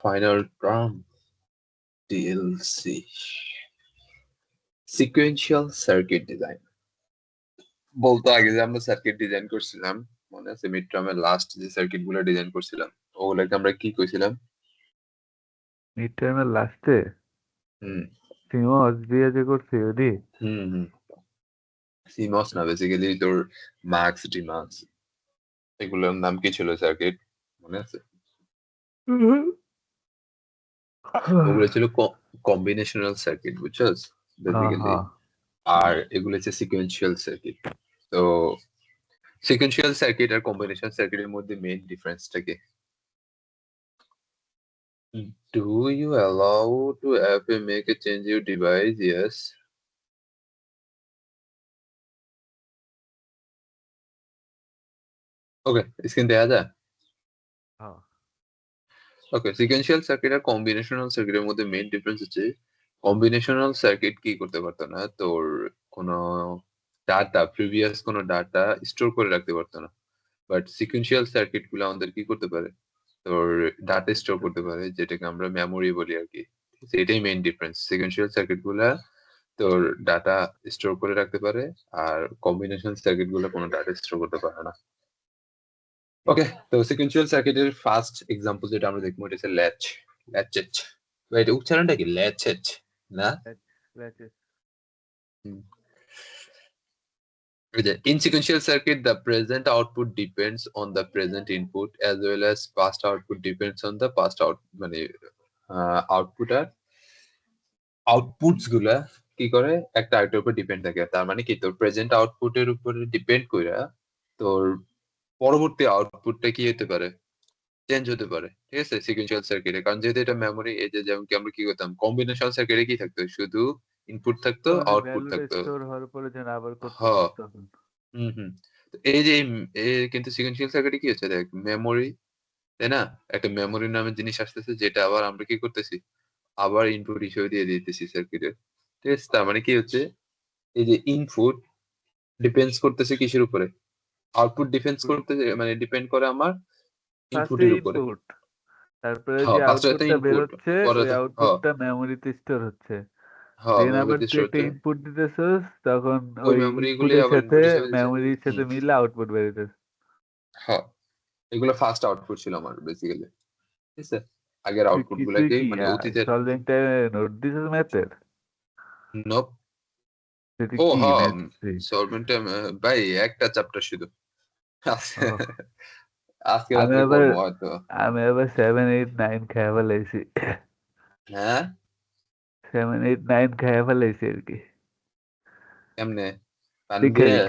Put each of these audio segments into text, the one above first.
Final term DLC. Sequential circuit design. বলতো আগে যে আমরা সার্কিট ডিজাইন করছিলাম, মনে আছে মিড টার্মের লাস্ট যে সার্কিট গুলো ডিজাইন করছিলাম ওগুলোকে আমরা কি কইছিলাম? মিড টার্মের লাস্টে হুম সিমস দিয়ে যে করছি ওদি হুম হুম সিমস না, বেসিক্যালি তোর মার্কস ডিমার্কস এগুলোর নাম কি ছিল সার্কিট মনে আছে? ওগুলো ছিল কম্বিনেশনাল সার্কিট, বুঝছস বেসিক্যালি। হ্যাঁ আর এগুলো হচ্ছে সিকোয়েন্সিয়াল সার্কিট। তো সিকোয়েন্সিয়াল সার্কিট আর কম্বিনেশন সার্কিটের মধ্যে মেইন ডিফারেন্সটা কি? Do you allow to app make a change your device? Yes. Okay, screen দেখা যায়? হ্যাঁ ওকে, সিকোয়েন্সিয়াল সার্কিট আর কম্বিনেশনাল সার্কিটের মধ্যে মেইন ডিফারেন্স হচ্ছে কম্বিনেশনাল সার্কিট কি করতে পারতো না, তোর কোনো ডাটা, প্রিভিয়াস কোনো ডাটা স্টোর করে রাখতে পারতো না। বাট সিকোয়েন্সিয়াল সার্কিট গুলো আমাদের কি করতে পারে, তোর ডাটা স্টোর করতে পারে, যেটাকে আমরা মেমোরি বলি আর কি। ঠিক আছে? এটাই মেইন ডিফারেন্স। সিকোয়েন্সিয়াল সার্কিট গুলা তোর ডাটা স্টোর করে রাখতে পারে, আর কম্বিনেশন সার্কিট গুলো কোনো ডাটা স্টোর করতে পারে না। ওকে, তো সিকোয়েন্সিয়াল সার্কিটের ফার্স্ট এক্সাম্পল যেটা আমরা দেখবো এটা হচ্ছে ল্যাচেচ। এটা উচ্চারণটা কি, ল্যাচেচ না? In sequential circuit, the present output depends on the present input as well as past output depends on the past out, মানে আউটপুট আর আউটপুটস গুলা কি করে একটা আরেকটার উপর ডিপেন্ড থাকে। তার মানে কি, তোর প্রেজেন্ট আউটপুটের উপরে ডিপেন্ড কইরা তোর পরবর্তী আউটপুটটা কি হতে পারে, চেঞ্জ হতে পারে। ঠিক আছে, সিকোয়েন্সিয়াল সার্কিটে, কারণ যেহেতু এটা মেমোরি, এই যে যেমন কি আমরা কি করতাম কম্বিনেশন সার্কিটে কি থাকতো, শুধু ইনপুট থাকতো, ওখানে আউটপুট ভ্যালুটা থাকতো। স্টোর হওয়ার পরে যেন আবার করতে হ পারতো তখন। হম হম তো এই যে কিন্তু সিকোয়েন্সিয়াল সার্কিটে কি হচ্ছে দেখ, মেমোরি, তাই না? একটা মেমোরি নামে জিনিস আসতেছে, যেটা আবার আমরা কি করতেছি, আবার ইনপুট হিসেবে দিয়ে দিতেছি সার্কিটে। ঠিক আছে, তার মানে কি হচ্ছে, এই যে ইনপুট ডিপেন্ডস করতেছে কিসের উপরে, আউটপুট ডিফেন্স করতেছে, মানে ডিপেন্ড করে আমার ফার্স্টে ইনপুটের উপরে। ইনপুট, তারপরে যে হ্যাঁ, ফার্স্ট একটা আউটপুটটা বের ইনপুট, হচ্ছে পরে ওই হ্যাঁ আউটপুটটা মেমোরিতে স্টোর হচ্ছে। হ্যাঁ দেন আবার মেমোরিতে তুই স্টোর একটা হচ্ছে। ইনপুট দিতেছস, তখন ওই ওই মেমোরি গুলি ইনপুটের আবার সাথে ইনপুট হিসেবে দিচ্ছে। মেমোরির সাথে মিলে আউটপুট বেরোতেছে। হ্যাঁ, এগুলো ফার্স্ট আউটপুট ছিল আমার বেসিক্যালি। ঠিক আছে, আগের তুই আউটপুট কি তুই গুলাকে কি মানে অতীতের। সলভিং টাইমে নোট দিছিস ম্যাথের? নোপ। সেটি ও কি হ্যাঁ, ম্যাথ? সলভেন্ট ভাই একটা চ্যাপ্টার শুধু। আজকে ও, আজকে আমি রাত্রে আবার করবো হয়তো। 7, 8, 9 খেয়ে ফেলাইছি। হ্যাঁ, 7, 8, 9 খেয়ে ফেলাইছি আর কি। কেমনে? পানি লিখে দিয়ে?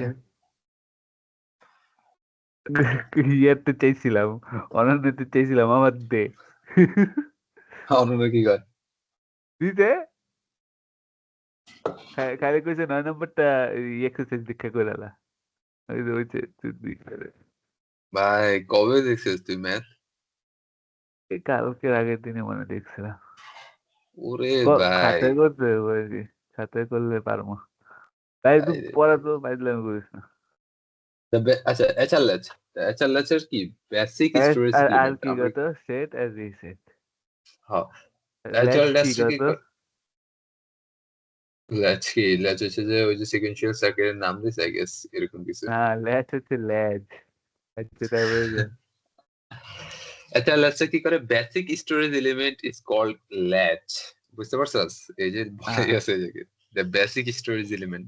লিখে ইয়ারতে চাইছিলাম, অনন্যতে চাইছিলাম আমার দে। অন্য কি কয়? দিতে খালি কইছে 9 নম্বরটা এক্সারসাইজ দীক্ষা করে আলা। ওই যে ওইছে তুই করে। ভাই কবে দেখছিস তুই ম্যাথ? এই কালকের আগের দিনে মনে দেখছিলাম। ওরে ভাই, খাতায় করতে হবে আর কি, খাতায় করলে পারবো। তাই তুই ভাইরে। পড়া তো পাইলাম করিস না। আচ্ছা, HLH, HLH এর কি বেসিক স্টোরেজ আর এলিমেন্ট কি আমরা। কত সেট আর রিসেট। হ্যাঁ, ল্যাচ কি HLH কি কত? ল্যাচ কি, ল্যাচ হচ্ছে যে ওই যে সিকোয়েন্সিয়াল সার্কিটের নাম দিছে আই গেস, এরকম কিছু। না, ল্যাচ হচ্ছে ল্যাচ। আচ্ছা তারপরে যে HLH কি করে, basic storage element is called latch. বুঝতে পারছস? এই যে বলাই আছে যে the basic storage element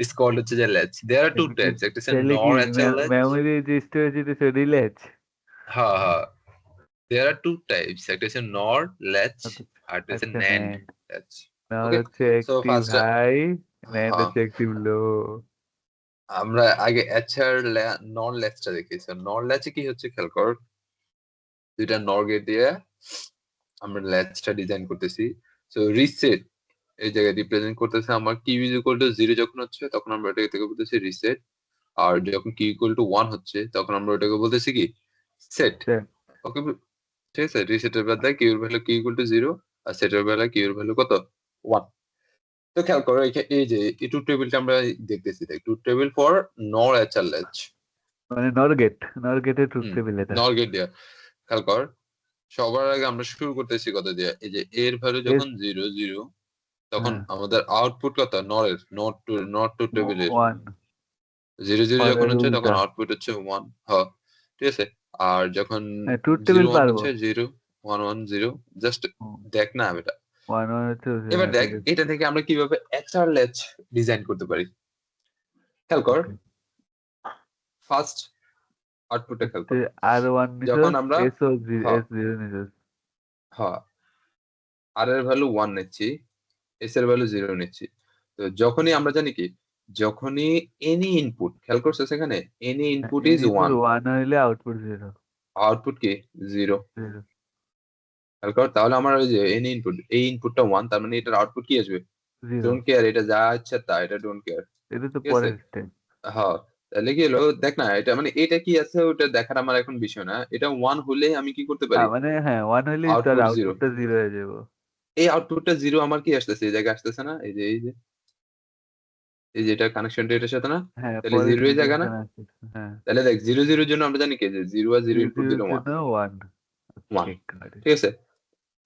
is called হচ্ছে যে latch. There are two types, একটা হচ্ছে তাহলে কি NOR HLH। মেমোরি যে স্টোরেজ দিতেছে ওটাই ল্যাচ? হ্যাঁ হ্যাঁ, there are two types, একটা হচ্ছে NOR ল্যাচ আর একটা হচ্ছে আচ্ছা NAND নেন, ল্যাচ। নেওয়ার ওকে, হচ্ছে সো অ্যাক্টিভ ফার্স্ট হাই, নেন হ্যাঁ, হচ্ছে অ্যাক্টিভ লো। আমরা আগে এচআর নর ল্যাচটা দেখি। নর ল্যাচে কি হচ্ছে খেয়াল কর, দুইটা নর গেট দিয়ে আমরা ল্যাচটা ডিজাইন করতেছি। সো রিসেট এই জায়গায় রিপ্রেজেন্ট করতেছে আমার কিউ ইজ ইকুয়াল টু 0 যখন হচ্ছে তখন আমরা এটাকে থেকে বলতেছি রিসেট, আর যখন কিউ ইকুয়াল টু 1 হচ্ছে তখন আমরা ওটাকে বলতেছি কি, সেট। ওকে, ঠিক আছে, রিসেটের বেলায় কিউ এর ভ্যালু কিউ ইকুয়াল টু 0, আর সেটের বেলায় কিউ এর ভ্যালু কত, 1। তো খেয়াল করো এই যে এই ট্রুথ টেবিলটা আমরা দেখতেছি, দেখ ট্রুথ টেবিল ফর নর এচআর ল্যাচ। মানে নর গেটে ট্রুথ টেবিল এটা। নর গেট দিয়া খেয়াল কর, সবার আগে আমরা শুরু করতেছি কত দিয়ে, এই যে এর ভ্যালু যখন 0 0 তখন হ্যাঁ আমাদের আউটপুট কত, নট টু টেবিলের 1 0 0 যখন পরের হচ্ছে তখন উল্টা। আউটপুট হচ্ছে 1। হ্যাঁ, ঠিক আছে। আর যখন হ্যাঁ ট্রুথ 0 টেবিল 1 পারবো। হচ্ছে 0 1 1 0, জাস্ট দেখ না এটা। 1 1 হচ্ছে এবার হ্যাঁ দেখ ঠিক আছে। এটা থেকে আমরা কিভাবে এক্সট্রা লেচ ডিজাইন করতে পারি, খেয়াল কর। ওকে ফার্স্ট আউটপুটটা খেয়াল কর। আর 1 যখন নিছস আমরা এস ও হ্যাঁ এস 0 নিছস। হ্যাঁ আর এর ভ্যালু 1 নিচ্ছি, এস এর ভ্যালু 0 নিচ্ছি। তো যখনই আমরা জানি কি, যখনই এনি ইনপুট, খেয়াল করছো সেখানে any input N is input 1, 1 হইলে আউটপুট 0 আউটপুট কি 0। 0 খেয়াল কর, তাহলে আমার ওই যে এনি ইনপুট, এই ইনপুটটা 1, তার মানে এটার আউটপুট কি আসবে, 0। ডোন্ট কেয়ার, এটা যা ইচ্ছা তা, এটা ডোন্ট কেয়ার। এটা তো ঠিক আছে। পরের স্টেপ। হ্যাঁ, তাহলে কি হলো দেখ না, এটা মানে এটা কি আছে ওটা দেখার আমার এখন বিষয় না, এটা 1 হলে আমি কি করতে পারি, মানে হ্যাঁ 1 হইলেই তার আউটপুট 0। আউটপুটটা 0 হয়ে যাবো। এই আউটপুটটা 0 আমার কি আসতেছে, এই জায়গায় আসতেছে না, এই যে এই যে এটা কানেকশনটা এটার সাথে না, হ্যাঁ তাহলে পরের 0 এই জায়গা না। সিচুয়েশন আছে। হ্যাঁ তাহলে দেখ 0 0 এর জন্য আমরা জানি কি যে 0 আর 0 0 ইনপুট 0 দিলে এর 1 জন্য 1। 1, ওকে গট ইট। ঠিক আছে।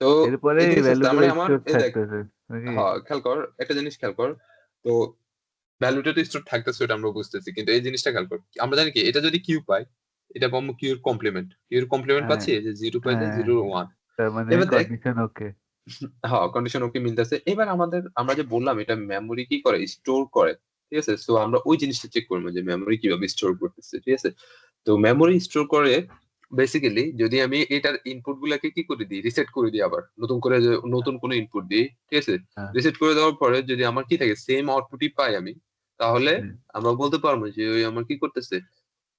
তো এরপরে এই এই জিনিস আছে, তার ভ্যালুগুলো মানে আমার স্টোর এই দেখ, থাকতেছে নাকি? হ্যাঁ খেয়াল কর একটা জিনিস খেয়াল কর। তো ভ্যালুটা তো স্টোর থাকতেছে ওটা আমরা বুঝতেছি, কিন্তু এই জিনিসটা খেয়াল কর, আমরা জানি কি এটা যদি কিউ পাই, এটা পাবো কিউর কমপ্লিমেন্ট, কিউর কমপ্লিমেন্ট হ্যাঁ পাচ্ছি এই যে 0 পাইলে হ্যাঁ 0 1। তার মানে এবার দেখ, কন্ডিশন ওকে। হ্যাঁ কন্ডিশন ওকে মিলতেছে। এবার আমরা যে বললাম এটা মেমোরি কি করে, স্টোর করে, ঠিক আছে। সো আমরা ওই জিনিসটা চেক করবো যে মেমোরি কিভাবে স্টোর করতেছে, ঠিক আছে। তো মেমোরি স্টোর করে বেসিক্যালি, যদি আমি এটার ইনপুট গুলাকে কি করে দিই, রিসেট করে দিই, আবার নতুন করে নতুন কোনো ইনপুট দিই, ঠিক আছে। হ্যাঁ রিসেট করে দেওয়ার পরে যদি আমার কি থাকে, সেম আউটপুটই পাই আমি, তাহলে হুম। আমরা বলতে পারবো যে ওই আমার কি করতেছে,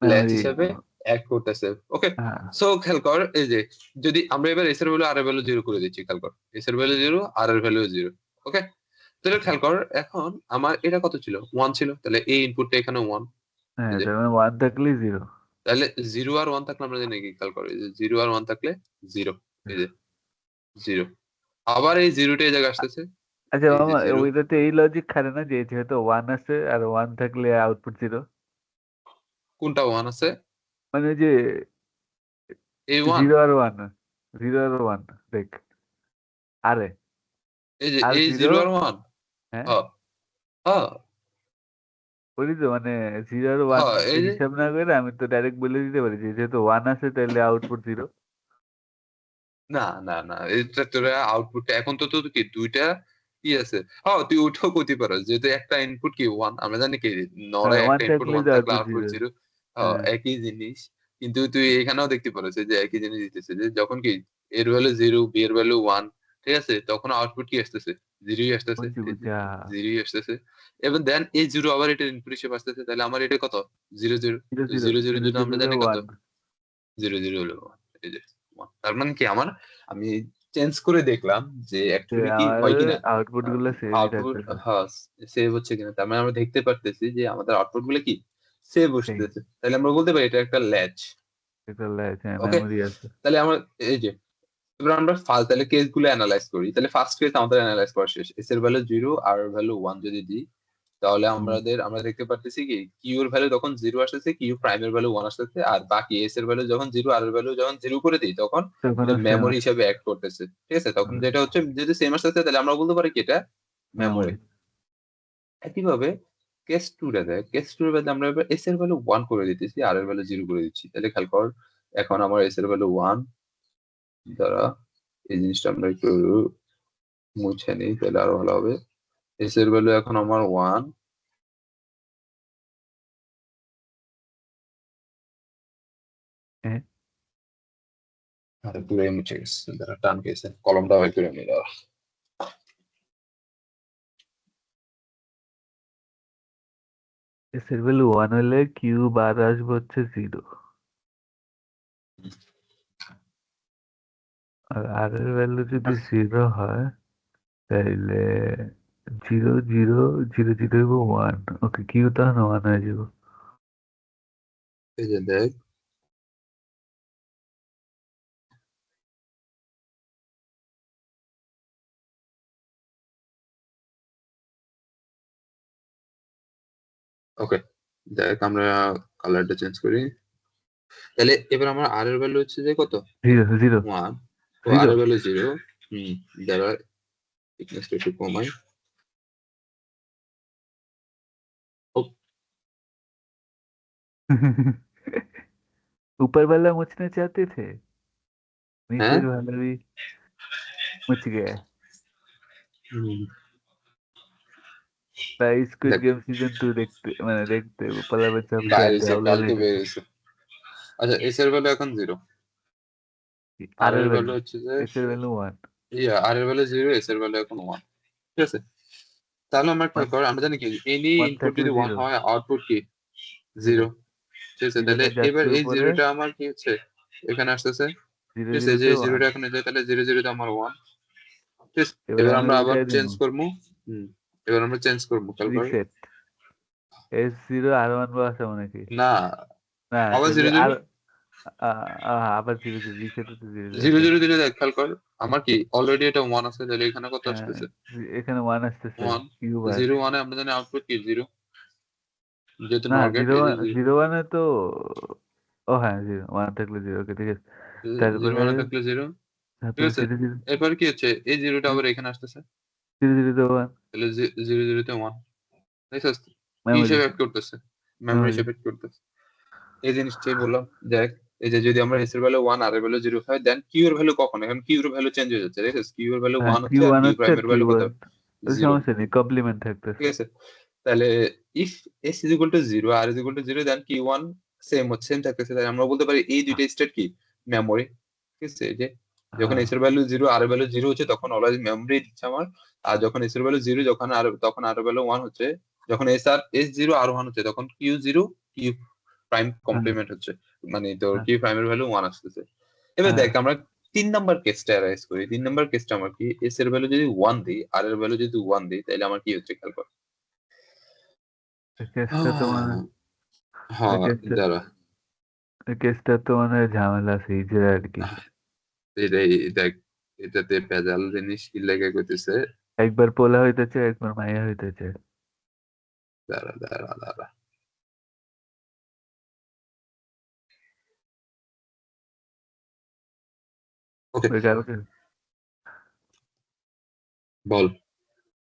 ল্যাচ মেমোরি। হিসাবে অ্যাড করতেছে। ওকে। হ্যাঁ সো খেয়াল কর, এই যে যদি আমরা এবার এস এর ভ্যালু আর এর ভ্যালু 0 করে দিচ্ছি, খেয়াল কর এস এর ভ্যালু 0 আর এর ভ্যালু 0। ওকে। তাহলে ওকে খেয়াল কর, এখন আমার এটা কত ছিল, 1 ছিল, তাহলে এই ইনপুটটা এখানে 1। হ্যাঁ এই যে, তার মানে 1 থাকলেই 0। তাহলে 0 আর 1 থাকলে আমরা জানি কি, খেয়াল করো এই যে 0 আর 1 থাকলে 0, এই যে 0, আবার এই 0টা এই জায়গায় আসতেছে, আচ্ছা এই যে মামা 0। ওইটাতে এই লজিক খাটে না যে যেহেতু 1 আছে আর 1 থাকলে আউটপুট 0? কোনটা 1 আছে, মানে ওই যে এই 1, 0 আর 1, 0 আর 1 দেখ আরে এই যে আর এই 0। 0 আর 1। হ্যাঁ হ্যাঁ হ্যাঁ বলি তো মানে 0 আর 1 হ্যাঁ, এই যে হিসাব না করে আমি তো ডাইরেক্ট বলে দিতে পারি যে যেহেতু 1 আছে তাহলে আউটপুট 0। না না না, এটা তোরা আউটপুট এখন তো তোর কি দুইটা কি আছে। হ্যাঁ তুই ওইটাও করতে পারো, যেহেতু একটা ইনপুট কি 1, আমরা জানি কি নড়ে হ্যাঁ 1 একটা ইনপুট থাকলেই 1 তো থাকলে আউটপুট আউটপুট 0। 0। হ্যাঁ হ্যাঁ একই জিনিস। কিন্তু তুই এখানেও দেখতে পারো যে একই জিনিস দিতেছে, যে যখন কি এর ভ্যালু 0 বি এর ভ্যালু 1, ঠিক আছে, তখন আউটপুট কি আসতেছে, 0ই আসতেছে, বুঝছি এই যে বুঝছি হ্যাঁ 0ই আসতেছে। এবং দেন এই 0 আবার এটা ইনপুট হিসেবে আসতেছে, তাহলে আমার এটা কত, 0 0। 0 তো 0 0 0 0 জন্য 0 আমরা হলে জানি কত, 1। 0 0 হলো 1, এই যে 1। তার মানে কি আমার, আমি চেঞ্জ করে দেখলাম যে যে অ্যাকচুয়ালি কি আমার হয় কিনা, আউটপুট গুলো সেমই আউটপুট থাকতেছে। হ্যাঁ সেভ হচ্ছে কিনা। তার মানে আমরা দেখতে পারতেছি যে আমাদের আউটপুট গুলো কি সেভ সেই বসতেছে, তাহলে আমরা বলতে পারি এটা একটা ল্যাচ। এটা ল্যাচ হ্যাঁ ওকে। মেমোরি আছে। তাহলে আমরা এই যে, এবার আমরা ফার্স্ট তাহলে কেস গুলো অ্যানালাইজ করি, তাহলে ফার্স্ট কেস আমাদের অ্যানালাইজ করা শেষ, এস এর ভ্যালু 0 আর ভ্যালু 1 যদি দিই, তাহলে হুম। আমরা দেখতে পারতেছি কি কিউ এর ভ্যালু তখন 0 আসতেছে, কিউ প্রাইম এর ভ্যালু 1 আসতেছে, আর বাকি এস এর ভ্যালু যখন 0 আর এর ভ্যালু যখন 0 করে দিই, তখন এটা তখনও সেম মেমোরি হিসাবে অ্যাক্ট করতেছে, ঠিক আছে। তখন আছে যেটা হচ্ছে যদি সেম আসতেছে, তাহলে আমরা বলতে পারি কি এটা মেমোরি। মেমোরি। একইভাবে কেস টু রে দেখ, কেস টু এর মধ্যে আমরা এবার এস এর ভ্যালু 1 করে দিতেছি আর এর ভ্যালু 0 করে দিচ্ছি, তাহলে খেয়াল কর, এখন আমার এস এর ভ্যালু 1 দ্বারা এই জিনিসটা আমরা একটু মুছে নিই, তাহলে আরো ভালো হবে। এস এর ভ্যালু এখন আমার 1, হ্যাঁ আর পুরোই মুছে গেছে, দাঁড়া টান গেছে, কলমটা বাই করে নিল। এস এর ভ্যালু 1 হলে কিউ বার আসবে হচ্ছে 0 আর আর এর ভ্যালু যদি 0 হয় তাইলে 0 0 0 0 1। ওকে কিউ তখন 1 হয়ে যাবে। এই যে দেখ, ওকে, দেখ আমরা কালারটা চেঞ্জ করি, তাহলে এবার আমার আর এর ভ্যালু হচ্ছে যে কত, 0 0 1। তো আর এর ভ্যালু 0 দ্বারা থিকনেসটা একটু কমাই। ऊपर वाला मुछना चाहते थे, হ্যাঁ नीचे वाला भी मुछ गया। তাই স্কুইড দেখ গেম সিজন 2 দেখতে মানে দেখতে পালাবে চাপছে আর বাইরেছে ডাউনলোড কালকে হইতেছে। বেরিয়েছে। আচ্ছা এস এর ভ্যালু এখন 0, আর আর এর এর ভ্যালু ভ্যালু, হচ্ছে যে এস এর ভ্যালু 1, আর এর ভ্যালু 0, এস এর ভ্যালু এখন 1। ঠিক আছে, তাহলে আমরা খেয়াল 1 কর, আমরা জানি কি এনি 1 ইনপুট থাকলে যদি 1 0, হয় আউটপুট কি 0, 0। ঠিক আছে, তাহলে জিরোটা এবার যাচ্ছে এই উপরে, জিরোটা আমার কি হচ্ছে এখানে আসতেছে। 0 ঠিক আছে, 0 যে তে 1। জিরোটা এখানে যায় তাহলে 0 0 তে আমার 1। ঠিক আছে, এবার এবার আমি আমরা আবার উল্টাই দিব, চেঞ্জ করবো। হুম এবার আমরা চেঞ্জ করবো, খেয়াল কর। রিসেট, S0 আর 1 বসা মনে কি না, না, আবার তাহলে 0 আর 0 আবার 0 0 রিসেট হতে 0 0, 0 ওকে। 0 দিলে দেখ, খেয়াল কর আমার কি অলরেডি এটা 1 আছে, তাহলে এখানে কত হ্যাঁ, আসতেছে এখানে 1 আসতেছে 1। কিউব আর 0 1 এ আমরা জানি আউটপুট কি 0, যেহেতু না, নট গেট 0 এই যে 0 1 এ তো, ও হ্যাঁ 0 1 থাকলে 0, ওকে ঠিক আছে। 0 তারপরে 1 এ থাকলে 0। ঠিক তারপরে আছে, 0 0 এরপর কি হচ্ছে এই জিরোটা আবার এখানে আসতেছে, 0 0 তে 1 তাহলে 0 0 তে 1। দেখছিস কি মেমোরি, হিসেবে অ্যাড করতেছে, মেমোরি মেমোরি। হিসেবে অ্যাড করতেছে। এই জিনিসটাই বললাম। দেখ এই যে যদি আমরা এস এর ভ্যালু 1 আর এর ভ্যালু 0 হয়, দেন কিউ এর ভ্যালু কখন, এখন কিউ এর ভ্যালু চেঞ্জ হয়ে যাচ্ছে। দেখছিস কিউ এর ভ্যালু হ্যাঁ 1 হচ্ছে কিউ আর 1 কিউ হচ্ছে প্রাইম আর এর ভ্যালু কিউ কত 1, ওই 0। সমস্যা নেই, কমপ্লিমেন্ট ঠিক থাকতেছে। আছে, তাহলে if S is equal to 0 R is equal to 0, then Q 1 same থাকতেছে, তাই আমরা বলতে পারি এই দুইটা স্টেট কি মেমোরি। ঠিক আছে, এই যে যখন হ্যাঁ এস এর ভ্যালু 0 আর এর ভ্যালু 0 হচ্ছে তখন অলওয়েজ মেমোরি দিচ্ছে আমার, আর যখন এস এর ভ্যালু 0 যখন আর তখন আর এর ভ্যালু 1 হচ্ছে, যখন এস 0 আর 1 হচ্ছে তখন কিউ 0 কিউ প্রাইম হ্যাঁ কমপ্লিমেন্ট হচ্ছে, মানে তোর হ্যাঁ কিউ প্রাইমের ভ্যালু 1 আসতেছে। এবার হ্যাঁ, দেখ আমরা 3 নাম্বার কেসটা অ্যারাইজ করি। 3 নাম্বার কেসটা আমার কি, এস এর ভ্যালু যদি 1 দিই আর এর ভ্যালু যদি 1 দিই, তাহলে আমার কি হচ্ছে খেয়াল কর। কেসটা তো মানে, হ্যাঁ কেসটা দাঁড়া, কেসটা তো মানে ঝামেলা সেই যে আর কি। এটাই দেখ, এটাতে ভেজাল জিনিস কি লেগে করতেছে। একবার পোলা হইতেছে, একবার মাইয়া হইতেছে। দাঁড়া দাঁড়া দাঁড়া, ওকে ওই কালকে বল।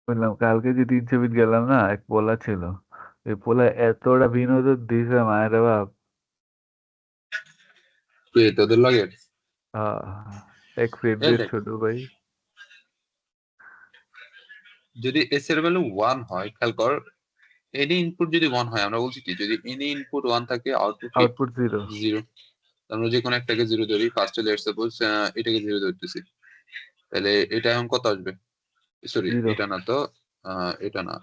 বললাম, কালকে যে 300 ফিট গেলাম না, এক পোলা ছিল, এই পোলা এতটা বিনোদন দিছে মায়ের বাপ। কে তোদের লাগে? এক এই ফ্রেন্ডের দেখ, ছোট ভাই। যদি এস এর ভ্যালু 1 হয়, খেয়াল কর এনি ইনপুট যদি 1 হয়, আমরা বলছি কি যদি এনি ইনপুট 1 থাকে আউটপুট কি আউটপুট 0। 0। আমরা যে কোনো একটাকে 0 ধরি, ফার্স্টে লেটস সাপোজ এটাকে 0 ধরতেছি, তাহলে এটা এখন কত আসবে? সরি 0, এটা না তো, এটা না,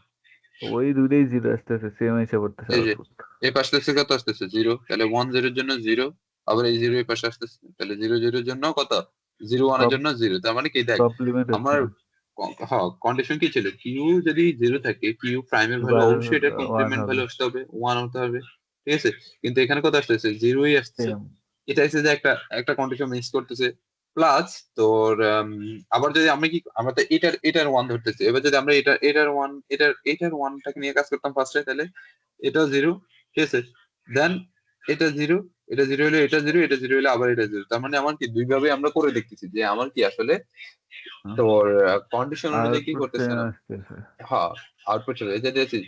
ওই দুটোই 0 আসতেছে, সেম এসে পড়তেছে এই যে আউটপুট। এই পাশে থেকে কত আসতেছে 0, তাহলে 1 0 এর জন্য 0, আবার এই 0 এই পাশে আসতেছে, তাহলে 0 0 এর জন্য কত 0 1 এর জন্য 0। তার মানে কি দেখ কমপ্লিমেন্ট হচ্ছে আমার না, হ্যাঁ কন্ডিশন কি ছিল, কিউ যদি 0 থাকে কিউ প্রাইমের ভ্যালু এবার অবশ্যই এটার 1 কমপ্লিমেন্ট হবে, ভ্যালু আসতে হবে, 1 হতে হবে। ঠিক আছে, কিন্তু এখানে কত আসতেছে 0ই আসছে। সেম। এটা এসে যে একটা একটা কন্ডিশন মিস করতেছে। প্লাস তোর আবার যদি আমরা কি, আমরা তো এটার 1 ধরতেছি, এবার যদি আমরা এটার 1টাকে নিয়ে কাজ করতাম ফার্স্টে, তাহলে এটাও 0। ঠিক আছে, দেন এটা 0, এটা 0 হলে এটা 0, এটা 0 হলে আবার এটা 0। তার মানে আমার কি দুই ভাবে আমরা করে দেখতেছি যে আমার কি আসলে তোর কন্ডিশন অনুযায়ী কি আউটপুট করতেছে সেম না। আসতেছে। হ্যাঁ আউটপুট চলে এই যে দেখছি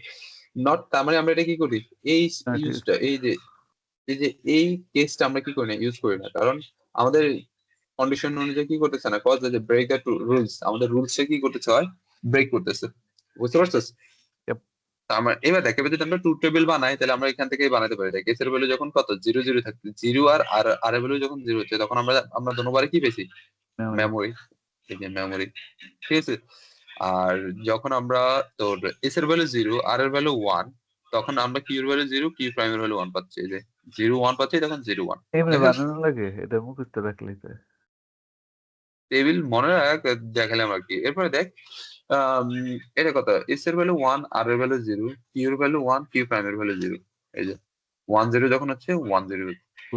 নট, তার মানে আমরা এটা কি করি, এই ইউজটা এই যে এই কেসটা আমরা কি করি না, ইউজ করি না, কারণ আমাদের কন্ডিশন অনুযায়ী কি করতেছে না, কজ যে ব্রেক দ্য রুলস, আমাদের রুলসটা কি করতেছে হয় ব্রেক করতেছে। বুঝতে পারছিস? Yep. আমরা এবার দেখ, এবার যদি আমরা ট্রুথ টেবিল বানাই, তাহলে আমরা এখান থেকেই বানাতে পারি। দেখ এস এর ভ্যালু যখন কত 0 0 থাকছে, 0 আর এর ভ্যালু যখন 0 হচ্ছে, তখন আমরা দুবারে কি পেয়েছি মেমোরি। মেমোরি। এই যে মেমোরি, ঠিক আছে। আর যখন আমরা তোর এস এর ভ্যালু 0 আর এর ভ্যালু 1, তখন আমরা কিউ এর ভ্যালু 0 কিউ প্রাইমের ভ্যালু 1 পাচ্ছি। এই যে 0 1 পাচ্ছি, তখন 0 1। এমনি দেখেছ, বানানো লাগে, এটা মুখস্থ রাখলেই তো। টেবিল মনে রাখ, দেখালাম আর কি। এরপরে দেখ আম, এটা কথা, এস এর ভ্যালু 1 আর এর ভ্যালু 0 কিউ এর ভ্যালু 1 কিউ প্রাইমের ভ্যালু 0। এই যে 1 0 যখন হচ্ছে 1 0,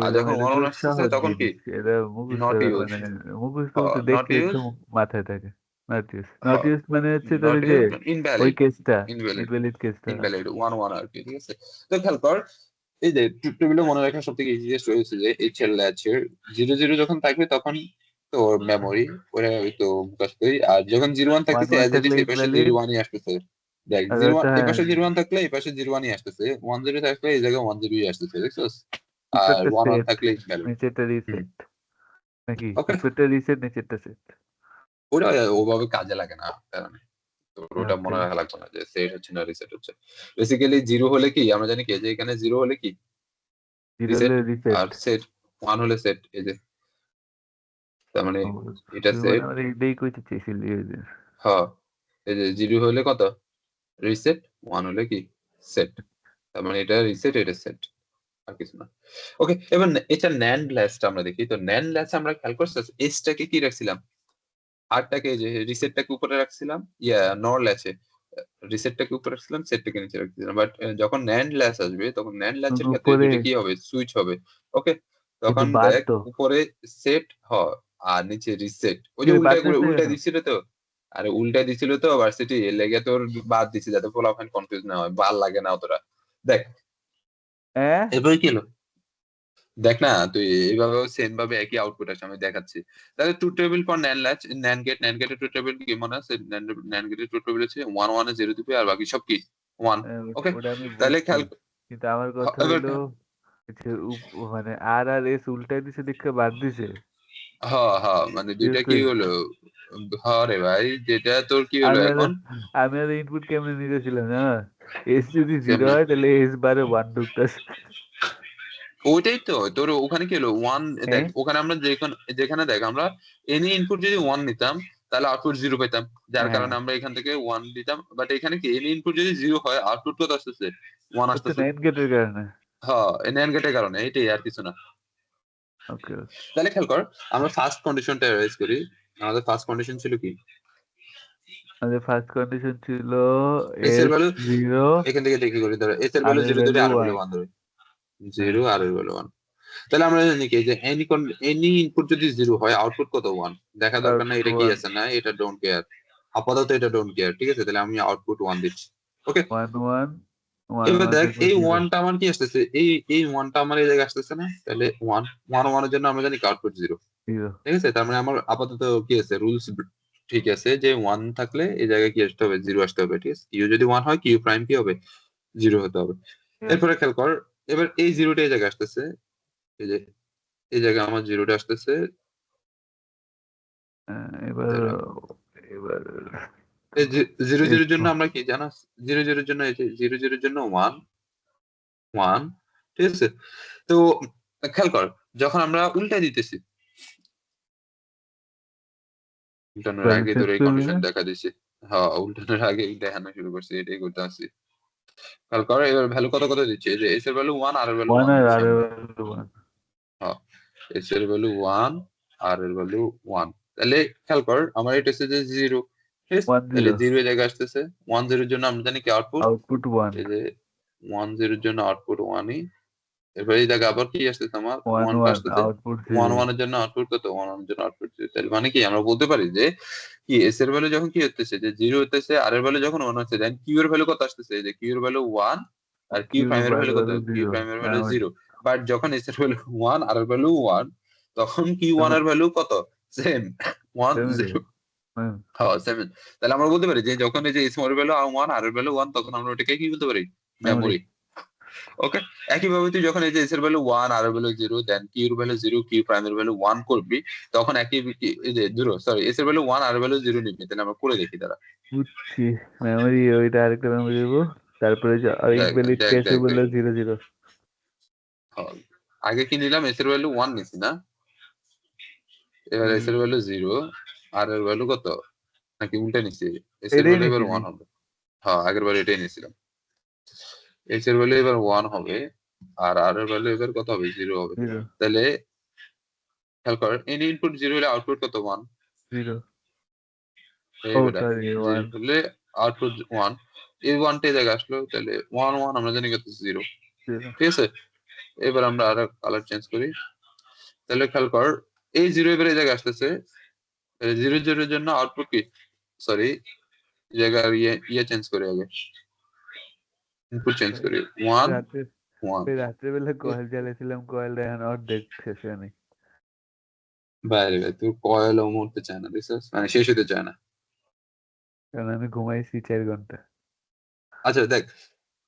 আর বললাম যখন এটা 1 তো 1 আসতেছে সহজ তখন কি জিনিস, এটা মুখস্থ নট ইউজ। মানে মুখস্থ বলতে নট দেখলে ইউজ, তো মাথায় থাকে। নট ইউজ, নট ইউজ মানে হচ্ছে তোর নট ওই যে ইউজ ওই ইনভ্যালিড, কেসটা, ইনভ্যালিড, ইনভ্যালিড কেসটা। ইনভ্যালিড 1 1 আর কি। ঠিক আছে, তো খেয়াল কর এই যে টেবিলে মনে রাখার সব থেকে ইজিয়েস্ট রয়েছে যে এইচ এর ল্যাচের 0 0 যখন থাকবে তখন তোর মেমোরি ওটা তো মুখস্থ করি। আর যখন 0 1 ওয়ান থাকতেছে ওয়ান অ্যাজ ইট ইজ থাকলে এই পাশে ইনভ্যালিড, 0 1ই আসতেছে। দেখ আর 0 1 একটা এই হ্যাঁ পাশে 0 1 থাকলে এই পাশে 0 1ই আসতেছে, 1 0 থাকলে এই জায়গায় 1 0ই আসতেছে, দেখছস? আর উপরেরটা 1 1 সেট, থাকলে ইনভ্যালিড। নিচেরটা হুম, রিসেট, নাকি ওকে। উপরেরটা রিসেট নিচেরটা সেট? ওটা ওভাবে কাজে লাগে না, কারণ তোর ওটা ওকে, মনে রাখা লাগবে না যে সেট হচ্ছে না রিসেট হচ্ছে। বেসিক্যালি 0 হলে কি আমরা জানি কি যে এখানে 0 হলে কি জিরো রিসেট, হলে রিসেট। আর সেট 1 হলে সেট, এই যে তার মানে এটা তুই মানে সেট। আমার এইটাই কইতে চেয়েছিলি ওই দিন। হ্যাঁ, এই যে 0 হলে কত রিসেট, 1 হলে কি সেট, তার মানে এটা রিসেট এটা সেট, আর কিছু না। ওকে, এবার এটা ন্যান্ড ল্যাচটা আমরা দেখি। তো ন্যান্ড ল্যাচ আমরা খেয়াল করছি এসটাকে কি রাখছিলাম, আরটাকে যে রিসেটটাকে উপরে রাখছিলাম, নর ল্যাচে রিসেটটাকে উপরে রাখছিলাম, সেটটাকে নিচে রাখছিলাম। বাট যখন ন্যান্ড ল্যাচ আসবে তখন ন্যান্ড ল্যাচের ক্ষেত্রে উপরে দুইটা কি হবে, সুইচ হবে। ওকে, কিন্তু তখন দেখ বাধ্য, উপরে সেট হয় আর নিচে রিসেট। ওই যে কিন্তু উল্টা বাধ্য করে না উল্টা কেন? দিছিল তো, আরে উল্টা দিছিল তো ভার্সিটি, লেগে তোর বাদ দিছে যাতে পোলাপান কনফিউজ না হয়, ভাল লাগে না অতটা। দেখ হ্যাঁ, এরপরে কি হলো, দেখ না তুই এইভাবেও সেম ভাবে একই আউটপুট আসে, আমি দেখাচ্ছি। তাহলে টু table for NAND latch, NAND গেটের টু টেবিল কি মনে আছে? ন্যান গেটের টু টেবিল আছে 1 1 এ 0 দিবে আর বাকি সব কি 1। ওকে, ওটা আমি তাহলে বুঝছি, খেয়াল কিন্তু আমার কথা এবার হইলো যে মানে আর আর এস উল্টাই দিছে দেখে বাদ দিছে। হ্যাঁ হ্যাঁ, মানে দুইটা কি Seriously? হলো, হ্যাঁ রে ভাই, যেটা তোর কি হলো আমি আর এখন আমি আর ইনপুট কেমনে নিতেছিলাম জানো? এস যদি জিরো কেমনে, হয় তাহলে এস বারে ওয়ান ঢুকতেছে। ওইটাই তো তোর ওখানে কি হলো ওয়ান। দেখ হ্যাঁ ওখানে আমরা যেখানে যেখানে দেখ আমরা এনি ইনপুট যদি 1 নিতাম তাহলে আউটপুট 0 পেতাম, যার হ্যাঁ, কারণে আমরা এখান থেকে 1 দিতাম। বাট এখানে কি এনি ইনপুট যদি 0 হয় আউটপুট কত আসতেছে, 1 হচ্ছে আসতেছে। নাইন গেটের কারণে। হ্যাঁ, NAND গেটের কারণে, এইটাই আর কিছু না। ওকে, তাহলে খেয়াল কর, আমরা ফার্স্ট কন্ডিশনটা এরাইজ করি। আমাদের ফার্স্ট কন্ডিশন ছিল কি, আমাদের ফার্স্ট কন্ডিশন ছিল এস এর এস ভ্যালু, জিরো, এখান থেকে দেখি করি, ধরো এস এর আর ভ্যালু এর 0 ধরে, ভ্যালু আর এর ভ্যালু ওয়ান। 1 ধরে, হ্যাঁ, 0 আর এর ভ্যালু 1। তাহলে আমরা জানি কি যে এনি ইনপুট যদি 0 হয় আউটপুট কত 1, দেখা দরকার না আউটপুট এটা কি ওয়ান, আছে না, এটা ডোন্ট কেয়ার, আপাতত এটা ডোন্ট কেয়ার, ঠিক আছে? তাহলে আমি আউটপুট 1 দিচ্ছি। ওকে, ওয়ান ওয়ান, ওয়ান এবার ওয়ান দেখ তারপর এই জিরো। ওয়ানটা আমার কি আসতেছে, এই ওয়ানটা আমার এই জায়গায় আসতেছে না, তাহলে 1 এর জন্য আমরা জানি আউটপুট 0। জিরো, ঠিক আছে, তার মানে আমার আপাতত কি আছে, রুলস ঠিক আছে যে 1 থাকলে এই জায়গায় কি আসতে হবে, 0 আসতে হবে। ঠিক আছে, কিউ যদি 1 হয় কিউ প্রাইম কি হবে, 0 হতে হবে। এরপরে খেয়াল কর, এবার এই 0টা এই জায়গায় আসতেছে, এই যে এই জায়গায় আমার 0টা আসতেছে। এবার তাহলে এবার এই 0 0 এস এর জন্য আমরা কি জানো, 0 0 এর জন্য এই যে 0 0 এর জন্য 1 1, ঠিক আছে? তো খেয়াল কর, যখন আমরা উল্টা দিতেছি, উল্টানোর আগে চেঞ্জ তোর এই করবি কন্ডিশন না? দেখা দিছে। হ্যাঁ, উল্টানোর আগে দেখানো শুরু করছি, এটাই করতে আসছি। খেয়াল করো এবার ভ্যালু কত কত দিচ্ছে, এই যে এস এর ভ্যালু 1 আর এর ভ্যালু ওয়ান 1 আর দিচ্ছি আর এর আমরা। Value one. হ্যাঁ, এস এর ভ্যালু 1 আর এর ভ্যালু 1। তাহলে খেয়াল কর আমার এটা হচ্ছে যে 0, ঠিক আছে? ওয়ান তাহলে জিরো, 0 এর জায়গায় আসতেছে, 1 0 এর জন্য আমরা জানি কি আউটপুট, আউটপুট ওয়ান। এই যে 1 0 এর জন্য আউটপুট 1ই। এবার এই জায়গায় আবার কি আসতেছে আমার ওয়ান 1টা ওয়ান, আসতেছে, আউটপুট 1 জিরো। 1 এর জন্য আউটপুট কত, 1 1 এর জন্য আউটপুট 0। তাহলে মানে কি আমরা বলতে পারি যে কি এস এর ভ্যালু যখন কি হতেছে যে 0 হতেছে, আর এর ভ্যালু যখন 1 হচ্ছে, দেন কিউ এর ভ্যালু কত আসতেছে, এই যে কিউ এর ভ্যালু 1 আর কিউ কিউ প্রাইম এর ভ্যালু কত, ভ্যালু কিউ জিরো। প্রাইম এর ভ্যালু 0। বাট যখন এস এর ভ্যালু 1 আর এর ভ্যালু 1, তখন কিউ 1 এর ভ্যালু কত, সেম 1 0। হ্যাঁ, 7। তাহলে আমরা বলতে পারি যে যখন এই যে এস এর ভ্যালু 1 আর এর ভ্যালু 1, তখন আমরা ওটাকে কি বলতে পারি, মেমোরি। মেমোরি। ওকে, একইভাবে তুই যখন এই যে এস এর ভ্যালু 1 আর এর ভ্যালু 0, দেন কিউ এর ভ্যালু 0, কিউ প্রাইম এর ভ্যালু 1 করবি, তখন এই যে 0 সরি এস এর ভ্যালু 1 আর এর ভ্যালু 0 নিবি। তাহলে আমরা করে দেখি দাঁড়া। বুঝছি, মেমোরি ওইটা আরেকটা মেমোরি দেবো। তারপরে দেখ ইনভ্যালিড দেখ কেসে দেখ দেখ বললো জিরো জিরো। হ্যাঁ, আগে কি নিলাম, এস এর ভ্যালু 1 নিছি না, এবার এস এর ভ্যালু 0 আর এর ভ্যালু কত, নাকি উল্টা নিছি, এস এর এটাই ভ্যালু এবার নিছিলি? 1 হবে। হ্যাঁ, আগের বার এটাই নিছিলাম। এস এর ভ্যালু এবার 1 হবে আর এর ভ্যালু এবার কত হবে, 0 হবে। জিরো, তাহলে খেয়াল কর এনি ইনপুট 0 হলে আউটপুট কত, 1। জিরো। ও এই বেটা সরি, 0 ওয়ান। হলে আউটপুট 1, এই 1টা এই জায়গায় আসলো, তাহলে 1 1 আমরা জানি কত, 0। জিরো। ঠিক আছে, এবার আমরা আর কালার চেঞ্জ করি। তাহলে খেয়াল কর এই 0 এবার এই জায়গায় আসতেছে, 0 0 এর জন্য আউটপুট কি, সরি জায়গা ইয়ে চেঞ্জ করি আগে, ইনপুট চেঞ্জ করি 1 রাতে 1। রাত্রেবেলা কয়েল জ্বালিয়েছিলাম, কয়েলটা এখন অর্ধেক শেষ হয়নি। বাইরে ভাই তোর কয়েল মরতে চায় না, দেখছিস, মানে শেষ হতে চায় না। কারণ আমি ঘুমাইছি 4 ঘন্টা। আচ্ছা দেখ,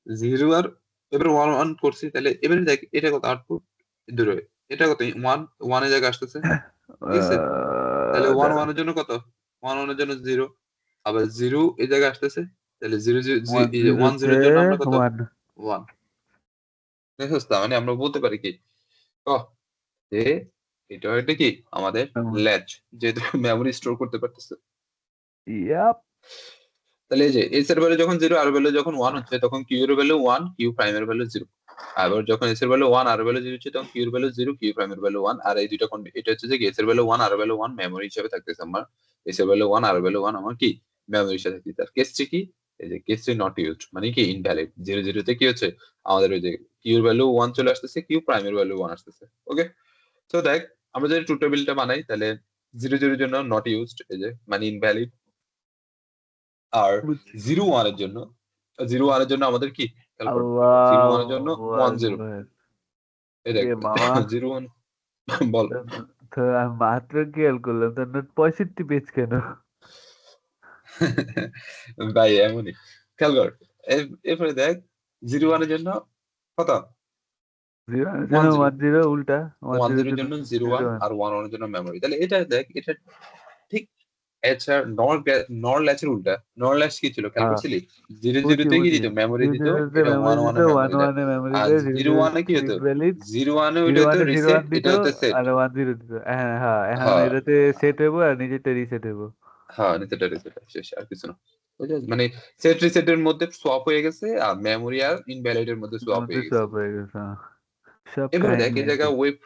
জিরো আর এবার ওয়ান ওয়ান করছি, তাহলে এবারে দেখ এটা কত আউটপুট দূরে, এটা কত ওয়ান, ওয়ানের জায়গায় আসতেছে, ঠিক আছে। তাহলে ওয়ান দাঁড়া, ওয়ানের জন্য কত, ওয়ান ওয়ানের জন্য জিরো, আবার জিরো এই জায়গায় আসতেছে, তাহলে জিরো ওয়ান ওয়ান জিরোতে জিরোর জন্য আমরা কত, ওয়ান। ওয়ান। দেখছিস, তার মানে আমরা বলতে পারি কি, ও যে এটা একটা কি আমাদের ল্যাচ, যেহেতু মেমোরি স্টোর করতে পারতেছে। ইয়াপ। তাহলে এই যে এস এর ভ্যালু যখন জিরো আর ভ্যালু যখন ওয়ান হচ্ছে, তখন কিউ এর ভ্যালু ওয়ান, কিউ প্রাইমের ভ্যালু জিরো। আবার যখন এস এর ভ্যালু ওয়ান আর ভ্যালু জিরো হচ্ছে, তখন কিউ এর ভ্যালু জিরো, কিউ প্রাইমের ভ্যালু ওয়ান। আর এই দুইটা এটা হচ্ছে যে এস এর ভ্যালু ওয়ান আর ভ্যালু ওয়ান মেমোরি হিসেবে থাকতেছে আমার, এস এর ভ্যালু ওয়ান আর ভ্যালু ওয়ান আমার কি মেমোরি হিসেবে থাকতেছে। তার কেসটি কি, এই যে কেসটি নট ইউজড মানে কি ইনভ্যালিড, জিরো জিরোতে কি হচ্ছে আমাদের ওই যে কিউ এর ভ্যালু ওয়ান চলে আসতেছে, কিউ প্রাইমের ভ্যালু ওয়ান আসতেছে। ওকে, তো দেখ আমরা যদি ট্রু টেবিলটা বানাই, তাহলে জিরো জিরোর জন্য নট ইউজড, এই যে মানে ইনভ্যালিড। আর জিরো ওয়ানের জন্য, জিরো ওয়ানের জন্য আমাদের কি খেয়াল কর, জিরো ওয়ানের জন্য আল্লাহু ওয়ান জিরো, আকবার। এই দেখ এ মামা, জিরো ওয়ান বল। তো তো আমি মাত্র খেয়াল করলাম তোর নোট 65 পেজ কেন? ভাই এমনই, খেয়াল কর। এরপরে দেখ জিরো ওয়ানের জন্য কত, জিরোর জন্য ওয়ান জিরো, 10 উল্টা, ওয়ান ওয়ান জিরোর জিরোর জন্য জন্য জিরো জিরো ওয়ান, ওয়ান। আর ওয়ান ওয়ানের জন্য মেমোরি। তাহলে এটা দেখ এটা ঠিক এছাড়া নর ল্যাচের উল্টা। নর ল্যাচ কি ছিল খেয়াল হ্যাঁ, করছিলি, জিরো বুঝছি জিরোতে কি বুঝছি। দিত মেমোরি জিরো দিত, জিরোতে এটা ওয়ান মেমোরি দিত, ওয়ানে ওয়ান মেমোরি দেয়। ওয়ানে মেমোরি আর দেয়, জিরো জিরো জিরো ওয়ানে কি হতো, ইনভ্যালিড। জিরো ওয়ানে জিরো ওইটা হতো ওয়ানে জিরো রিসেট, ওয়ান দিত, এটা হতো সেট। আর 10 দিত। হ্যাঁ হ্যাঁ, এখন হ্যাঁ এটাতে সেট হইব আর নিজেরটা রিসেট হইব। হ্যাঁ, নিচেটা রিসেট শেষ, আর কিছু না। বুঝলি? মানে সেট রিসেটের মধ্যে সোয়াপ হয়ে গেছে, আর মেমোরি আর ইনভ্যালিড এর মধ্যে সোয়াপ মধ্যে হয়ে গেছে। সব হয়ে গেছে, হ্যাঁ। সব এভাবে দেখ কাহিনী এই আর কি। জায়গায় ওয়েব,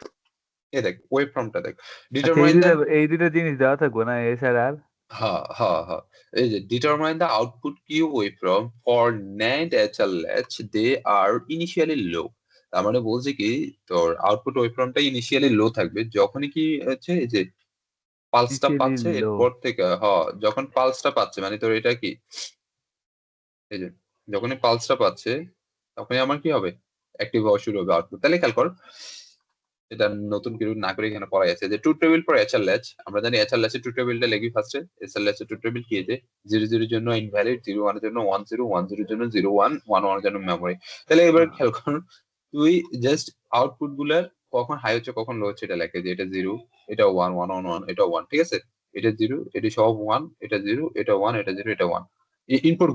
এ দেখ ওয়েব ফর্মটা দেখ, আচ্ছা, ডিটারমাইন দা, এই দুটো জিনিস দেওয়া থাকবো না, এছাড়া আর? হ্যাঁ হ্যাঁ হ্যাঁ, এই যে determine the output Q waveform for NAND HL latch they are initially low. তার মানে বলছে কি, তোর আউটপুট ওয়েব ফর্মটা ইনিশিয়ালি লো থাকবে যখনই কি হচ্ছে, এই যে পালসটা ইনিশিয়ালি পাচ্ছে, লো। এরপর থেকে হ্যাঁ যখন পালসটা পাচ্ছে মানে তোর এটা কি, এই যে যখনই পালসটা পাচ্ছে, তখনই আমার কি হবে, অ্যাক্টিভ হওয়া শুরু হবে আউটপুট। তাহলে খেয়াল কর, এটা নতুন কিছু না করে এখানে পড়াই আছে যে truth table for HR latch. আমরা জানি এচআর ল্যাচের ট্রুথ টেবিলটা লিখি ফার্স্টে, এচআর ল্যাচের ট্রুথ টেবিল কি, যে জিরো জিরোর জন্য ইনভ্যালিড, জিরো ওয়ানের জন্য ওয়ান জিরো, ওয়ান জিরোর জন্য জিরো ওয়ান, ওয়ান ওয়ানের জন্য মেমোরি। তাহলে এবার হ্যাঁ, খেয়াল কর, তুই জাস্ট আউটপুট গুলার কখন হাই হচ্ছে কখন লো হচ্ছে এটা লেখে, যে এটা জিরো, এটা ওয়ান, ওয়ান ওয়ান ওয়ান, এটা ওয়ান, ঠিক আছে, এটা জিরো, এটা সব ওয়ান, এটা জিরো, এটা ওয়ান, এটা জিরো, এটা ওয়ান। ইনপুট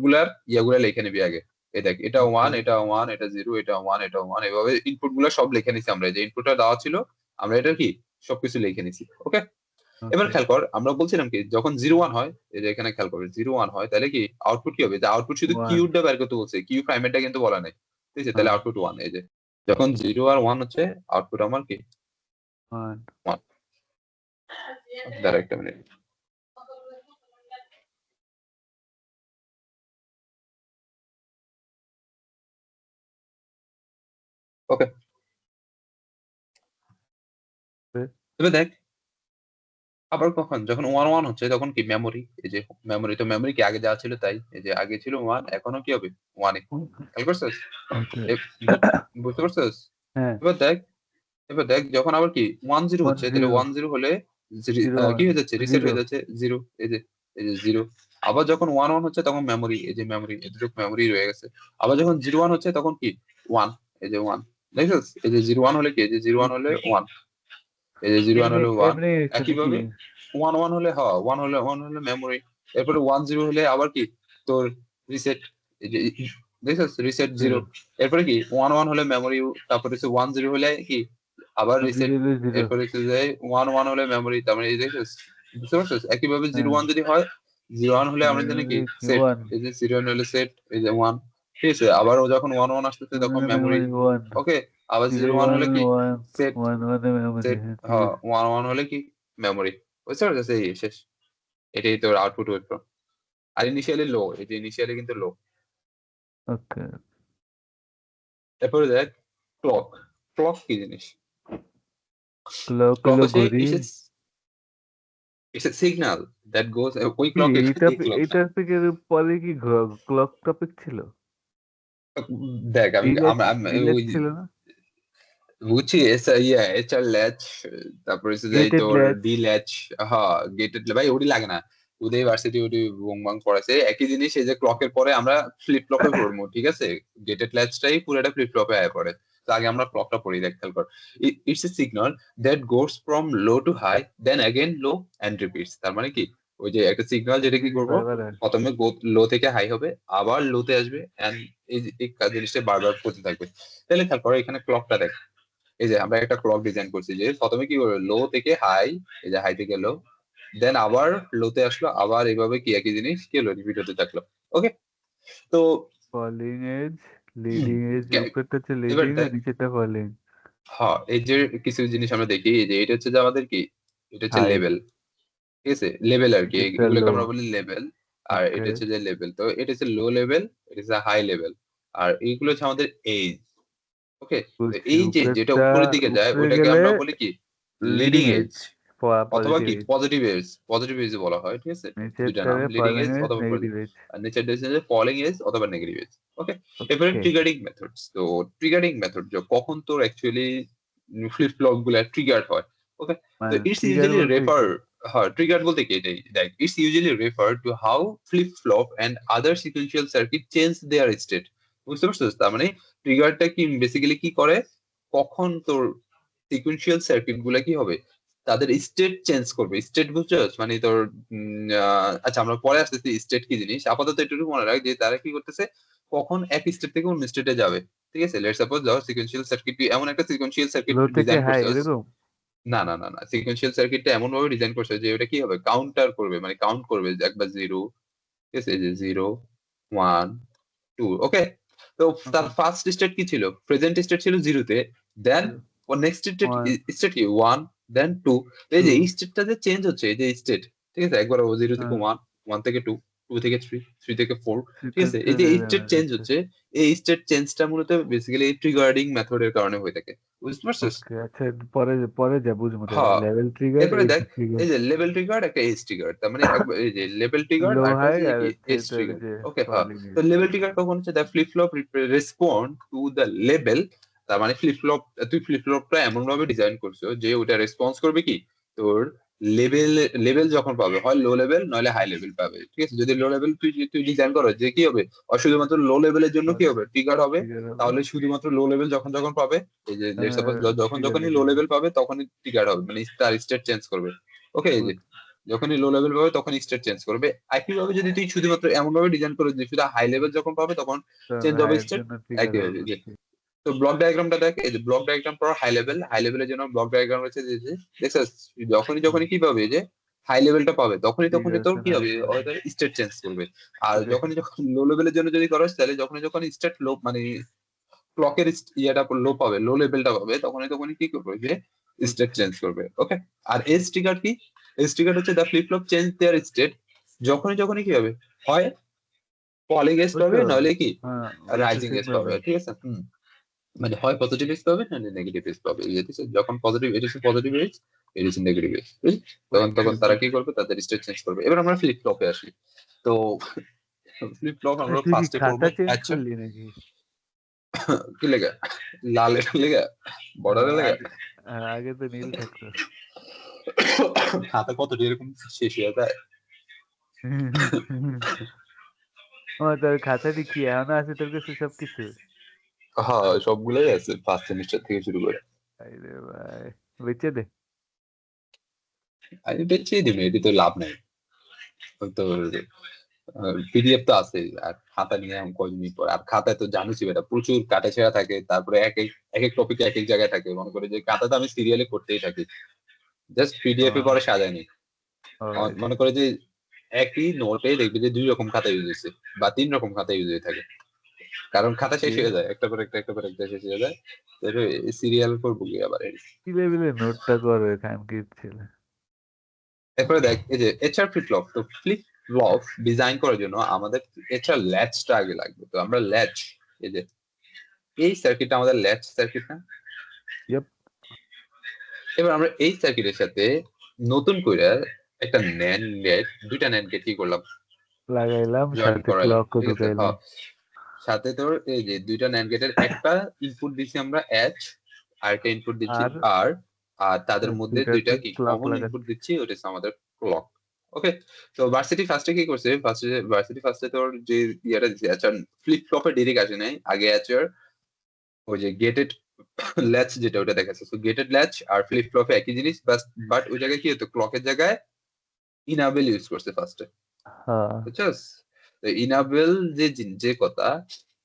গুলার ইয়াগুলা লিখে নিবি আগে। এই দেখ এটা ওকে ওয়ান, এটা ওয়ান, এটা জিরো, এটা ওয়ান, এটা ওয়ান, এভাবে ইনপুট গুলো সব লিখে নিছি আমরা, যে ইনপুটটা দেওয়া ছিল আমরা এটা কি সবকিছু লিখে নিছি। ওকে, এবার ওকে। খেয়াল কর, আমরা বলছিলাম কি যখন জিরো ওয়ান হয়, এই যে এখানে খেয়াল করবে জিরো ওয়ান হয়, তাহলে কি আউটপুট কি হবে, যে আউটপুট শুধু ওয়ান। কিউটা বের করতে বলছে, কিউ প্রাইমেরটা কিন্তু বলা নাই, ঠিক আছে, তাহলে হ্যাঁ, আউটপুট ওয়ান। এই যে যখন জিরো আর ওয়ান হচ্ছে, আউটপুট আমার কি ওয়ান। ওয়ান। দাঁড়া একটা মিনিট। ওকে, এবার দেখ আবার কখন যখন ওয়ান ওয়ান হচ্ছে, তখন কি মেমোরি, এই যে মেমোরি, তো মেমোরি কি আগে যা ছিল তাই, এই যে আগে ছিল ওয়ান, এখনো কি হবে ওয়ান, খেয়াল করছিস, ওকে। এ- বুঝতে পারছিস। হ্যাঁ, এবার দেখ, এবার দেখ যখন আবার কি ওয়ান জিরো ওয়ান হচ্ছে, তাহলে জিরো। ওয়ান জিরো হলে জিরো কি ওয়ান। হয়ে যাচ্ছে, রিসেট জিরো। হয়ে যাচ্ছে জিরো, এই যে এই যে জিরো। আবার যখন ওয়ান ওয়ান হচ্ছে তখন মেমোরি, এই যে মেমোরি, এতটুকু মেমোরি রয়ে গেছে। আবার যখন জিরো ওয়ান হচ্ছে তখন কি ওয়ান, এই যে ওয়ান, দেখছিস, এই যে জিরো ওয়ান হলে কি, এই যে জিরো ওয়ান হলে ওয়ান, এই যে জিরো ওয়ান এমনি হলে ওয়ান। এমনি শুধু কি? একইভাবে ওয়ান ওয়ান হলে, হ্যাঁ ওয়ান হলে মেমোরি, এরপরে ওয়ান জিরো হলে আবার কি তোর রিসেট, এই যে দেখছিস রিসেট জিরো। জিরো। এরপরে কি ওয়ান ওয়ান হলে মেমোরি, তারপরে হচ্ছে ওয়ান জিরো হলে কি আবার রিসেট, জিরো জিরো। এরপরে হচ্ছে যে ওয়ান ওয়ান হলে মেমোরি, তার মানে এই দেখছিস, বুঝতে পারছিস। একইভাবে জিরো হ্যাঁ, ওয়ান যদি হয়, জিরো ওয়ান হলে আমরা জানি কি সেট, ওয়ান। এই যে জিরো ওয়ান হলে সেট, এই যে ওয়ান, ঠিক আছে। আবার ও যখন ওয়ান ওয়ান আসতেছে তখন মেমোরি। Memory one. ওকে, আবার জিরো জিরো ওয়ান ওয়ান হলে কি ওয়ান। সেট, ওয়ান ওয়ানে মেমোরি, সেট, হ্যাঁ ঠিক হ্যাঁ আছে। ওয়ান ওয়ান হলে কি মেমোরি, বুঝতে পারছিস, এই শেষ। এটাই তোর আউটপুট ওয়েভফর্ম। আর ইনিশিয়ালি লো, এটা ইনিশিয়ালি কিন্তু লো। ওকে। তারপরে দেখ ক্লক, ক্লক কি জিনিস, ক্লক ক্লক হলো হচ্ছে ঘড়ি। It's a signal that goes, ওই কি ক্লক, এইটা? এই ক্লক না। এইটার থেকে পরে কি ক্লক টপিক ছিল? দেখ আমি রিল্যাক্স। আমরা ওই রিল্যাক্স ছিল না? বুঝছি এইচআর ল্যাচ, তারপরে হচ্ছে যে গেটেড তোর ল্যাচ। D latch. হ্যাঁ গেটেড, ভাই ওটি লাগে না। উদয় ভার্সিটি ওটি বং বাং পড়াছে একই জিনিস। এই যে ক্লকের পরে আমরা ফ্লিপ ফ্লপে পড়বো, ঠিক আছে? গেটেড ল্যাচটাই পুরোটা ফ্লিপ ফ্লপে আয় পড়ে। তো আগে আমরা ক্লকটা পড়ি, দেখ খেয়াল কর। It's a signal that goes from low to high then again low and repeats. তার মানে কি, ওই যে একটা সিগন্যাল যেটা কি করবো, বারবার আসে। প্রথমে লো থেকে হাই হবে, আবার লোতে আসবে, এন্ড এই জিনিসটা বারবার করতে থাকবে। তাহলে খেয়াল করো এখানে ক্লকটা দেখ। এই যে আমরা একটা ক্লক ডিজাইন করছি যে প্রথমে কি করবে, লো থেকে হাই, এই যে হাই থেকে লো, দেন আবার লোতে আসলো, আবার এইভাবে কি একই জিনিস কি হলো, রিপিট হতে থাকলো। ওকে। তো ফলিং এজ, হুম, লিডিং এজ, কে- উপরেরটা হচ্ছে এবার লিডিং আর দেখ, নিচেরটা ফলিং। হ্যাঁ এই যে কিছু জিনিস আমরা দেখি, এই যে এটা হচ্ছে যে আমাদের কি, এটা হচ্ছে হাই। লেভেল, ঠিক আছে? লেভেল আর কি, নিচেরটা এগুলোকে লো। আমরা বলি লেভেল। আর ওকে। এটা হচ্ছে যে লেভেল, তো এটা হচ্ছে লো লেভেল, এটা হচ্ছে হাই লেভেল। আর এইগুলো হচ্ছে আমাদের এজ। ওকে। তো বুঝছি, এই যে যেটা উপরেরটা উপরের দিকে যায় উপরে ওইটাকে গেলে আমরা বলি কি, লিডিং লিডিং এজ, এজ, অথবা পজিটিভ কি edge. Positive edge, positive edge বলা হয়, ঠিক আছে? দুইটা নাম, নিচেরটাকে লিডিং ফলিং এজ এজ, অথবা নেগেটিভ এজ। আর নিচের ডেসিশনে ফলিং এজ অথবা নেগেটিভ এজ। ওকে। এরপরে ওকে। Triggering methods. তো ট্রিগারিং মেথড কখন তোর অ্যাকচুয়ালি ফ্লিপ ফ্লপ গুলা ট্রিগার হয়। ওকে। তো মানে ইটস ট্রিগার ইউজুয়ালি বলতে রেফার, কি? হ্যাঁ ট্রিগার বলতে কি এটাই দেখ, it's usually refer to how flip flop and other sequential circuit change their state. বুঝতে পারছিস? তার মানে ট্রিগারটা কি বেসিক্যালি কি করে, কখন তোর সিকুয়েন্সিয়াল সার্কিট গুলা কি হবে, তাদের স্টেট চেঞ্জ করবে। স্টেট বুঝছস মানে তোর আচ্ছা আমরা পরে আসতেছি স্টেট কি জিনিস, আপাতত এটুকু মনে রাখ যে তারা কি করতেছে, কখন এক স্টেট থেকে অন্য স্টেটে যাবে। ঠিক আছে, লেটস সাপোজ ধর সিকোয়েন্সিয়াল সার্কিট, এমন একটা সিকোয়েন্সিয়াল সার্কিট লো থেকে ডিজাইন হাই করছস। এরকম? না সিকোয়েন্সিয়াল সার্কিটটা এমন ভাবে ডিজাইন করছে যে ওটা কি হবে, কাউন্টার করবে, মানে কাউন্ট করবে যে একবার জিরো, ঠিক আছে, যে জিরো, ওয়ান, টু। ওকে। তো তার ওকে। ফার্স্ট স্টেট কি ছিল, প্রেজেন্ট স্টেট ছিল জিরোতে, দেন ও নেক্সট স্টেট, ওয়ান, স্টেট কি ওয়ান, দেন টু। এই টু। যে এই স্টেটটা যে চেঞ্জ হচ্ছে, এই যে স্টেট, ঠিক আছে, একবার ও জিরো থেকে ওয়ান, ওয়ান থেকে টু, টু থেকে থ্রি, থ্রি থেকে ফোর, ঠিক আছে, এই সিকোয়েন্সিয়াল যে এই স্টেট এলিমেন্ট চেঞ্জ আছে। হচ্ছে, এই স্টেট চেঞ্জটা মূলত বেসিক্যালি এই ট্রিগারিং মেথডের কারণে হয়ে থাকে। বুঝতে পারছিস? ওকে, আচ্ছা, পরে পরে যা বুঝবো তাহলে, হ্যাঁ। লেভেল ট্রিগার, এরপরে এজ দেখ, ট্রিগার। এই যে লেভেল ট্রিগার্ড একটা এজ ট্রিগার্ড, তার মানে এই যে লেভেল ট্রিগার্ড লো আর একটা হাই হচ্ছে যে আর কি হচ্ছে এজ তোর ট্রিগার্ড। যে ওকে হ্যাঁ। ফলিং তো এজ। লেভেল ট্রিগার কখন হচ্ছে, the flip flop respond to the level. তার মানে ফ্লিপ ফ্লপ, তুই ফ্লিপ ফ্লপটা এমন ভাবে ডিজাইন করছো যে ওটা রেসপন্স করবে কি, তোর লেভেল, লেভেল যখন পাবে, হয় লো লেভেল নইলে হাই লেভেল পাবে। ঠিক আছে, যদি লো লেভেল তুই তুই ডিজাইন করো যে কি হবে, আর শুধুমাত্র লো লেভেলের জন্য কি হবে, ট্রিগার হবে। ট্রিগার হবে। তাহলে শুধুমাত্র লো লেভেল যখন যখন পাবে, এই যে লেটস সাপোজ যখন ট্রিগার যখনই লো লেভেল। লেভেল পাবে তখনই ট্রিগার হবে, মানে তার স্টেট চেঞ্জ করবে। ওকে। এই যে যখনই লো লেভেল পাবে তখন স্টেট চেঞ্জ করবে। একইভাবে যদি তুই শুধুমাত্র এমন ভাবে ডিজাইন করে যে শুধু হাই লেভেল যখন পাবে তখন চেঞ্জ হবে হাইয়ের স্টেট। জন্য ট্রিগার হবে। একইভাবে যে, তো ব্লক ডায়াগ্রামটা দেখ, এই যে ব্লক ডায়াগ্রাম পর হাই লেভেল, হাই লেভেলের জন্য ব্লক ডায়াগ্রাম রয়েছে যে দেখছিস, যখনই যখনই কি পাবে যে হাই লেভেলটা পাবে তখনই তখনই ট্রিগার তোর কি হবে, জেনারেট হবে। স্টেট চেঞ্জ করবে। আর ওকে। যখনই যখন লো লেভেলের জন্য যদি করো তাহলে যখনই যখন স্টেট লো মানে ক্লকের ইয়েটা লো পাবে, লো লেভেলটা পাবে, তখনই তখনই কি করবে যে স্টেট চেঞ্জ করবে। ওকে। আর এজ ট্রিগার কি, এজ ট্রিগার হচ্ছে the flip flop change their state, যখনই যখনই কি হবে, হয় ফলিং এজ ওই তো। পাবে নইলে কি হ্যাঁ, ওই তো রাইজিং সেম এজ পাবে। ভাবে। ঠিক আছে। মানে হয় পজিটিভ এজ পাবে না নেগেটিভ এজ পাবে। ঠিক আছে, যখন পজিটিভ এজ হচ্ছে পজিটিভ এজ, এজ হচ্ছে নেগেটিভ এজ, তখন তখন তারা কি করবে, তাদের স্টেট চেঞ্জ করবে। এবার আমরা ফ্লিপ ফ্লপে আসি। তো ফ্লিপ ফ্লপ আমরা তুই কি ফার্স্টে পড়বো। খাতা চেঞ্জ আচ্ছা, করলি নাকি? কি লেগা, লাল এটা লেগা, বর্ডারে লেগা। আগে, আগে তো নীল থাকতো। খাতা কত এরকম শেষ হয়ে যায়। ও, তোর খাতাটি কি এখনো আছে তোর কাছে সবকিছু? হ্যাঁ সবগুলোই আছে, ফার্স্ট সেমিস্টার থেকে শুরু করে। আরে ভাই, বেঁচে দে। আমি বেঁচেই দিবি, এটি তো লাভ নাই। ওই তো পিডিএফ তো আছে, আর খাতা নিয়ে এখন কয়দিন পর, আর খাতায় তো জানিসই বেটা প্রচুর কাটা ছেঁড়া থাকে, তারপরে এক এক এক এক টপিকে এক এক জায়গায় থাকে। মনে করে যে খাতা তো আমি সিরিয়ালে করতেই থাকি, জাস্ট পিডিএফ এ ও, পরে সাজায়নি। alright. মনে করে যে একই নোটে দেখবে যে দুই রকম খাতা ইউজ হয়েছে বা তিন রকম খাতা ইউজ হয়ে থাকে, কারণ খাতা শেষ কি হয়ে যায়, একটা পর একটা একটা পর একটা শেষ হয়ে যায়। সিরিয়াল করবো কি আবার কি লেভেলের নোটটা করে খানকির ছেলে। এরপরে দেখ, এই যে এইচআর ফ্লিপ ফ্লপ, তো ফ্লিপ ফ্লপ ডিজাইন করার জন্য আমাদের এইচআর ল্যাচটা আগে লাগবে। তো আমরা ল্যাচ, এই যে এই সার্কিটটা আমাদের ল্যাচ সার্কিট না। Yep. এবার আমরা এই সার্কিটের সাথে নতুন করে একটা ন্যান্ড গেট, দুইটা ন্যান্ড গেট কি করলাম, লাগাইলাম, জয়েন সাথে করাইলাম। ক্লকও ঠিক আছে ঢুকাইলাম। হ্যাঁ, সাথে তোর এই যে দুইটা ন্যান্ড গেটের একটা ইনপুট দিছি আমরা এইচ, আর একটা ইনপুট দিচ্ছি আর আর আর তাদের মধ্যে দুইটা দুইটাতে কি ক্লক কমন ইনপুট লাগাচ্ছি। দিচ্ছি, ওটা হচ্ছে আমাদের ক্লক। ওকে, তো ভার্সিটি ফার্স্টে কি করছে, ভার্সিটি ফার্স্টে তোর যে ইয়েটা দিচ্ছে, আচ্ছা ফ্লিপ ফ্লপে ডিরেক্ট আসে নাই, আগে আছে ওই যে গেটেড ল্যাচ যেটা ওটা দেখাচ্ছে, তো গেটেড ল্যাচ আর ফ্লিপ ফ্লপে একই জিনিস, বাট ওই জায়গায় কি হতো, ক্লকের জায়গায় ইনাবেল ইউজ করছে ফার্স্টে, হ্যাঁ বুঝছস? তো ইনাবেল যে কথা,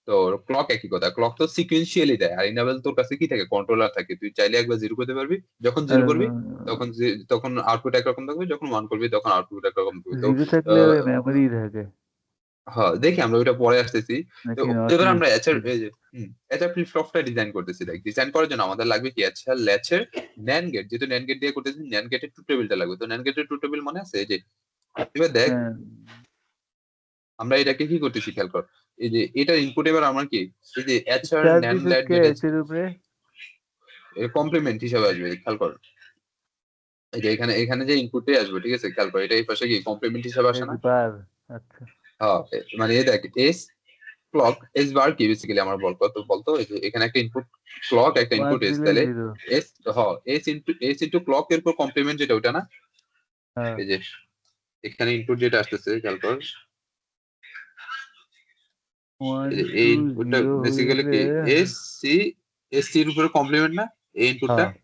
তো ক্লক একই কথা, ক্লক তো সিকুয়েন্সিয়ালি দেয়, আর ইনাবেল তোর কাছে কি থাকে, কন্ট্রোলার থাকে, তুই চাইলে একবার জিরো করতে পারবি, যখন জিরো করবি তখন তখন আউটপুট একরকম থাকবে, যখন ওয়ান করবি তখন আউটপুট একরকম থাকবে। তো জিরো থাকলে আহ, ওই মেমোরি থাকে হ্যাঁ দেখি আমরা ওইটা পরে আসতেছি। তো নাকি, নট এবার আমরা লিস্ট? এচআর এই যে এচআর ফ্লিপ ফ্লপটা ডিজাইন করতেছি, দেখ ডিজাইন করার জন্য আমাদের লাগবে কি, আচ্ছা ল্যাচের ন্যান্ড গেট, যেহেতু ন্যান্ড গেট দিয়ে করতেছি, ন্যান্ড গেটের টু টেবিলটা লাগবে, তো ন্যান্ড গেটের টু টেবিল মানে আছে এই যে, এবার দেখ হ্যাঁ, আমরা এটাকে কি করতেছি খেয়াল কর, এই যে এটা ইনপুট, এবার আমরা কি এই যে এচআর চার ন্যান্ড দিতে ল্যাট কে যেটা এসের উপরে? কমপ্লিমেন্ট হিসাবে আসবে, খেয়াল কর এই যে এখানে এখানে যে ইনপুটটাই আসবে, ঠিক আছে, খেয়াল কর এটা এই পাশে কি কমপ্লিমেন্ট হিসাবে আসে এস না? বার। আচ্ছা। হ্যাঁ মানে এই দেখ এস ক্লক এস বার কি বেসিক্যালি আমার বলতো এই যে এখানে একটা ইনপুট ক্লক, একটা ওয়ান ইনপুট এস, দিলে তাহলে zero. S, S into clock এর পর কমপ্লিমেন্ট যেটা ওটা না, হ্যাঁ, এই যে এখানে ইনপুট যেটা আসতেছে খেয়াল কর, ওয়ান এই যে এই টু ইনপুটটা জিরো বেসিক্যালি হইলে। কি এস সি, এস সি এর উপরে কমপ্লিমেন্ট না এই ইনপুটটা, হ্যাঁ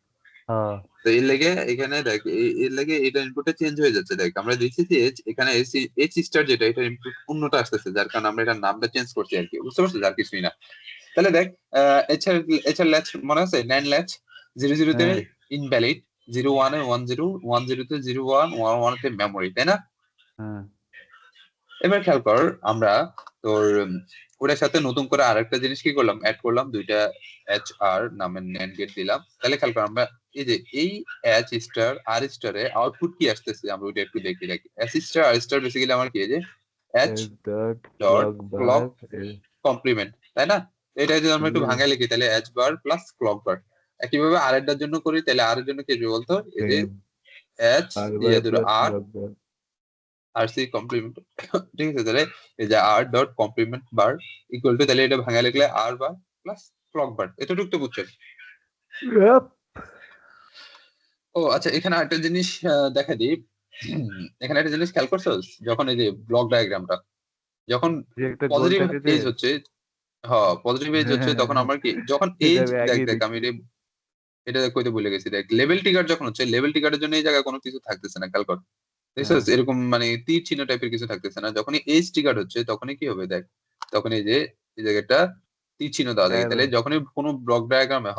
হ্যাঁ। তো এর লেগে এখানে দেখ এর লেগে এটা ইনপুটটা চেঞ্জ হয়ে যাচ্ছে, দেখ আমরা দেখছি যে এখানে এইচ স্টার যেটা এটা ইনপুট অন্যটা আসতেছে, যার কারণে আমরা এটার নামটা চেঞ্জ করছি আর কি, বুঝতে পারছিস, আর কিছুই না। তাহলে দেখ এছাড়া এছাড়া ল্যাচ মনে আছে, ন্যান ল্যাচ, জিরো জিরোতে হ্যাঁ ইনভ্যালিড, জিরো ওয়ানে ওয়ান জিরো, ওয়ান জিরোতে জিরো ওয়ান, ওয়ান ওয়ানতে মেমোরি, তাই না? হ্যাঁ। এবার খেয়াল কর আমরা তোর ওটার সাথে নতুন করে আরেকটা জিনিস কি করলাম, অ্যাড করলাম, দুইটা এইচ আর নামের ন্যান্ড গেট দিলাম, তাহলে খেয়াল কর আমরা এই যে এই এইচ স্টার আর স্টারে আউটপুট কি আসতেছে আমরা ওইটা একটু দেখি রাখি, H star R star basically আমার কি, এই যে H S dot dot clock bar. Clock complement, তাই না? এটা যদি আমরা একটু ভাঙায় লিখি তাহলে H bar plus clock bar, একইভাবে আর এর জন্য করি, তাহলে আর এর জন্য কি আসবে বলতো, এই যে সেম। এইচ আর বার দিয়ে ধরো plus R clock bar. R C complement, ঠিক আছে, তাহলে এই যে R dot complement bar equal to, তাহলে এটা ভাঙা লিখলে আর বার প্লাস ক্লক বার, এতটুকু তো বুঝছো? Yup. ও আচ্ছা, এখানে একটা জিনিস দেখা দিই, এখানে একটা জিনিস খেয়াল করছো, যখন এই যে ব্লক ডায়াগ্রামটা যখন যে একটা গোল পজিটিভ থাকে যে। এজ হচ্ছে, হ্যাঁ পজিটিভ এজ হচ্ছে, তখন আমার কি যখন সেটা এজ, আমি দেখ আগেই দেখ আমি দেখছি। এটা কইতে ভুলে গেছি, দেখ লেভেল টিকার যখন হচ্ছে, লেভেল টিকারের জন্য এই জায়গায় কোনো কিছু থাকতেছে না, খেয়াল কর হ্যাঁ। দেখছিস, এরকম মানে তীর চিহ্ন টাইপের কিছু থাকতেছে না, যখনই এজ টিকার হচ্ছে তখনই কি হবে দেখ, তখন এই যে এই জায়গাটা তীর চিহ্ন দেওয়া থাকে, অ্যারো। তাহলে যখনই কোনো ব্লক ডায়াগ্রামে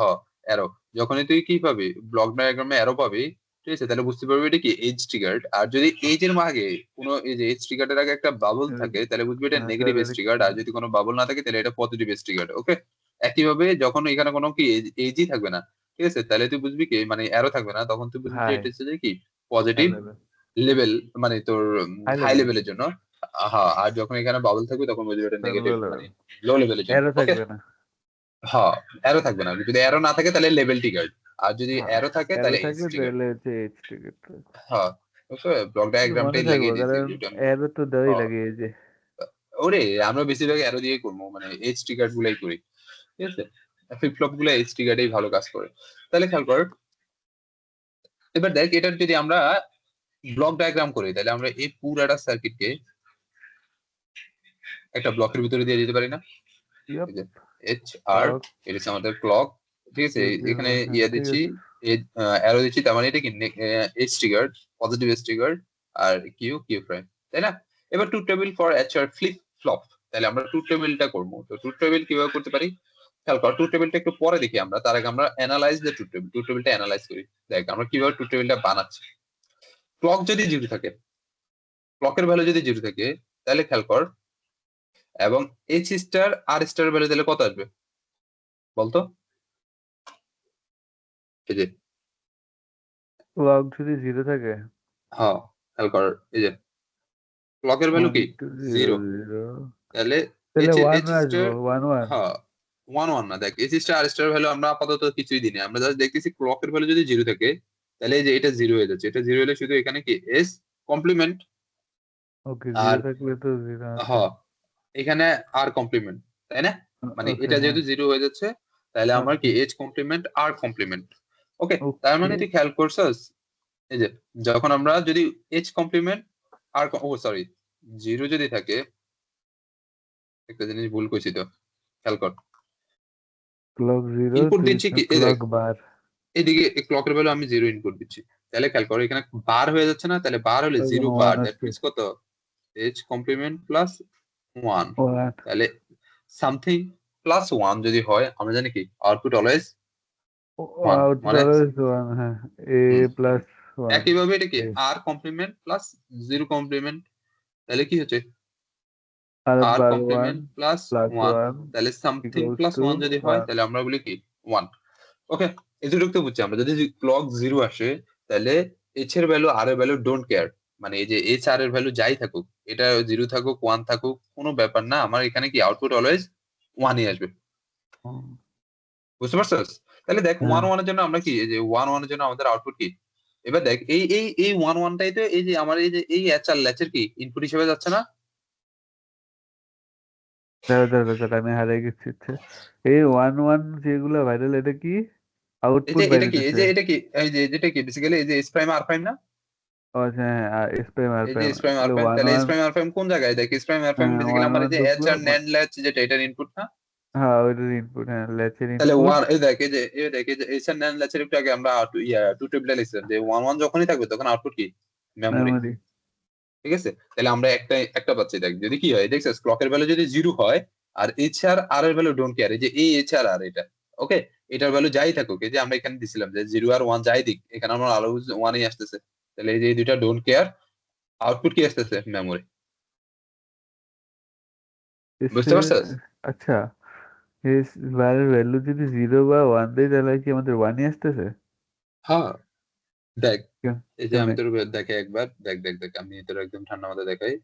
অ্যারো, যখনই তুই কি পাবি ব্লক ডায়াগ্রামে অ্যারো পাবি, ঠিক আছে, তাহলে বুঝতে পারবি এটা কি এজ ট্রিগার্ড, আর যদি এজ এর আগে কোনো এই যে এজ ট্রিগার্ডের আগে একটা বাবল থাকে, তাহলে বুঝবি এটা নেগেটিভ এজ ট্রিগার্ড, আর যদি কোনো বাবল না থাকে তাহলে এটা পজিটিভ এজ ট্রিগার্ড। ওকে, একইভাবে যখন এখানে কোনো কি এজই থাকবে না, ঠিক আছে, তাহলে তুই বুঝবি কি মানে অ্যারো থাকবে না, তখন তুই বুঝবি যে হাই। এটা হচ্ছে যে কি হাই পজিটিভ লেভেল। লেভেল, মানে তোর হাই হাই লেভেল। লেভেলের জন্য। হ্যাঁ, আর যখন এখানে বাবল থাকবে তখন বুঝবি এটা লো নেগেটিভ লেভেল। মানে লো লেভেলের জন্য। অ্যারো ওকে, থাকবে না। হ্যাঁ অ্যারো থাকবে না, যদি অ্যারো না থাকে তাহলে লেভেল ট্রিগার্ড, আর যদি হ্যাঁ। অ্যারো থাকে অ্যারো তাহলে এজ থাকলে ট্রিগার্ড। তাহলে হচ্ছে এইচ টিকেট। হ্যাঁ, ওকে, ব্লক মনে ডায়াগ্রামটাই থাকবো লাগিয়ে দিয়েছি কারণ যেটা অ্যারো তো দেওয়াই হ্যাঁ, লাগে এই যে। ওরে আমরা বেশিরভাগ অ্যারো দিয়ে করবো, মানে এইচ ট্রিগার্ড গুলাই করি, ঠিক আছে, ফ্লিপ ফ্লপ গুলো এইচ ট্রিগার্ডেই ভালো কাজ করে। তাহলে খেয়াল কর, এবার দেখ এটার যদি আমরা ব্লক ডায়াগ্রাম করি, তাহলে আমরা এই পুরাটা সার্কিটকে একটা ব্লকের ভিতরে দিয়ে দিতে পারি না, ইয়াপ। এই যে এইচ আর, ক্লক। এটা হচ্ছে আমাদের ক্লক, ঠিক আছে, এখানে হ্যাঁ ইয়া ঠিক দিচ্ছি, আছে। অ্যারো দিচ্ছি, তার মানে এটা কি H triggered, positive H triggered, আর কিউ কিউ প্রাইম, তাই না? এবার to table for H R flip flop, তাহলে আমরা টু টেবিলটা করবো, তো টু টেবিল কিভাবে করতে পারি খেয়াল কর, টু টেবিলটা একটু পরে দেখি আমরা, তার আগে আমরা অ্যানালাইজ দ্য টু টেবিলটা অ্যানালাইজ করি, দেখ আমরা কিভাবে টু টেবিলটা বানাচ্ছি। ক্লক যদি জিরো থাকে, ক্লকের ভ্যালু যদি জিরো থাকে, তাহলে খেয়াল কর, এবং H star R star value তাহলে কত আসবে বলতো, এই যে ক্লক যদি জিরো থাকে। হ্যাঁ খেয়াল কর, এই যে ক্লকের ভ্যালু ওয়ান কি টু জিরো জিরো, জিরো। তাহলে তাহলে এইচ ওয়ান এইচ আসবো, স্টার, ওয়ান ওয়ান। হ্যাঁ ওয়ান ওয়ান না, দেখ H star R star value আমরা আপাতত কিছুই দিই না, আমরা জাস্ট দেখতেছি ক্লকের ভ্যালু যদি জিরো থাকে, তাহলে এই যে এটা জিরো হয়ে যাচ্ছে, এটা জিরো হলে শুধু এখানে কি এস কমপ্লিমেন্ট, ওকে, আর জিরো থাকলে তো জিরো আছে। হ্যাঁ এখানে আর কমপ্লিমেন্ট, তাই না? মানে ওকে এটা হ্যাঁ। যেহেতু জিরো হয়ে যাচ্ছে, তাহলে আমার কি Okay. H complement R complement. ওকে, তার মানে Okay. তুই খেয়াল করছস এই যে যখন আমরা যদি এইচ কমপ্লিমেন্ট আর সরি 0 যদি থাকে, একটা জিনিস ভুল করছি তো, খেয়াল কর। Clock 0 ইনপুট to দিচ্ছি কি, এই দেখ clock bar. এদিকে ক্লকের ভ্যালু আমি 0 ইনপুট দিচ্ছি, তাহলে খেয়াল করো এখানে বার হয়ে যাচ্ছে না, তাহলে বার হলে তখন 0 বার, 1 দ্যাট আসছে। মিন্স কত, এইচ কমপ্লিমেন্ট প্লাস 1। 1. তাহলে সামথিং প্লাস 1 যদি হয় আমরা জানি কি আউটপুট অলওয়েজ 1 Output মানে always 1. হ্যাঁ, A হুম, plus 1. একইভাবে এটা কি A. R complement plus 0 complement, তাহলে কি হচ্ছে R আর bar 1 কমপ্লিমেন্ট প্লাস plus 1, 1 তাহলে সামথিং equals প্লাস to 1 যদি হয় 1. তাহলে আমরা বলি কি 1। ওকে, এতটুকু তো বুঝছি আমরা, যদি ক্লক 0 আসে তাহলে এইচ এর ভ্যালু আর এর ভ্যালু ডোন্ট কেয়ার, মানে এই যে এইচ আর এর ভ্যালু যাই থাকুক, এটা 0 থাকুক 1 থাকুক কোনো ব্যাপার না, আমার এখানে কি আউটপুট অলওয়েজ 1 ই আসবে। বুঝতে পারছস? তাহলে দেখ হ্যাঁ, 1 1 এর জন্য আমরা কি, এই যে 1 1 এর জন্য আমাদের আউটপুট কি, এবার দেখ এই 1 1 টাই তো এই যে আমার এই যে এই এইচ আর ল্যাচের কি ইনপুট হিসেবে যাচ্ছে না। দাঁড়া আমি হারিয়ে গেছি হচ্ছে। এই 1 1 যেগুলো ভাইরাল, এটা কি এই আউটপুট যে এটা বাইরে কি, এই দিছে? যে এটা কি, এই যে যেটা কি বেসিক্যালি এই যে এস প্রাইম আর প্রাইম না, ও আচ্ছা, হ্যাঁ, এস প্রাইম আর এই যে প্রাইম, এস প্রাইম আর তাহলে প্রাইম, ওয়ান তাহলে এস ওয়ান প্রাইম আর প্রাইম কোন জায়গায়, দেখ এস প্রাইম আর প্রাইম হ্যাঁ, বেসিক্যালি ওয়ান আমার ওয়ান এই যে এইচ ঢুকলো আর ন্যান্ড ল্যাচ যেটা এটার ইনপুট না। হ্যাঁ, ওইটার ইনপুট, হ্যাঁ, ল্যাচের তাহলে ইনপুট। ওয়ান এই দেখ এই যে এই দেখ এই যে এইচ আর ন্যান্ড ল্যাচের একটু আগে আমরা টু টেবিলে লিখছিলাম যে 1 1 যখনই থাকবে তখন আউটপুট কি মেমোরি। মেমোরি। ঠিক আছে, তাহলে আমরা একটা একটা পাচ্ছি, দেখ যদি কি হয় দেখছিস ক্লকের ভ্যালু যদি 0 হয় আর এইচ আর আর এর ভ্যালু ডোন্ট কেয়ার, এই যে এই এইচ আর আর এটা ওকে, এটার ভ্যালু যাই থাকুক, এই যে আমরা এখানে দিছিলাম যে 0 আর 1 যাই দিক, এখানে আমরা অলওয়েজ 1 ই আসতেছে, তাহলে এই যে এই দুইটা ডোন্ট কেয়ার, আউটপুট কি আসতেছে মেমোরি। এসে বুঝতে পারছিস? আচ্ছা, এস বারের ভ্যালু যদি 0 বা 1 দেয় তাহলে কি আমাদের 1ই আসতেছে? হ্যাঁ, দেখ এই যে আমি কেমনে? তোর দেখে একবার দেখ দেখ দেখ আমি তোর একদম ঠান্ডা মাথায় দেখাই,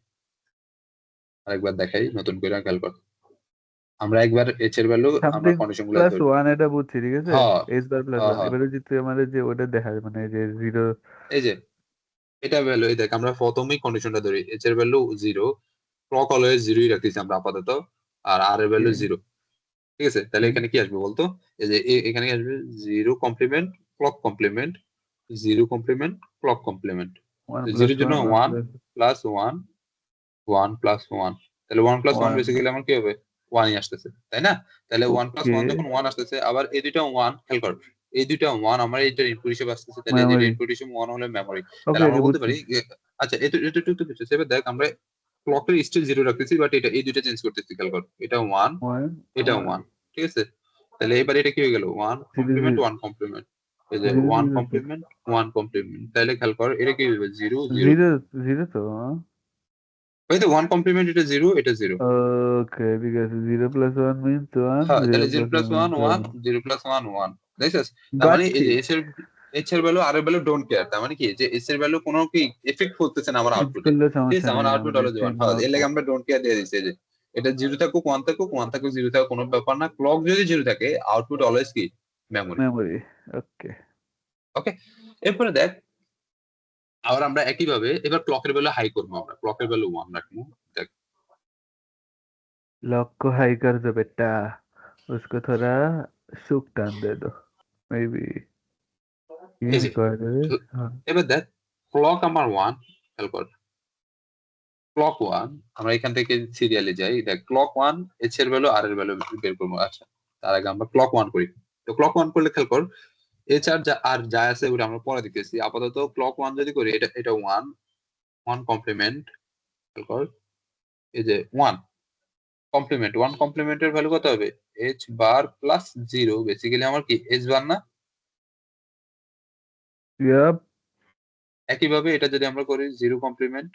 আরেকবার দেখাই নতুন করে খেয়াল কর। আমরা একবার এইচ এর ভ্যালু আমরা সামথিং কন্ডিশন গুলো প্লাস ধরি। 1 এটা বুঝছি, ঠিক আছে। হ্যাঁ এস বার প্লাস হ্যাঁ 1 হ্যাঁ, এবারে যদি তুই আমাদের যে ওটা দেখায়, মানে যে 0। এই যে এটা ভ্যালু, এই দেখ আমরা প্রথমেই কন্ডিশনটা ধরি এইচ এর ভ্যালু 0, ক্লক অলওয়েজ 0ই রাখতেছি আমরা আপাতত, আর আর এর ভ্যালু 0। ঠিক আছে, তাহলে এখানে কি আসবে বলতো, এই যে এখানে কি আসবে 0 complement clock complement, 0 complement clock complement, 1 জিরোর প্লাস জন্য 1 1 1 প্লাস প্লাস 1, 1 প্লাস 1, তাহলে 1 প্লাস 1 1। বেসিক্যালি আমার কি হবে 1 ই আসতেছে তাই না। তাহলে 1 প্লাস ওকে, 1 যখন 1 আসতেছে, আবার এই দুইটা 1 খেয়াল কর, এই দুইটা 1 আমার এইটার ইনপুট হিসেবে আসতেছে, তাহলে এই দুইটা মেমোরি। ইনপুট হিসেবে 1 হলে মেমোরি। তাহলে ওকে, আমরা বলতে বুঝছি। পারি আচ্ছা এটা এটা একটু কিছু সেবে দেখ আমরা ক্লকের স্টিল 0 রাখতেছি, বাট এটা এই দুইটা চেঞ্জ করতেছি, খেয়াল কর এটা 1 1 এটা 1 1। ঠিক আছে, তাহলে এবার এটা কি হয়ে গেল 1 0 কমপ্লিমেন্ট 0 1 কমপ্লিমেন্ট, এই যে 0 1 0 কমপ্লিমেন্ট 1 কমপ্লিমেন্ট, তাহলে খেয়াল কর এটা কি হবে 0 0, 0 0 তো, হ্যাঁ। ওই তো 1 কমপ্লিমেন্ট এটা 0 এটা 0। ওকে, ঠিক আছে, 0 প্লাস 1 মিনস 1, হ্যাঁ 0 তাহলে 0 প্লাস প্লাস 1 1 মিনস 1, 1। 0 প্লাস 1 1, দেখছিস? তার মানে এই গাচ্ছি। যে এস এর ভ্যালু আর এর ভ্যালু ডোন্ট কেয়ার, তার মানে কি যে এস এর ভ্যালু কোনো কি এফেক্ট করতেছে না আমার চেঞ্জ আউটপুটে। করলে ঠিক সমস্যা আছে, আমার নেই, আউটপুট আমাদের হলো সেম 1, হ্যাঁ এর লাগে আউটপুট। আমরা ডোন্ট কেয়ার দিয়ে দিচ্ছি, এই যে এটা 0 থাকুক 1 থাকুক 1 থাকুক 0 থাকুক কোনো ব্যাপার না, ক্লক যদি 0 থাকে আউটপুট অলওয়েজ কি মেমোরি। মেমোরি। ওকে। ওকে, এরপরে দেখ আবার আমরা একই ভাবে এবার ক্লকের ভ্যালু হাই করবো, আমরা ক্লকের ভ্যালু 1 রাখবো। দেখ लॉक को हाई कर दो बेटा, उसको थोड़ा सुख टान दे दो, मे बी ये এই যে कर दे। हाँ। এবার দেখ ক্লক আমার 1, খেয়াল কর ক্লক 1 আমরা এখান থেকে সিরিয়ালে যাই, দেখ ক্লক 1 এইচ এর ভ্যালু আর এর ভ্যালু বের করবো। আচ্ছা তার আগে আমরা ক্লক 1 করি, তো ক্লক 1 করলে খেয়াল কর এইচ আর যা আর যা আছে ওটা আমরা পরে দেখতেছি, আপাতত ক্লক 1 যদি করি এটা এটা 1 1 কমপ্লিমেন্ট, খেয়াল কর এই যে 1 কমপ্লিমেন্ট 1 কমপ্লিমেন্টের ভ্যালু কত হবে এইচ বার প্লাস 0, বেসিক্যালি আমার কি এইচ বার না। यप। একইভাবে এটা যদি আমরা করি 0 কমপ্লিমেন্ট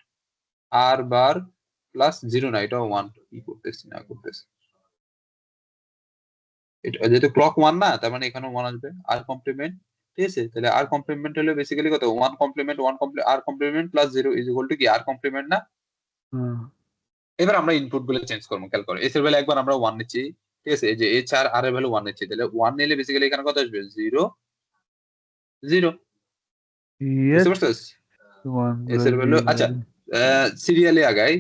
আর বার প্লাস 0 না, এটা 1 কি করতেছি না করতেছি, এটা যেহেতু ক্লক 1 না তার মানে এখানে 1 আসবে আর কমপ্লিমেন্ট। ঠিক আছে, তাহলে আর কমপ্লিমেন্ট হলে বেসিক্যালি কত 1 complement 1 complement R complement plus 0 is equal to কি আর কমপ্লিমেন্ট না। हाँ। এবার আমরা ইনপুট গুলো চেঞ্জ করবো, খেয়াল করো এস এর ভ্যালু একবার আমরা 1 নিচ্ছি, ঠিক আছে এই যে এইচ আর আর এর ভ্যালু 1 নিচ্ছি, তাহলে 1 নিলে বেসিক্যালি এখানে কত আসবে 0 0। বুঝতে यस। পারছিস? वन এস प्लस এর ভ্যালু जीरो। আচ্ছা সিরিয়ালি আগাই,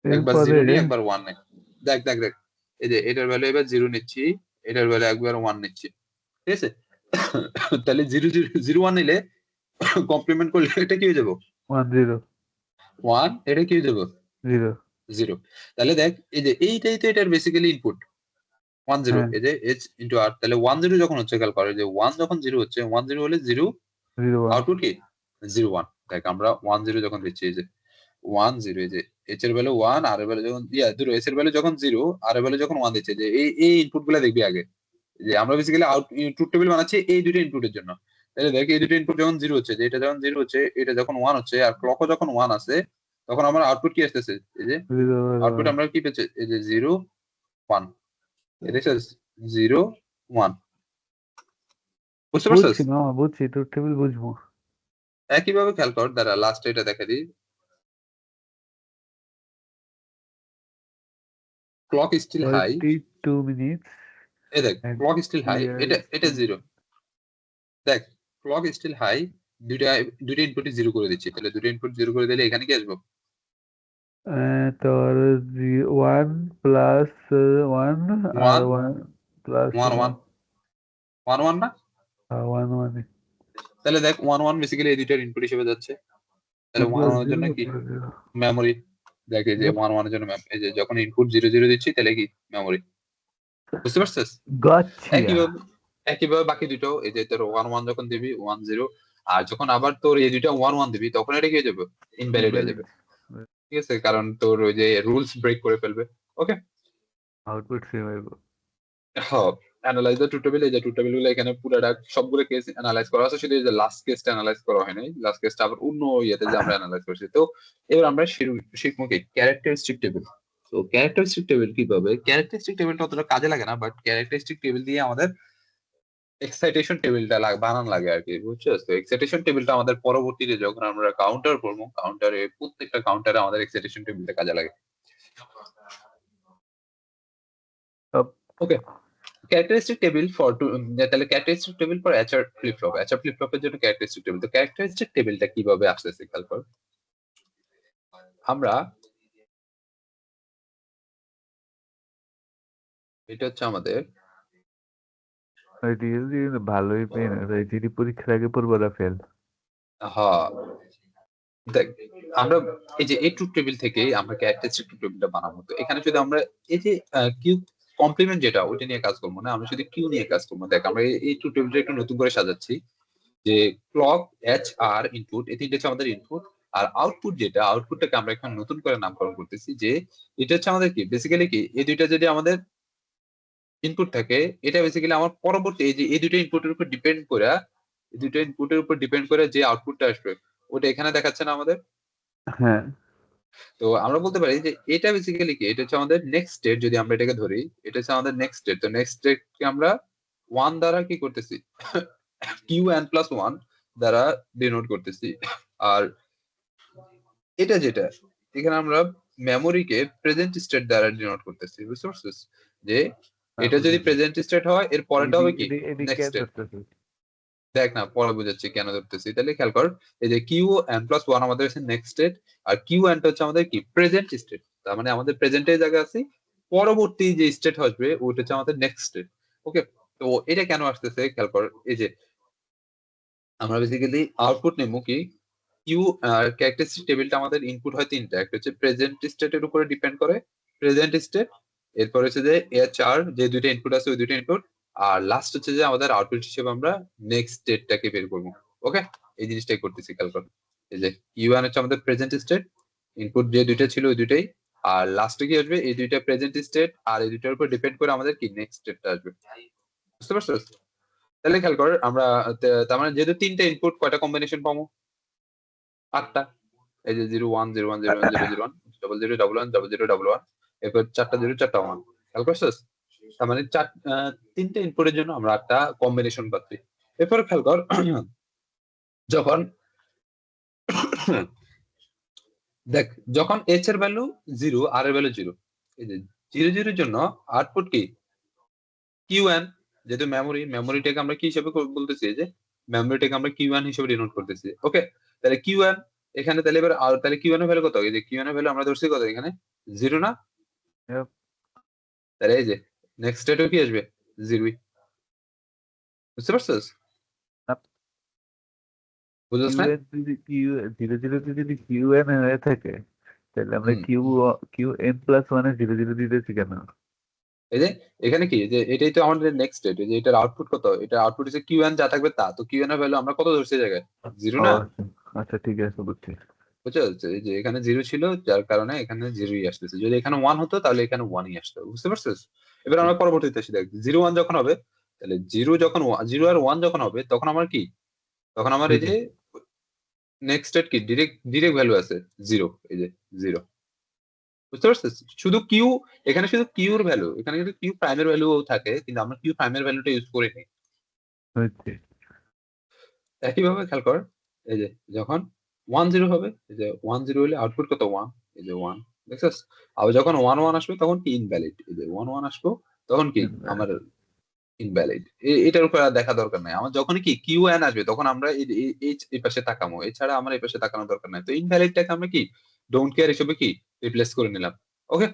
একবার এরপরে 0 নিই একবার 1 নেই। দেখ দেখ দেখ এই যে এটার ভ্যালু এবার 0 নিচ্ছি, এটার ভ্যালু একবার 1 নিচ্ছি, ঠিক আছে? তাহলে 0 0 0 1 নিলে কমপ্লিমেন্ট করলে এটা কি হয়ে যাবে? 1 0 1, এটা কি হয়ে যাবে? 0 0। তাহলে দেখ এই যে এইটাই তো এটার বেসিক্যালি ইনপুট 1 0, হ্যাঁ এই যে h ইনটু r, তাহলে 1 0 যখন হচ্ছে খেয়াল করো যে 1 যখন 0 হচ্ছে, 1 0 হলে 0 0 1 আউটপুট কি 0 1। দেখ আমরা 1 0 যখন দিচ্ছি, এই যে 1 0, এই যে h এর ভ্যালু 1, r এর ভ্যালু যখন ধরো h এর ভ্যালু যখন 0, r এর ভ্যালু যখন 1 দিচ্ছে, যে এই ইনপুট গুলা দেখবি আগে, যে আমরা বেসিক্যালি ট্রুথ টেবিল বানাচ্ছি এই দুটো ইনপুটের জন্য। তাহলে দেখ এই দুটো ইনপুট যখন 0 হচ্ছে, যে এটা যখন 0 হচ্ছে, এটা যখন 1 হচ্ছে, আর ক্লকও যখন 1 আছে, তখন আমার আউটপুট কি আসতেছে? এই যে 0 আউটপুট 1 আমরা কি পেয়েছি? এই যে 0 1, এটা 0 1, বুঝতে পারছিস? বুঝছি মামা, বুঝছি, তোর টেবিল বুঝবো। একইভাবে খেয়াল কর, দাঁড়া লাস্ট এটা দেখা দিই, ক্লক স্টিল হাই, 42 minutes এই দেখ and ক্লক স্টিল হাই, এটা 0, 3 দেখ ক্লক স্টিল হাই, দুইটা দুইটা ইনপুট 0 করে দিচ্ছি, তাহলে দুটো ইনপুট 0 করে দিলে এখানে কি আসবে? তোর 1 প্লাস 1 আর 1 1 প্লাস 1 1 1 1 না? 1 1 তাহলে দেখ 1 1 বেসিক্যালি এই দুইটার ইনপুট হিসেবে যাচ্ছে, তাহলে 1 প্লাস 1 এর জন্য 0 কি প্লাস 0। মেমোরি। দেখ এই যে 1 1 এর জন্য এই যে যখন ইনপুট 0 0 দিচ্ছি, তাহলে কি মেমোরি, বুঝতে পারছিস? গচ্ছিয়া। একইভাবে একইভাবে বাকি দুটো, এই যে তোর 1 1 যখন দিবি 1 0, আর যখন আবার তোর এই দুইটা 1 1 দিবি, তখন এটা কি হয়ে যাবে? ইনভ্যালিড হয়ে যাবে, ঠিক আছে? কারণ তোর ওই যে রুলস ব্রেক করে ফেলবে। ওকে, আউটপুট সেম হইব। হ্যাঁ, অ্যানালাইজ দ্য ট্রুথ টেবিল, এই যে ট্রুথ টেবিল গুলো এখানে পুরোটা সবগুলো কেস অ্যানালাইজ করা আছে, শুধু এই যে লাস্ট কেসটা অ্যানালাইজ করা হয় নাই, লাস্ট কেসটা আবার অন্য ইয়েতে যে আমরা অ্যানালাইজ করছি। তো এবার আমরা শিখবো কি ক্যারেক্টারিস্টিক টেবিল। তো ক্যারেক্টারিস্টিক টেবিল কিভাবে, ক্যারেক্টারিস্টিক টেবিলটা অতটা কাজে লাগে না, বাট ক্যারেক্টারিস্টিক টেবিল দিয়ে আমাদের এক্সাইটেশন টেবিলটা বানান লাগে আর কি, বুঝছো? তো এক্সাইটেশন টেবিলটা আমাদের পরবর্তীতে যখন আমরা কাউন্টার করবো, কাউন্টারে প্রত্যেকটা কাউন্টারে আমাদের এক্সাইটেশন টেবিলটা কাজে লাগে। ওকে, ক্যারেক্টারিস্টিক টেবিল ফর তাহলে characteristic table for HR flip flop, HR flip ফ্লপের জন্য ক্যারেক্টারিস্টিক টেবিল। তো ক্যারেক্টারিস্টিক টেবিলটা কিভাবে আসতেছে খেয়াল কর, আমরা এটা হচ্ছে আমাদের ভালোই পেন, জিডি পরীক্ষার আগে পড়বো না ফেল। হ্যাঁ, দেখ আমরা এই যে এই ট্রুথ টেবিল থেকে আমরা ক্যারেক্টারিস্টিক ট্রুথ টেবিলটা বানাবো। তো এখানে যদি আমরা এই যে কিউ কমপ্লিমেন্ট যেটা ওইটা নিয়ে কাজ করবো না, আমরা যদি কিউ নিয়ে কাজ করবো। দেখ আমরা এই ট্রুথ টেবিলটা একটু নতুন করে সাজাচ্ছি, যে ক্লক HR ইনপুট, এই তিনটে হচ্ছে আমাদের ইনপুট, আর আউটপুট যেটা, আউটপুটটাকে আমরা এখন নতুন করে নামকরণ করতেছি, যে এটা হচ্ছে আমাদের কি বেসিক্যালি কি এই দুইটা যদি আমাদের ইনপুট থাকে, এটা বেসিক্যালি আমার পরবর্তী এই যে এই দুটো ইনপুটের উপর ডিপেন্ড করে, এই দুটো ইনপুটের উপর ডিপেন্ড করে যে আউটপুটটা আসবে ওটা এখানে দেখাচ্ছে না আমাদের। হ্যাঁ তো আমরা বলতে পারি যে এটা বেসিক্যালি কি, এটা হচ্ছে আমাদের নেক্সট স্টেট, যদি আমরা এটাকে ধরি এটা হচ্ছে আমাদের নেক্সট স্টেট। তো নেক্সট স্টেটকে আমরা 1 দ্বারা কি করতেছি, Qn+1 দ্বারা ডিনোট করতেছি। আর এটা যেটা এখানে আমরা মেমোরিকে প্রেজেন্ট স্টেট দ্বারা ডিনোট করতেছি, বুঝতে পারছিস? যে এটা যদি প্রেজেন্ট স্টেট হয়, এর পরেরটা হবে কি এদিক নেক্সট কেন স্টেট। ধরতেছিস? দেখ না পরে বুঝাচ্ছি কেন ধরতেছি, তাহলে খেয়াল কর, এই যে Qn+1 আমাদের হচ্ছে নেক্সট স্টেট, আর Qn টা হচ্ছে আমাদের কি প্রেজেন্ট স্টেট। তার মানে আমাদের প্রেজেন্টের জায়গা আছে, পরবর্তী যে স্টেট আসবে ওইটা হচ্ছে আমাদের নেক্সট স্টেট। ওকে, তো এটা কেন আসতেছে খেয়াল কর, এই যে আমরা বেসিক্যালি আউটপুট নেবো কি কিউ, ক্যারেক্টারিস্টিক টেবিলটা আমাদের ইনপুট হয় তিনটা, একটা হচ্ছে প্রেজেন্ট স্টেটের উপরে ডিপেন্ড করে প্রেজেন্ট স্টেট, এরপর হচ্ছে যে HR যে দুইটা ইনপুট আছে ওই দুইটা ইনপুট, আর লাস্ট হচ্ছে যে আমাদের আউটপুট হিসেবে আমরা নেক্সট স্টেটটাকে বের করবো। ওকে, এই জিনিসটাই করতেছি খেয়াল করো, এই যে Q1 হচ্ছে আমাদের প্রেজেন্ট স্টেট, ইনপুট যে দুইটা ছিল ওই দুইটাই, আর লাস্টে কি আসবে এই দুইটা প্রেজেন্ট স্টেট, আর এই দুইটার উপর ডিপেন্ড করে আমাদের কি নেক্সট স্টেটটা আসবে, বুঝতে পারছো? তাহলে খেয়াল কর আমরা তার মানে যেহেতু তিনটা ইনপুট, কয়টা কম্বিনেশন পাবো? 8টা। এই যে 01 01 01 001 00 11 00 11, এরপর 4টা 0 4টা 1, খেয়াল করছিস? তার মানে তিনটে ইনপুটের জন্য আমরা 8টা কম্বিনেশন পাচ্ছি। এরপর খেয়াল কর, যখন দেখ যখন h এর ভ্যালু 0, r এর ভ্যালু 0, এই যে 0 0 এর জন্য আউটপুট কি Qn, যেহেতু মেমোরিটাকে আমরা কি হিসেবে বলতেছি, এই যে মেমোরিটাকে আমরা Qn হিসেবে ডিনোট করতেছি। ওকে, তাহলে Qn এখানে, তাহলে এবার তাহলে Qn এর ভ্যালু কত? এই যে Qn এর ভ্যালু আমরা ধরছি কত এখানে 0 না? Yep. তাহলে এই যে নেক্সট স্টেটও কি আসবে জিরোই। বুঝতে পারছিস? বুঝছিস কিউ না? এন যদি কিউ জিরো জিরোতে যদি কিউ এন হয়ে থাকে, তাহলে আমরা হুম। কিউ এন প্লাস ওয়ানে জিরো জিরো দিতেছি কেন? এই যে এখানে কি যে এটাই তো আমাদের নেক্সট স্টেট, যে এটার আউটপুট কত, এটা আউটপুট হচ্ছে কিউ এন যা থাকবে তা, তো কিউ এন এর ভ্যালু আমরা কত ধরছি জায়গায়? জিরো ও না? আচ্ছা, আচ্ছা ঠিক আছে বুঝছি। বুঝতে পারছো? এই যে এখানে জিরো ছিল যার কারণে এখানে জিরোই আসতেছে, যদি এখানে ওয়ান হতো তাহলে এখানে ওয়ানই আসতো। বুঝতে পারছিস? এবার আমরা পরবর্তীতে এসে দেখ, জিরো ওয়ান যখন হবে, তাহলে জিরো যখন জিরো আর ওয়ান যখন হবে তখন আমার কি, তখন আমার এই জিরো। যে নেক্সট স্টেট কি, ডিরেক্ট ডিরেক্ট ভ্যালু আছে জিরো, এই যে জিরো। বুঝতে পারছিস? শুধু কিউ, এখানে শুধু কিউর ভ্যালু, এখানে কিন্তু কিউ প্রাইমের ভ্যালু থাকে, কিন্তু আমরা কিউ প্রাইমের ভ্যালুটা ইউজ করিনি। হচ্ছে। একইভাবে খেয়াল কর, এই যে যখন ওয়ান জিরো হবে, এই যে ওয়ান জিরো হলে আউটপুট কত, ওয়ান। এই যে ওয়ান, দেখছিস? আবার যখন ওয়ান ওয়ান আসবে তখন কি ইনভ্যালিড, এই যে ওয়ান ওয়ান আসবো তখন কি আমার ইনভ্যালিড। এটার উপর আর দেখা দরকার নাই আমার, যখন কি কিউ এন আসবে তখন আমরা এই পাশে তাকামো, এছাড়া আমার এই পাশে তাকানোর দরকার নাই। তো ইনভ্যালিডটাকে আমরা কি ডোন্ট কেয়ার হিসেবে কি রিপ্লেস করে নিলাম। ওকে,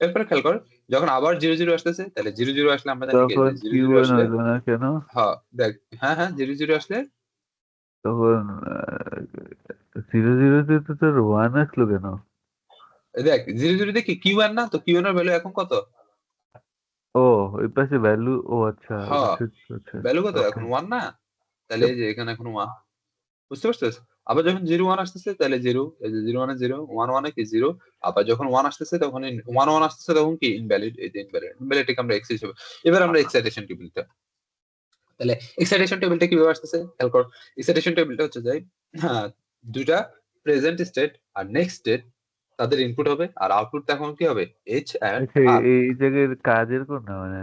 এরপরে খেয়াল কর, যখন আবার জিরো জিরো আসতেছে, তাহলে জিরো জিরো আসলে আমরা জানি কি তখন যে জিরো কিউ জিরো এন আসলে, হইলো না কেন? হ্যাঁ দেখ, হ্যাঁ হ্যাঁ জিরো জিরো আসলে, তখন জিরো জিরোতে তো তোর ওয়ান আসলো কেন? দেখ জিরো জিরো দেখি কিউ এন না, তো কিউ এন এর ভ্যালু এখন কত? ও, ওই পাশে ভ্যালু, ও আচ্ছা হ্যাঁ, বুঝতে পারছি। ভ্যালু কত ওকে। এখন, ওয়ান না? তাহলে এই যে এখানে এখন ওয়ান। বুঝতে পারছিস? আবার যখন জিরো ওয়ান আসতেছে তাহলে জিরো, এই যে জিরো ওয়ানে জিরো, ওয়ান ওয়ানে কি জিরো। আবার যখন ওয়ান আসতেছে তখন ওয়ান ওয়ান আসতেছে তখন কি ইনভ্যালিড, এই যে ইনভ্যালিড, ইনভ্যালিডকে আমরা এক্স হিসেবে। এবার আমরা এক্সাইটেশন টেবিলটা, তাহলে এক্সাইটেশন টেবিলটা কিভাবে আসতেছে খেয়াল কর। এক্সাইটেশন টেবিলটা হচ্ছে যে, হ্যাঁ, দুইটা প্রেজেন্ট স্টেট আর নেক্সট স্টেট, তাদের ইনপুট হবে আর আউটপুট তখন কি হবে, এইচ এন্ড আচ্ছা, আর। এই জায়গায় কাজের কোন না মানে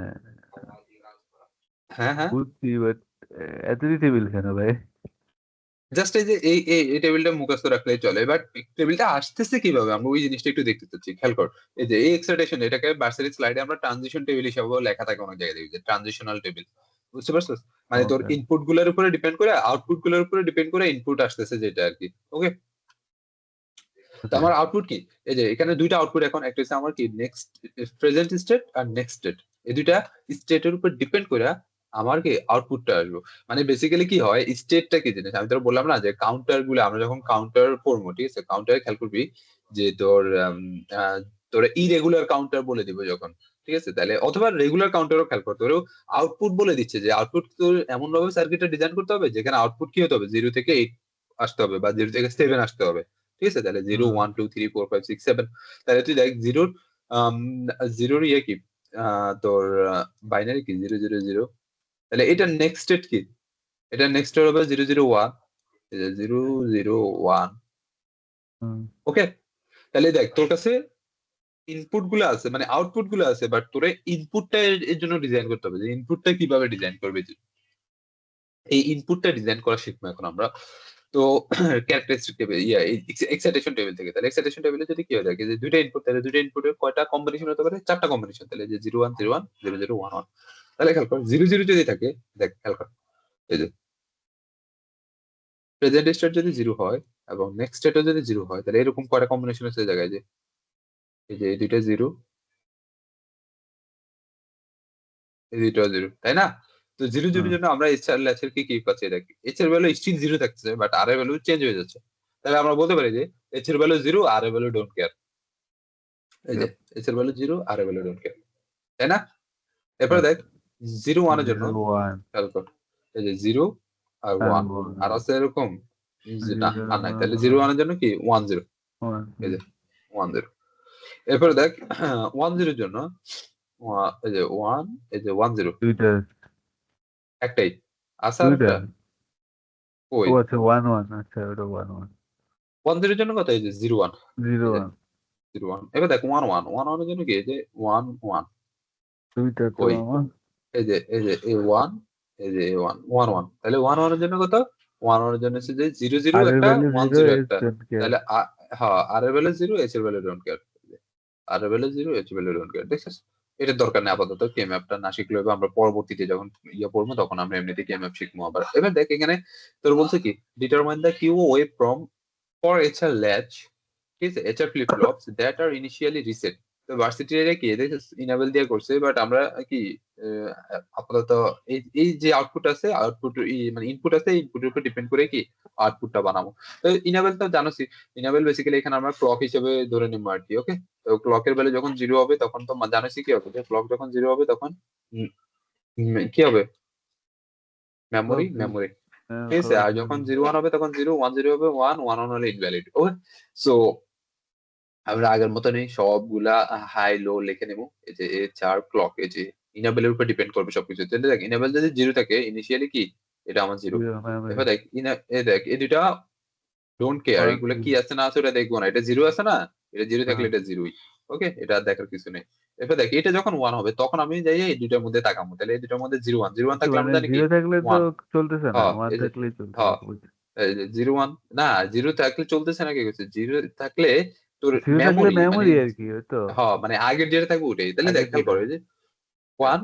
হ্যাঁ হ্যাঁ, বুঝছি, বাট এত টেবিল কেন ভাই? জাস্ট এই যে এই টেবিলটা মুখস্থ রাখলেই চলে। এবার টেবিলটা আসতেছে কিভাবে আমরা ওই জিনিসটা একটু দেখতে চাচ্ছি, খেয়াল কর। এই যে এই এক্সাইটেশন, এটাকে ভার্সিটি স্লাইডে আমরা ট্রানজিশন টেবিল হিসেবেও লেখা থাকে অনেক জায়গায়, দেখি যে ট্রানজিশনাল টেবিল। বুঝতে পারছিস? মানে তোর ওকে। ইনপুট গুলোর উপরে ডিপেন্ড করে আউটপুট গুলোর উপরে ডিপেন্ড করে ইনপুট আসতেছে যেটা আর কি। ওকে, তো ওকে। আমার আউটপুট কি, এই যে এখানে দুইটা আউটপুট, এখন একটা হচ্ছে আমার কি নেক্সট প্রেজেন্ট স্টেট আর নেক্সট স্টেট, এই দুইটা স্টেটের উপর ডিপেন্ড করে আমার কি আউটপুটটা আসবে। মানে বেসিক্যালি কি হয়, স্টেটটা কি জিনিস আমি তোর বললাম না, যে কাউন্টার গুলো আমরা যখন কাউন্টার করবো, ঠিক আছে, কাউন্টারে খেয়াল করবি যে তোর তোর ইরেগুলার কাউন্টার বলে দিব যখন, ঠিক আছে, তাহলে অথবা রেগুলার কাউন্টারও খেয়াল করতে পারো, আউটপুট বলে দিচ্ছে যে আউটপুট তোর এমন ভাবে সার্কিটটা ডিজাইন করতে হবে যেখানে আউটপুট কি হতে হবে, জিরো থেকে এইট আসতে হবে বা জিরো থেকে সেভেন আসতে হবে। ঠিক আছে, তাহলে zero hmm. One two three four five six seven, তাহলে তুই দেখ জিরোর জিরোর ইয়ে কি, তোর বাইনারি কি জিরো জিরো জিরো, তাহলে এটা নেক্সট স্টেট কি, এটা নেক্সট হবে zero zero one, zero zero one. Hmm. Okay, তাহলে দেখ তোর কাছে ইনপুট গুলো আছে মানে আউটপুট গুলো আছে, বাট তোরে ইনপুটটা এর জন্য ডিজাইন করতে হবে, যে ইনপুটটা কিভাবে ডিজাইন করবে তুই। এই ইনপুটটা ডিজাইন করা শিখবো এখন আমরা। তো ক্যারেক্টারিস্টিক টেবিল ইয়া এক্সাইটেশন টেবিল থেকে, তাহলে এক্সাইটেশন টেবিলে যদি কি হয় থাকে যে দুইটা ইনপুট, তাহলে দুইটা ইনপুটের কয়টা কম্বিনেশন হতে পারে, চারটা কম্বিনেশন, তাহলে যে zero one zero one, zero zero one one. তাহলে খেয়াল কর জিরো জিরো যদি থাকে, দেখ খেয়াল কর, এই যে প্রেজেন্ট স্টেট যদি জিরো হয় এবং নেক্সট স্টেটও যদি জিরো হয়, তাহলে এরকম কয়টা কম্বিনেশন আছে জায়গায়, যে এই যে এই দুইটা জিরো, এই দুইটা জিরো, তাই না? তো জিরো জিরোর হুম। জন্য আমরা এইচ আর ল্যাচের কি কি পাচ্ছি দেখি, এইচ এর ভ্যালু স্টিল জিরো থাকছে বাট আর এর ভ্যালু চেঞ্জ হয়ে যাচ্ছে। তাহলে আমরা বলতে পারি যে এইচ এর ভ্যালু জিরো, আর এর ভ্যালু ডোন্ট কেয়ার। এই যে Yep. এইচ এর ভ্যালু জিরো, আর এর ভ্যালু ডোন্ট কেয়ার, তাই না? এরপরে Yep. দেখ জিরো ওয়ানের জন্য জিরো ওয়ান খেয়াল কর, এই যে জিরো আর আর ওয়ান, আর আছে এরকম না, জিরো আর নাই, তাহলে জিরো ওয়ানের জন্য কি ওয়ান জিরো, ওয়ান। এই যে ওয়ান জিরো। এরপরে দেখ ওয়ান জিরোর জন্য এই যে ওয়ান, এই যে ওয়ান জিরো, দুইটা। একটাই আছে আর দুইটা। একটা ও ওই আচ্ছা, ওয়ান ওয়ান, আচ্ছা ওটা ওয়ান ওয়ান। ওয়ান জিরোর জন্য কত, এই যে জিরো ওয়ান, জিরো এই যে ওয়ান। Zero one. এবার দেখ ওয়ান ওয়ান, ওয়ান ওয়ানের জন্য কি, এই যে ওয়ান ওয়ান, দুইটা তো কই, আমার। এই যে এ ওয়ান, এই যে এ ওয়ান, ওয়ান ওয়ান, তাহলে ওয়ান ওয়ানের জন্য কত, ওয়ান ওয়ানের জন্য হচ্ছে যে জিরো জিরো আর এর একটা, value one zero, zero S একটা, ডোন্ট কেয়ার। তাহলে হ্যাঁ আর এর ভ্যালু জিরো, এইচ এর ভ্যালু ডোন্ট কেয়ার, আর এর ভ্যালু জিরো, এইচ এর ভ্যালু ডোন্ট কেয়ার, দেখছিস? এটার দরকার নেই আপাতত, কে ম্যাপটা না শিখলে হবে, আমরা পরবর্তীতে যখন ইয়ে পড়বো তখন আমরা এমনিতে কে ম্যাপ শিখবো আবার। এবার দেখ এখানে তোর বলছে কি, determine the Q waveform for HR latch, ঠিক আছে, HR flip flops that are initially reset. তো ভার্সিটি এরিয়া কি এদের ইনাবেল দিয়ে করছে, বাট আমরা কি আপাতত এই যে আউটপুট আছে, আউটপুট মানে ইনপুট আছে, ইনপুটের উপর ডিপেন্ড করে কি আউটপুটটা বানাবো। তো ইনাবেল তো জানোসই, ইনাবেল বেসিক্যালি এখানে আমরা ক্লক হিসেবে ধরে নিবো আর কি। ওকে, তো ক্লকের ভ্যালু যখন 0 হবে তখন তো জানোসই কি হবে, ক্লক যখন 0 হবে তখন কি হবে, মেমোরি clock zero, মেমোরি। হ্যাঁ ঠিক আছে, clock আর zero, যখন 0 1 হবে তখন 0 1 0 হবে 1 1 1 হলে ইনভ্যালিড। ওকে, সো আমরা আগের মতনই সবগুলা হাই লো লিখে নেবো। এই যে এ 4 ক্লক, এই যে ইনাবেলের উপর ডিপেন্ড করবে সবকিছু। তাহলে দেখ ইনাবেল যদি 0 থাকে ইনিশিয়ালি কি এটা আমার 0। zero memory, এবার দেখ দেখ এই দুটা ডোন্ট কেয়ার, one এগুলা কি zero, আছে না আছে ওটা দেখবো না, এটা 0 আছে না, এটা 0 থাকলে হ্যাঁ এটা 0ই। ওকে, এটা আর দেখার কিছু নেই। এবার দেখ এটা যখন 1 হবে তখন আমি যাই এই দুটার মধ্যে তাকাবো, তাহলে এই দুটার মধ্যে 0 1 0 1 থাকলে মানে আমরা জানি কি জিরো থাকলে তো 1। চলতেছে না, হ্যাঁ ওয়ান এই যে, থাকলেই চলতেছে, হ্যাঁ বুঝছি। এই যে 0 1 না, 0 থাকলে চলতেছে না, কি করছে 0 থাকলে তোর জিরো থাকলে মেমোরি মানে মেমোরি আর কি, ওই তো হ্যাঁ মানে আগের যেটা থাকবে ওটাই। তাহলে দেখ আগের খেয়াল যেটা। করো এই যে 1,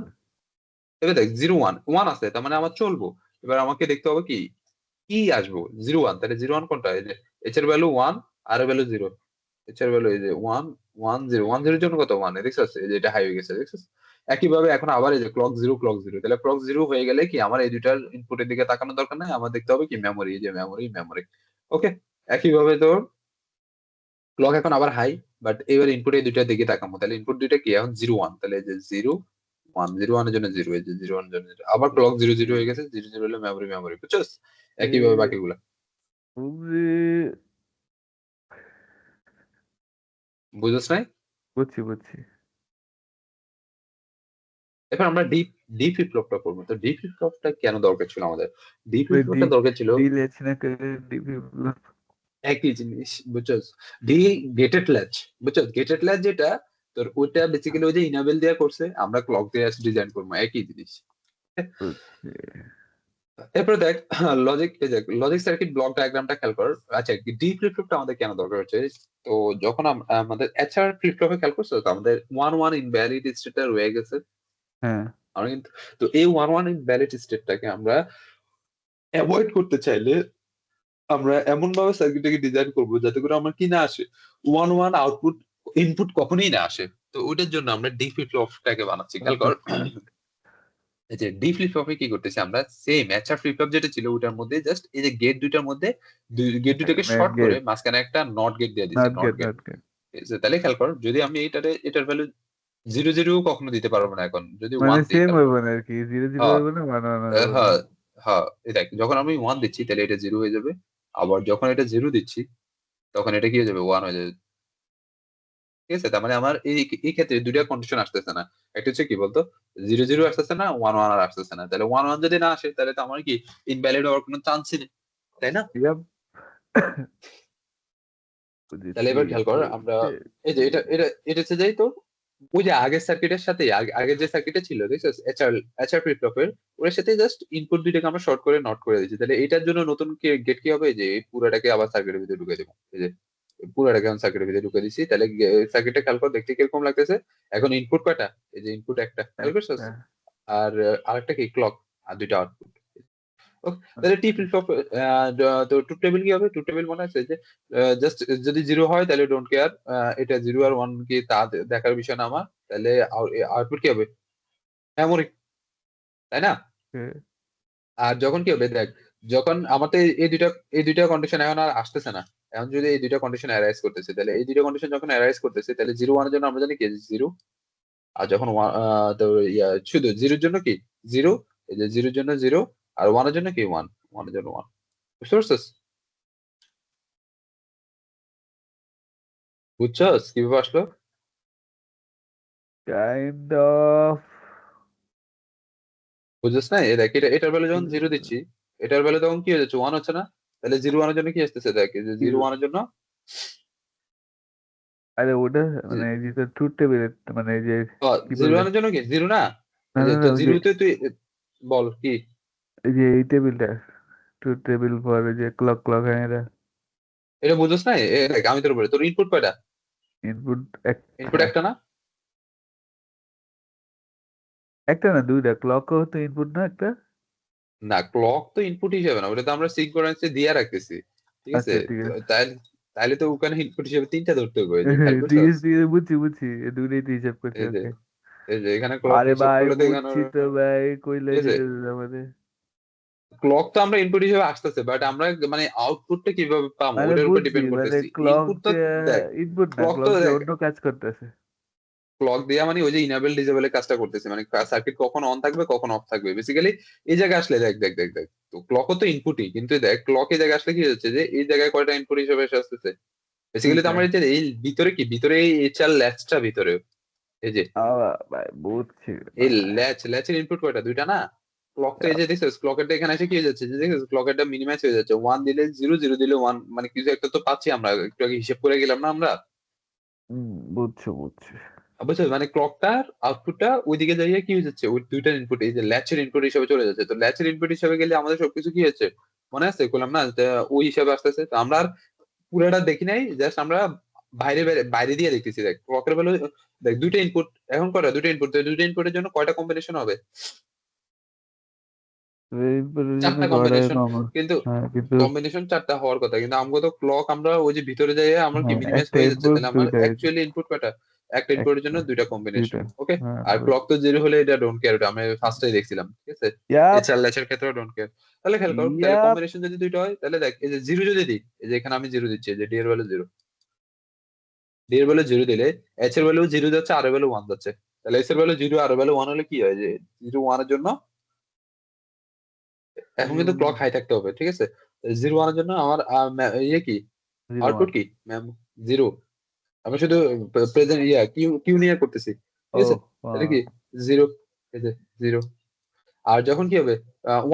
এবার দেখ 0 1 1 আছে তার মানে আমার চলবো। এবার আমাকে দেখতে হবে কি কি আসবো 0 1, তাহলে 0 1 কোনটা, এই যে h এর ভ্যালু 1 আর এর ভ্যালু 0। h এর ভ্যালু এই যে 1 1 0 1 0 এর জন্য কত 1 দেখছিস, এই যে এটা হাই হয়ে গেছে দেখছিস। একই ভাবে এখন আবার এই যে ক্লক 0 তাহলে ক্লক 0 হয়ে গেলে কি আমার এই দুইটার ইনপুটের দিকে তাকানোর দরকার নাই, আমার দেখতে হবে কি মেমোরি, এই যে মেমোরি। ওকে, একই ভাবে তোর ক্লক এখন আবার হাই, বাট এবার ইনপুট এই দুইটার দিকে তাকাবো, তাহলে ইনপুট দুইটা কি এখন 0 1, তাহলে এই যে 0 1 0 1 এর জন্য 0, এই যে 0 1 এর জন্য 0, আবার ক্লক 0 0 হয়ে গেছে, 0 0 হলে মেমোরি বুঝছস। একই ভাবে এই বাকিগুলা বুঝছি, বুঝছস নাই। বুঝছি বুঝছি। এখন আমরা ডি ফ্লিপ ফ্লপটা করবো। তো ডি ফ্লিপ ফ্লপটা কেন দরকার ছিল আমাদের, ডি ফ্লিপ ওই ফ্লপটা দরকার ছিল ডি লেচ না করে ডিপি, একই জিনিস বুঝছস। ডি গেটেড ল্যাচ, বুঝছস গেটেড ল্যাচ যেটা তোর ওটা বেসিক্যালি ওই যে ইনাবেল দেয়া করছে, আমরা ক্লক দিয়ে ডিজাইন করবো একই জিনিস। বুঝছি। এরপরে দেখ লজিক, এই দেখ লজিক সার্কিট ব্লক ডায়াগ্রামটা খেয়াল কর। আচ্ছা ডি ফ্লিপ ফ্লপটা আমাদের কেন দরকার হচ্ছে, তো যখন আমাদের এচআর ফ্লিপ ফ্লপে খেয়াল করছো তো আমাদের 1 1 ইনভ্যালিড স্টেটটা রয়ে গেছে। হ্যাঁ আমরা কিন্তু তো এই 1 1 ইনভ্যালিড স্টেটটাকে আমরা অ্যাভয়েড করতে চাইলে আমরা এমন ভাবে সার্কিটটাকে ডিজাইন করবো যাতে করে আমার কি না আসে, 1 1 আউটপুট ইনপুট কখনোই না আসে। তো ওইটার জন্য আমরা ডি ফ্লিপ ফ্লপটাকে বানাচ্ছি খেয়াল কর। বুঝছি। এই যে ডি ফ্লিপ ফ্লপে কি করতেছি আমরা, সেম এচআর ফ্লিপ ফ্লপ যেটা ছিল ওটার মধ্যে জাস্ট এই যে গেট দুইটার মধ্যে গেট দুইটাকে নেট শর্ট করে গেট, মাঝখানে একটা নট গেট দিয়ে দিছি, not not gate, gate. Not gate, তাহলে খেয়াল কর যদি আমি এটার ভ্যালু 0 0 কখনো দিতে পারবো না, এখন যদি মানে 1 দিই সেম খেয়াল কর। হইব না আর কি, জিরো জিরো হ্যাঁ হইব না, ওয়ান ওয়ান হইব না। হ্যাঁ হ্যাঁ, এই দেখ যখন আমি 1 দিচ্ছি তাহলে এটা 0 হয়ে যাবে, আবার যখন এটা 0 দিচ্ছি তখন এটা কি হয়ে যাবে 1 হয়ে যাবে। ঠিক আছে, তার মানে আমার এই ক্ষেত্রে দুইটা কন্ডিশন আসতেছে না, একটা হচ্ছে কি বলতো 0 0 আসতেছে না, 1 1 আর আসতেছে না। তাহলে 1 1 যদি না আসে তাহলে তো আমার কি ইনভ্যালিড হওয়ার কোনো চান্সই নেই, তাই না। ইয়াপ, তাহলে বুঝেছি, এবার খেয়াল কর আমরা এই যে এটা হচ্ছে যাই তো ওই যে আগের সার্কিটের সাথে আগের যে সার্কিটে ছিল দেখছিস এইচআর ফ্লিপ ফ্লপের, ওর সাথে জাস্ট ইনপুট দুইটাকে আমরা শর্ট করে নট করে দিচ্ছি। তাহলে এটার জন্য নতুন গেট কি হবে, যে এই পুরাটাকে আবার সার্কিটের ভিতরে ঢুকে দেবো, এই যে পুরাটাকে আমি সার্কিটের ভিতরে ঢুকে দিচ্ছি। তাহলে সার্কিটটা খেয়াল কর দেখতে কিরকম লাগতেছে। এখন ইনপুট কয়টা, এই যে ইনপুট একটা খেয়াল করছিস, একটা, আর আরেকটা কি ক্লক, আর দুইটা আউটপুট। তাহলে টি ফ্লিপ ফ্লপ তো ট্রুথ টেবিল কি হবে, ট্রুথ টেবিল মনে আছে যে জাস্ট যদি 0 হয় তাহলে ডোন্ট কেয়ার, এটা 0 আর 1 কি তা দেখার বিষয় না আমার। তাহলে আউটপুট কি হবে মেমোরি, তাই না। আর যখন কি হবে দেখ, যখন আমার তো এই দুইটা কন্ডিশন এখন আর আসতেছে না, এখন যদি এই দুইটা কন্ডিশন অ্যারাইজ করতেছে, তাহলে এই দুইটা কন্ডিশন যখন অ্যারাইজ করতেছে তাহলে 0 1 এর জন্য আমরা জানি কি 0, আর যখন তো শুধু 0 এর জন্য কি 0, এই যে 0 এর জন্য 0, আর 1 এর জন্য কি 1 1 এর জন্য 1, বুঝতে পারছিস, বুঝছস কিভাবে আসলো। কাইন্ড অফ, বুঝছিস না, এই দেখ এটার ভ্যালু যখন 0 দিচ্ছি, এটার ভ্যালু তখন কি হয়ে যাচ্ছে 1 হচ্ছে না। তাহলে 0 1 এর জন্য কি আসতেছে দেখ, এই যে 0 1 এর জন্য আরে ওটা মানে এই যে ট্রুথ টেবিল, মানে এই যে কি 0 বলে, 1 এর জন্য কি 0 না, না এই যে না না, তো ওই যে 0 তে তুই বল কি, এই যে এই টেবিলটা, ট্রুথ টেবিল পর এই যে ক্লক ক্লক হ্যাঁ এটা এটা বুঝছিস না। দেখ আমি তোর বলি তোর ইনপুট কয়টা, ইনপুট ইনপুট একটা, একটা না, একটা না দুইটা, ক্লক তো ইনপুট না একটা। না ক্লক তো ইনপুট হিসেবে না, ওটা তো আমরা সিঙ্ক্রোনাইজে দিয়ে রাখতেছি। ঠিক আছে, আচ্ছা ঠিক আছে। তাই তাহলে তো ওখানে ইনপুট হিসেবে 3টা ধরতে হবে, এই যে খেয়াল করছস? দিয়েছি দিয়ে বুঝছি বুঝছি দুটোই তো হিসাব করছি এই যে ওকে। এখানে ক্লক আরে হিসাব ভাই করলে তো এখানে, বুঝছি তো ভাই, কইলে ঠিক আছে, যেতে আমাদের। ক্লক তো আমরা ইনপুট হিসেবে আসতেছে, বাট আমরা মানে আউটপুটটা কিভাবে পাবো মানে ওটার উপর বুঝছি, ডিপেন্ড মানে করতেছি। ক্লক ইনপুট তো দিয়ে দেখ, ইনপুট না, ক্লক তো ক্লক দিয়ে দেখ, অন্য কাজ করতেছে। ক্লক দিয়ে মানে ওই যে ইনেবল ডিসেবল এর কাজটা করতেছে, মানে সার্কিট কখন অন থাকবে কখন অফ থাকবে বেসিক্যালি। এই জায়গায় আসলে দেখ দেখ দেখ দেখ, তো ক্লকও তো ইনপুটই, কিন্তু দেখ ক্লক এই জায়গায় আসলে কি হচ্ছে যে এই জায়গায় কয়টা ইনপুট হিসেবে এসে আসতেছে। বেসিক্যালি তো দুইটা। আমরা এই যে এই ভিতরে কি, ভিতরে এই এইচআর ল্যাচটা ভিতরে, এই যে ভাই বুঝছি এই ভাই। ল্যাচের ইনপুট কয়টা, দুইটা না? ক্লক তো এই যে দেখছিস, ক্লকেরটা এখানে এসে কি হয়ে যাচ্ছে যে দেখছিস, ক্লকেরটা মিনিমাইজ হয়ে যাচ্ছে, 1 দিলে 0, 0 দিলে 1, মানে কিছু একটা তো পাচ্ছি আমরা, একটু আগে হিসেব করে গেলাম না আমরা? বুঝছি বুঝছি। বুঝছো, মানে ক্লকটার আউটপুটটা ওইদিকে যাইয়ে কি হয়ে যাচ্ছে, ওই দুইটার ইনপুট এই যে ল্যাচের ইনপুট হিসেবে চলে যাচ্ছে। তো ল্যাচের ইনপুট হিসেবে গেলে আমাদের সবকিছু কি হচ্ছে মনে আছে, বললাম না যে ওই হিসাবে আসতেছে। তো আমরা আর পুরোটা দেখি নাই, জাস্ট আমরা বাইরে বাইরে বাইরে দিয়ে দেখতেছি। দেখ ক্লকের ভ্যালু, দেখ দুইটা ইনপুট, এখন কয়টা, দুইটা ইনপুট, দুইটা ইনপুটের জন্য কয়টা কম্বিনেশন হবে? এরপরের জন্য 4টা কয়টা কম্বিনেশন। কমন? কিন্তু হ্যাঁ কিন্তু কম্বিনেশন 4টা হওয়ার কথা, কিন্তু আমাকে তো ক্লক আমরা ওই যে ভিতরে যাই আমরা কি হ্যাঁ মিনিমাইজ একটা হয়ে যাচ্ছে, ইনপুট তাহলে আমার দুইটা অ্যাকচুয়ালি ইনপুট কয়টা? একটা ইনপুটের একটা জন্য দুইটা দুইটা। কম্বিনেশন, ওকে। হ্যাঁ আর বুঝ। ক্লক তো 0 হলে এটা ডোন্ট কেয়ার, ওটা আমি ফার্স্টেই দেখছিলাম, ঠিক আছে। ইয়াপ এছাড়া ল্যাচের ক্ষেত্রে ডোন্ট কেয়ার। তাহলে খেয়াল করো, তাহলে ইয়াপ। কম্বিনেশন যদি দুইটা হয়, তাহলে দেখ এই যে 0 যদি দিই, এই যে এখানে আমি 0 দিচ্ছি, এই যে ডি এর ভ্যালু 0, ডি এর ভ্যালু 0 দিলে এইচ এর ভ্যালু 0 যাচ্ছে, আর এর ভ্যালু 1 যাচ্ছে। তাহলে এস এর ভ্যালু 0 আর এর ভ্যালু 1 হলে কি হয়, যে 0 1 এর জন্য এখন কিন্তু ক্লক হাই থাকতে হবে, ঠিক আছে। 0 1 এর জন্য আমার ইয়ে কি, 01। আউটপুট কি ম্যাম? 0। আমি শুধু প্রেজেন্ট কিউ কিউ নিয়ে করতেছি, ঠিক ও আছে। তাহলে কি 0, এই যে 0। আর যখন কি হবে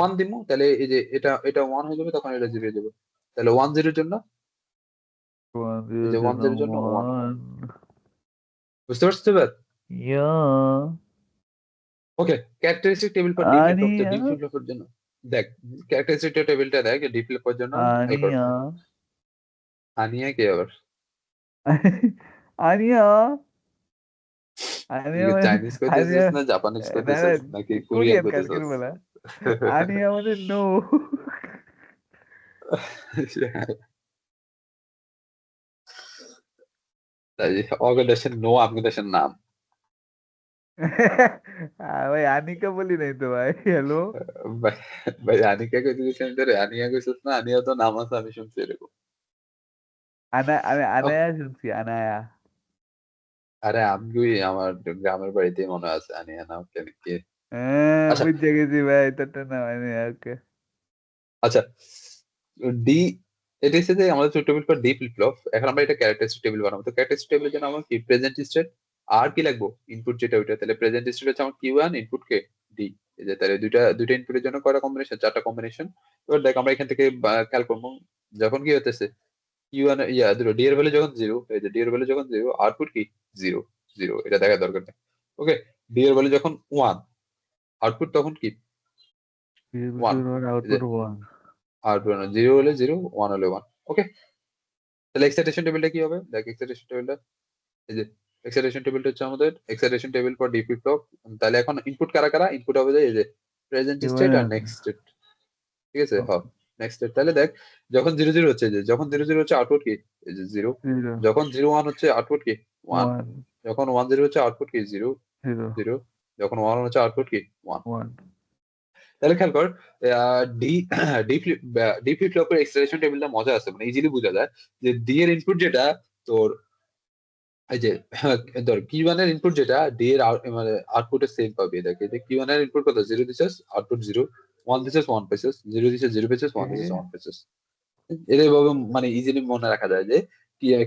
1 দিব, তাহলে এই যে এটা এটা 1 হয়ে যাবে, তখন এটা 0 হয়ে যাবে। তাহলে 1 0 এর জন্য, এই যে 1 0 এর জন্য 1, ওয়ান। বুঝতে পারছো তো এবার? Yeah. Okay, characteristic table for D flip flop, তো আনিয়া। ডি ফ্লিপ ফ্লপের জন্য দেখ, ক্যারেক্টারিস্টিক টেবিলটা দেখ ডি ফ্লিপ ফ্লপের জন্য। খেয়াল কর, আনিয়া। আনিয়া কে আবার? আনিয়া। আনিয়া চাইনিজ আনিয়া। কইতেছিস না জাপানিজ না না, কইতেছিস নাকি কোরিয়ান কোরিয়ান কালকের কইতেছিস? বেলা। আনিয়া মানে নো। তাই অর্গানাইজেশন নো, অর্গানাইজেশন নাম। ভাই আনিকা বলি নাই তো ভাই, হ্যালো। ভাই, ভাই আনিকা কইতেছিস, আমি ধরে আনিয়া কইছিস না, আনিয়া তো নাম আছে, আমি শুনছি এরকম। আমি ওকে, আনায়া শুনছি, আনায়া। আরে আমি আমার গ্রামের বাড়িতেই মনে আছে আনিয়া নাম, কেন কি? হ্যাঁ আচ্ছা, বুঝে গেছি ভাই, তোরটা না আনিয়া, ওকে। আচ্ছা, ডি, এটা হচ্ছে যে আমাদের ছোট table for D flip flop. এখন আমরা এটা ক্যারেক্টারিস্টিক টেবিল বানাবো। তো ক্যারেক্টারিস্টিক টেবিলের জন্য আমার কি প্রেজেন্ট স্টেট, আর কি লাগবো ইনপুট যেটা ওইটা, তাহলে প্রেজেন্ট স্টেট হচ্ছে আমার কিউ ওয়ান, ইনপুট কে ডি। এই যে তাহলে দুইটা দুইটা ইনপুটের জন্য কয়টা কম্বিনেশন, 4টা কম্বিনেশন। এবার দেখ আমরা এখান থেকে খেয়াল করবো, যখন কি হতেছে কিউ ওয়ান ধরো ডি এর ভ্যালু যখন 0, এই যে ডি এর ভ্যালু যখন 0, আউটপুট কি 0 0, এটা দেখার দরকার নেই। ওকে, ডি এর ভ্যালু যখন 1, আউটপুট তখন কি 1, এই যে আউটপুট ওয়ান। আউটপুট 0 হলে 0, 1 হলে 1। ওকে, তাহলে এক্সাইটেশন টেবিলটা কি হবে, দেখ এক্সাইটেশন টেবিলটা, এই যে এক্সাইটেশন টেবিলটা হচ্ছে আমাদের excitation table for D flip flop. তাহলে এখন ইনপুট কারা কারা, ইনপুট হবে যে এই যে প্রেজেন্ট স্টেট আর নেক্সট স্টেট, ঠিক আছে। হ্যাঁ, নেক্সট স্টেট। তাহলে দেখ যখন 0 0 হচ্ছে, যে যখন 0 0 হচ্ছে আউটপুট কি, এই যে 0। জিরো। যখন 0 1 হচ্ছে আউটপুট কি 1। ওয়ান। যখন 1 0 হচ্ছে আউটপুট কি 0 জিরো। 0। যখন 1 হচ্ছে আউটপুট কি 1। ওয়ান। তাহলে খেয়াল কর, D D flip D flip ফ্লপের এক্সপ্রেশন টেবিলটা মজা আছে, মানে ইজিলি বোঝা যায় যে ডি এর ইনপুট যেটা তোর, এই যে ধর কিউ ওয়ান এর ইনপুট যেটা ডি এর মানে আউটপুটের সেম পাবে। দেখে যে কিউ ওয়ান এর ইনপুট কত, 0 দিছস আউটপুট 0, 1 দিছস 1 পাইছস, 0 দিছস 0 পাইছস, 1 দিছস 1 পাইছস। এর এইভাবে মানে ইজিলি মনে রাখা যায় যে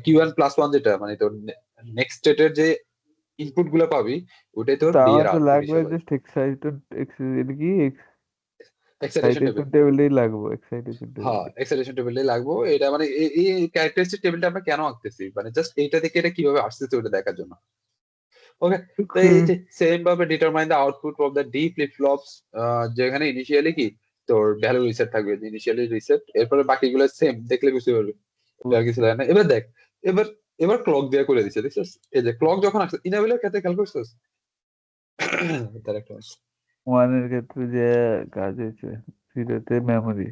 কিউ ওয়ান প্লাস 1 যেটা মানে তোর নেক্সট স্টেটের যে ইনপুট গুলো পাবি, ওটাই তোর তো ডি আমার এর তো আউটপুট লাগবে হিসেবে। জাস্ট এক্সাইটেড, এটা কি এক্সাইটেশন এক্সাইটেশন টেবিল, টেবিলটাই লাগবে, এক্সাইটেশন হ্যাঁ টেবিলটা। এক্সাইটেশন টেবিলে লাগবো এটা, মানে এই ক্যারেক্টারিস্টিক টেবিলটা আমরা কেন আঁকতেছি, মানে জাস্ট এইটা থেকে এটা কিভাবে আসতেছে ওটা দেখার জন্য। ওকে, তো ওকে। এই যে সেম ভাবে determine the output of the D flip flops, যেখানে ইনিশিয়ালি কি তোর ভ্যালু রিসেট থাকবে, ইনিশিয়ালি রিসেট, এরপরে বাকিগুলো সেম, দেখলে বুঝতে পারবে, এটা আর কিছু লাগে না। এবার দেখ, এবার এবার ক্লক দিয়ে করে দিচ্ছে, দেখছিস? এই যে ক্লক যখন আসছে ইনাবেলের ক্ষেত্রে খেয়াল করছিস? তার একটা ওয়ানের ক্ষেত্রে যে কাজ হয়েছে, জিরোতে মেমোরি।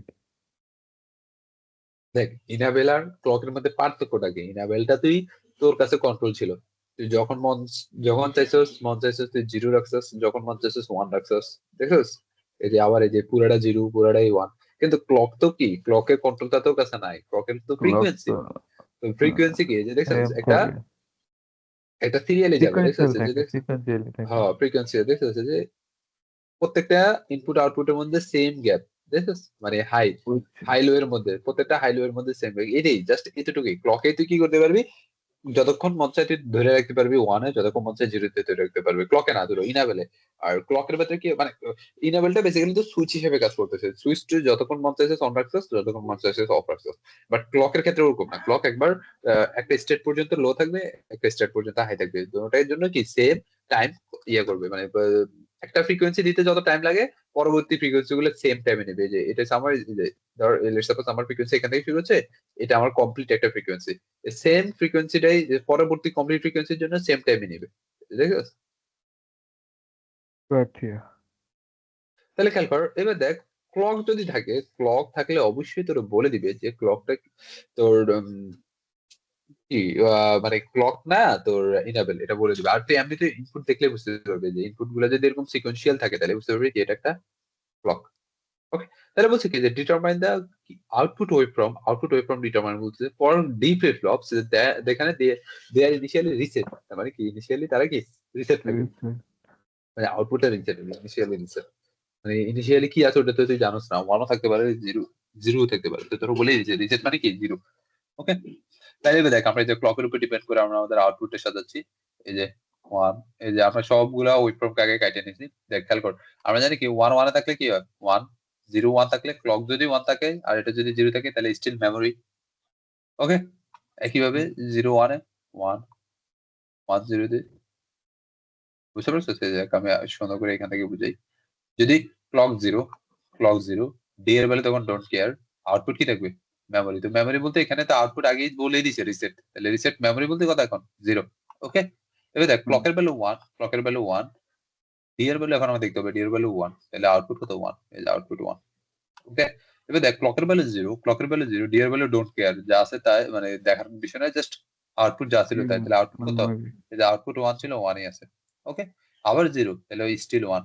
দেখ ইনাবেল আর ক্লকের মধ্যে পার্থক্যটা কি? ইনাবেলটা তুই তোর কাছে কন্ট্রোল ছিল, তুই যখন চাইছস মন চাইছস তুই জিরো রাখছস, যখন মন চাইছস ওয়ান রাখছস, দেখছস? এই যে আবার এই যে পুরাটা জিরো পুরাটাই ওয়ান। কিন্তু ক্লক তো কি, ক্লকের কন্ট্রোলটা তোর কাছে নাই, ক্লকের তো ক্লক ফ্রিকোয়েন্সি। তো তো ফ্রিকোয়েন্সি কি, এই যে দেখছস সেম একটা থাকে, একটা সিরিয়ালে যাবে, সিকোয়েন্সিয়াল দেখছস? এই যে থাকে, দেখছস? সিকোয়েন্সিয়ালি থাকে। হ্যাঁ ফ্রিকোয়েন্সি দেখছস? এই যে প্রত্যেকটা ইনপুট আউটপুটের মধ্যে সেম গ্যাপ, দেখছস? মানে হাই বুঝছি। হাই লো এর মধ্যে, প্রত্যেকটা হাই লো এর মধ্যে সেম গ্যাপ, এটাই জাস্ট এতটুকুই। ক্লকে তুই কি করতে পারবি, যতক্ষণ মন চায় তুই ধরে রাখতে পারবি ওয়ানে, যতক্ষণ মন চায় জিরোতে ধরে রাখতে পারবি, ক্লকে না ধরো, ইনাবেলে। আর ক্লকের ভেতরে কি মানে, ইনাবেলটা বেসিক্যালি তো সুইচ হিসেবে কাজ করতেছে, সুইচ যতক্ষণ মন চাইছে অন রাখছিস, যতক্ষণ মন চাইছে অফ রাখছিস। বাট ক্লকের ক্ষেত্রে ওরকম না, ক্লক একবার একটা স্টেট পর্যন্ত লো থাকবে, একটা স্টেট পর্যন্ত হাই থাকবে, দুটোটার জন্য কি সেম টাইম ইয়ে করবে, মানে একটা ফ্রিকোয়েন্সি দিতে যত টাইম লাগে পরবর্তী ফ্রিকোয়েন্সি গুলো সেম টাইমে নেবে। যে এটা আমার ধর সাপোজ আমার ফ্রিকোয়েন্সি এখান থেকে শুরু হচ্ছে, এটা আমার কমপ্লিট একটা ফ্রিকোয়েন্সি, সেম ফ্রিকোয়েন্সিটাই পরবর্তী কমপ্লিট ফ্রিকোয়েন্সির জন্য সেম টাইমে নেবে, ঠিক আছে? পাচ্ছি। তাহলে খেয়াল কর, এবার দেখ ক্লক যদি থাকে, ক্লক থাকলে অবশ্যই তোর বলে দিবে যে ক্লকটা তোর কি মানে ক্লক না তোর ইনাবেল, এটা বলে দিবে। আর তুই এমনি তুই ইনপুট দেখলে বুঝতে পারবে, যে ইনপুট গুলো যদি এরকম সিকোয়েন্সিয়াল থাকে তাহলে বুঝতে পারবি যে এটা একটা ক্লক। ওকে, তাহলে বলছে কি যে determine the output wave from determine বলছে ফর ডি ফ্লিপ ফ্লপস, যেখানে দে আর ইনিশিয়ালি রিসেট, মানে কি ইনিশিয়ালি তারা কি রিসেট থাকে, মানে আউটপুটটা রিসেট, ইনিশিয়ালি রিসেট। মানে ইনিশিয়ালি কি আছে ওটা তো তুই জানোস না, ওয়ানও থাকতে পারে, জিরো জিরো থাকতে পারে, তো তোর বলেই দিয়েছে রিসেট মানে কি জিরো। ওকে, তাই এবার দেখ আমরা এই যে ক্লকের উপর ডিপেন্ড করে আমরা আমাদের আউটপুটটা সাজাচ্ছি। এই যে ওয়ান, এই যে আমরা সবগুলা ওয়েভ ফ্রম আগে কাটে নিয়েছি। দেখ খেয়াল কর, আমরা জানি কি ওয়ান ওয়ানে থাকলে কি হয়, ওয়ান জিরো ওয়ান থাকলে, ক্লক যদি ওয়ান থাকে আর এটা যদি জিরো থাকে তাহলে স্টিল মেমোরি। ওকে, একইভাবে জিরো ওয়ানে, ওয়ান ওয়ান জিরোতে, বুঝতে পারছো? সেই দেখ আমি সুন্দর করে এখান থেকে বুঝাই। যদি ক্লক জিরো ডি এর বেলা তখন ডোন্ট কেয়ার, আউটপুট কি থাকবে মেমোরি। তো মেমোরি বলতে এখানে তো আউটপুট আগেই বলেই দিছে রিসেট, তাহলে রিসেট মেমোরি বলতে কথা এখন জিরো। ওকে, এবার দেখ ক্লকের ভ্যালু ওয়ান, ডি এর ভ্যালু এখন আমরা দেখতে হবে, ডি এর ভ্যালু ওয়ান, তাহলে আউটপুট কত ওয়ান, এই যে আউটপুট ওয়ান। ওকে, এবার দেখ ক্লকের ভ্যালু জিরো ডি এর ভ্যালু ডোন্ট কেয়ার, যা আছে তাই মানে দেখার বিষয় নয়, জাস্ট আউটপুট যা ছিল তাই, তাহলে আউটপুট কত, এই যে আউটপুট ওয়ান ছিল ওয়ানই আছে। ওকে, আবার জিরো তাহলে ওই স্টিল ওয়ান।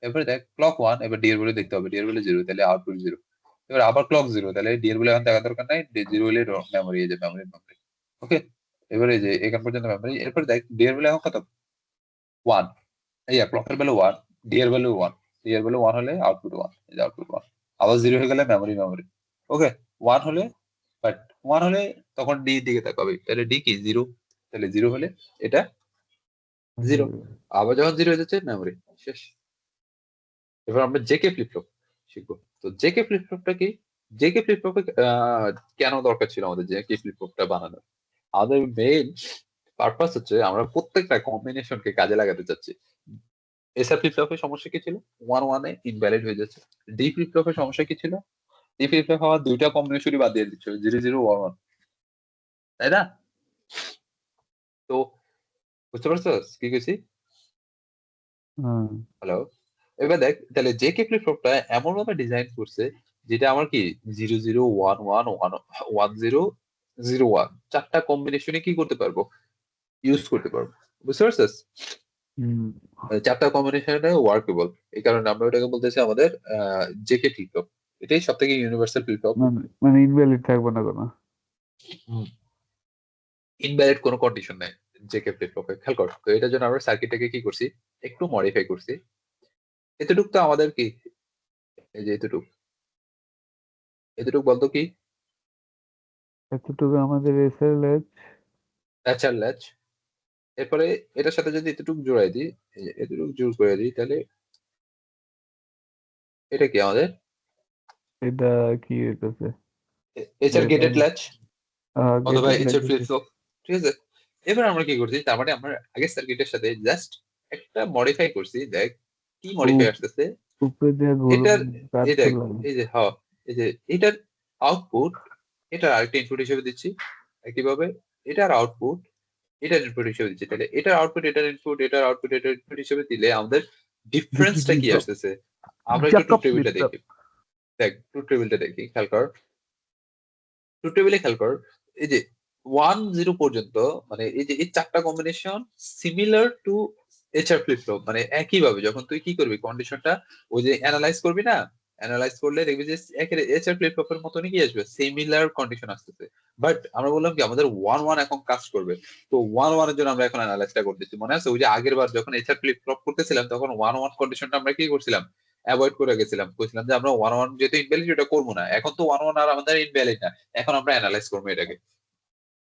এবারে দেখ ক্লক ওয়ান, এবার ডি এর ভ্যালু দেখতে হবে, ডি এর ভ্যালু জিরো তাহলে আউটপুট জিরো। এবার আবার ক্লক জিরো, তাহলে ডি এর ভ্যালু এখন দেখার দরকার নাই, জিরো হলে মেমোরি, এই যে মেমোরি। ওকে, এবারে এই যে এখান পর্যন্ত মেমোরি, এরপর দেখ ডি এর ভ্যালু এখন কত ওয়ান, এই ক্লকের ভ্যালু ওয়ান, ডি এর ভ্যালু ওয়ান, ডি এর ভ্যালু ওয়ান হলে আউটপুট ওয়ান, এই যে আউটপুট ওয়ান। আবার জিরো হয়ে গেলে মেমোরি। ওকে, ওয়ান হলে, বাট ওয়ান হলে তখন ডি দিকে তাকাবে, তাহলে ডি কি জিরো, তাহলে জিরো হলে এটা জিরো, আবার যখন জিরো হয়ে যাচ্ছে মেমোরি শেষ। এবার আমরা জেকে ফ্লিপ ফ্লপ শিখবো। তো জেকে ফ্লিপ ফ্লপটা কি, জেকে ফ্লিপ ফ্লপে কেন দরকার ছিল আমাদের জেকে ফ্লিপ ফ্লপটা বানানোর? আমাদের মেইন পারপাস হচ্ছে আমরা প্রত্যেকটা কম্বিনেশনকে কাজে লাগাতে চাচ্ছি। এসআর ফ্লিপ ফ্লপের সমস্যা কি ছিল, ওয়ান ওয়ানে ইনভ্যালিড হয়ে যাচ্ছে। ডি ফ্লিপ ফ্লপের সমস্যা কি ছিল, ডি ফ্লিপ ফ্লপ হওয়ার দুইটা কম্বিনেশনই বাদ দিয়ে দিচ্ছে, জিরো জিরো ওয়ান ওয়ান, তাই না? তো বুঝতে পারছো কি কইছি? হ্যালো, এবার দেখ তাহলে জেকে ফ্লিপ ফ্লপটা এমন ভাবে ডিজাইন করছে যেটা আমার কি zero zero one one one one zero zero one চারটা কম্বিনেশনে কি করতে পারবো, ইউজ করতে পারবো। বুঝতে পারছিস? চারটা কম্বিনেশনে ওয়ার্কেবল, এই কারণে আমরা ওটাকে বলতেছি আমাদের জেকে ফ্লিপ ফ্লপ। এটাই সব থেকে ইউনিভার্সাল ফ্লিপ ফ্লপ। মানে ইনভ্যালিড থাকবে না কোনো। ইনভ্যালিড কোনো কন্ডিশন নাই জেকে ফ্লিপ ফ্লপে, খেয়াল কর। তো এটার জন্য আমরা সার্কিটটাকে কি করছি, একটু মডিফাই করছি। এতটুক তো আমাদের কি, এই যে এতটুক, এতটুক বলতো কি, এতটুকু আমাদের এসএলএচ। ল্যাচার ল্যাচ। এরপরে এটার সাথে যদি এতটুকু জোড়াই দিই, এই যে এতটুকু জোর করে দিই, তাহলে এটা কি আমাদের এটা কি হইতেছে? এইচআর গেটেড ল্যাচ অথবা গেটেড এইচআর ফ্লিপ ফ্লপ, ঠিক আছে? এবার আমরা কি করছি, তার মানে আমরা আগের সার্কিটের সাথে জাস্ট একটা মডিফাই করছি। দেখ কি মডিফাই আসতেছে, উপরে দিয়ে গরম এটার কাঠ এই দেখ, চলে। এই যে এই যে এটার আউটপুট, এটার আরেকটা ইনপুট হিসেবে দিচ্ছি একইভাবে, এটার আউটপুট এটার ইনপুট হিসেবে দিচ্ছি, তাহলে এটার আউটপুট এটার ইনপুট, এটার আউটপুট এটার ইনপুট হিসেবে দিলে আমাদের ডিফারেন্সটা কি আসতেছে। আমরা একটু ট্রুথ জ্যাকব টেবিলটা ফ্লিপ। দেখি, দেখ ট্রুথ টেবিলটা দেখি, খেয়াল কর। ট্রুথ টেবিলে খেয়াল কর, এই যে 1-0 পর্যন্ত মানে এই যে এই চারটা combination similar to HR flip flop, মানে একই ভাবে যখন তুই কি করবি কন্ডিশনটা ওই যে অ্যানালাইজ করবি না, অ্যানালাইজ করলে দেখবি যে একের এইচআর ফ্লিপ ফ্লপের মতনই কি আসবে, সিমিলার কন্ডিশন আসতেছে। বাট আমরা বললাম কি আমাদের 1-1 এখন কাজ করবে, তো 1-1 এর জন্য আমরা এখন অ্যানালাইজটা করতেছি। মনে আছে ওই যে আগের বার যখন এইচআর ফ্লিপ ফ্লপ করতেছিলাম তখন 1-1 কন্ডিশনটা আমরা কি করছিলাম, অ্যাভয়েড করে গেছিলাম, বলছিলাম যে আমরা 1-1 যেহেতু ইনভ্যালিড এটা করবো না। এখন তো 1-1 আর আমাদের ইনভ্যালিড না, এখন আমরা অ্যানালাইজ করবো এটাকে।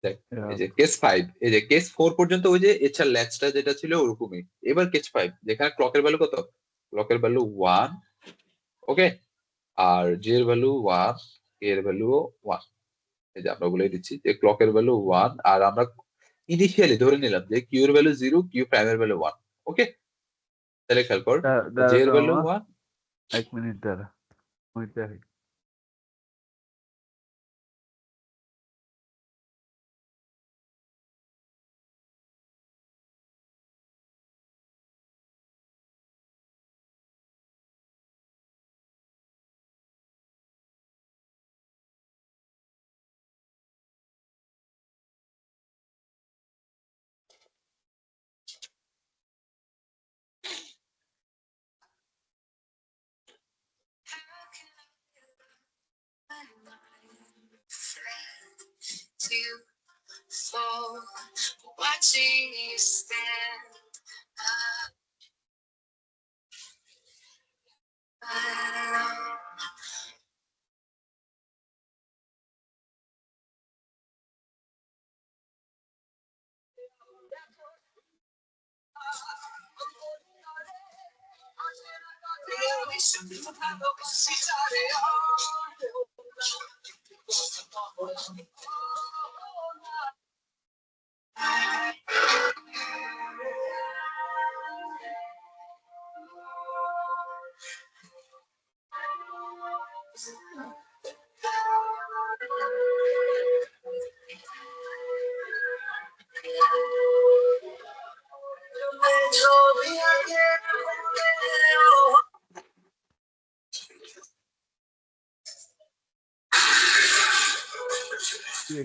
দেখ, এই যে কেস 5, এই যে কেস 4 পর্যন্ত ওই যে এছার ল্যাচটা যেটা ছিল ওরকমই। এবার কেস 5 যেখানে ক্লকের ভ্যালু কত, ক্লকের ভ্যালু 1, ওকে, আর জি এর ভ্যালু 1, এর ভ্যালু 1। এই যে আমরা বলে দিচ্ছি যে ক্লকের ভ্যালু 1, আর আমরা ইনিশিয়ালি ধরে নিলাম যে কিউ এর ভ্যালু 0, কিউ প্রাইমের ভ্যালু 1। ওকে, তাহলে খেয়াল কর, জে এর ভ্যালু 1। 1 মিনিট দাঁড়া, ওইটা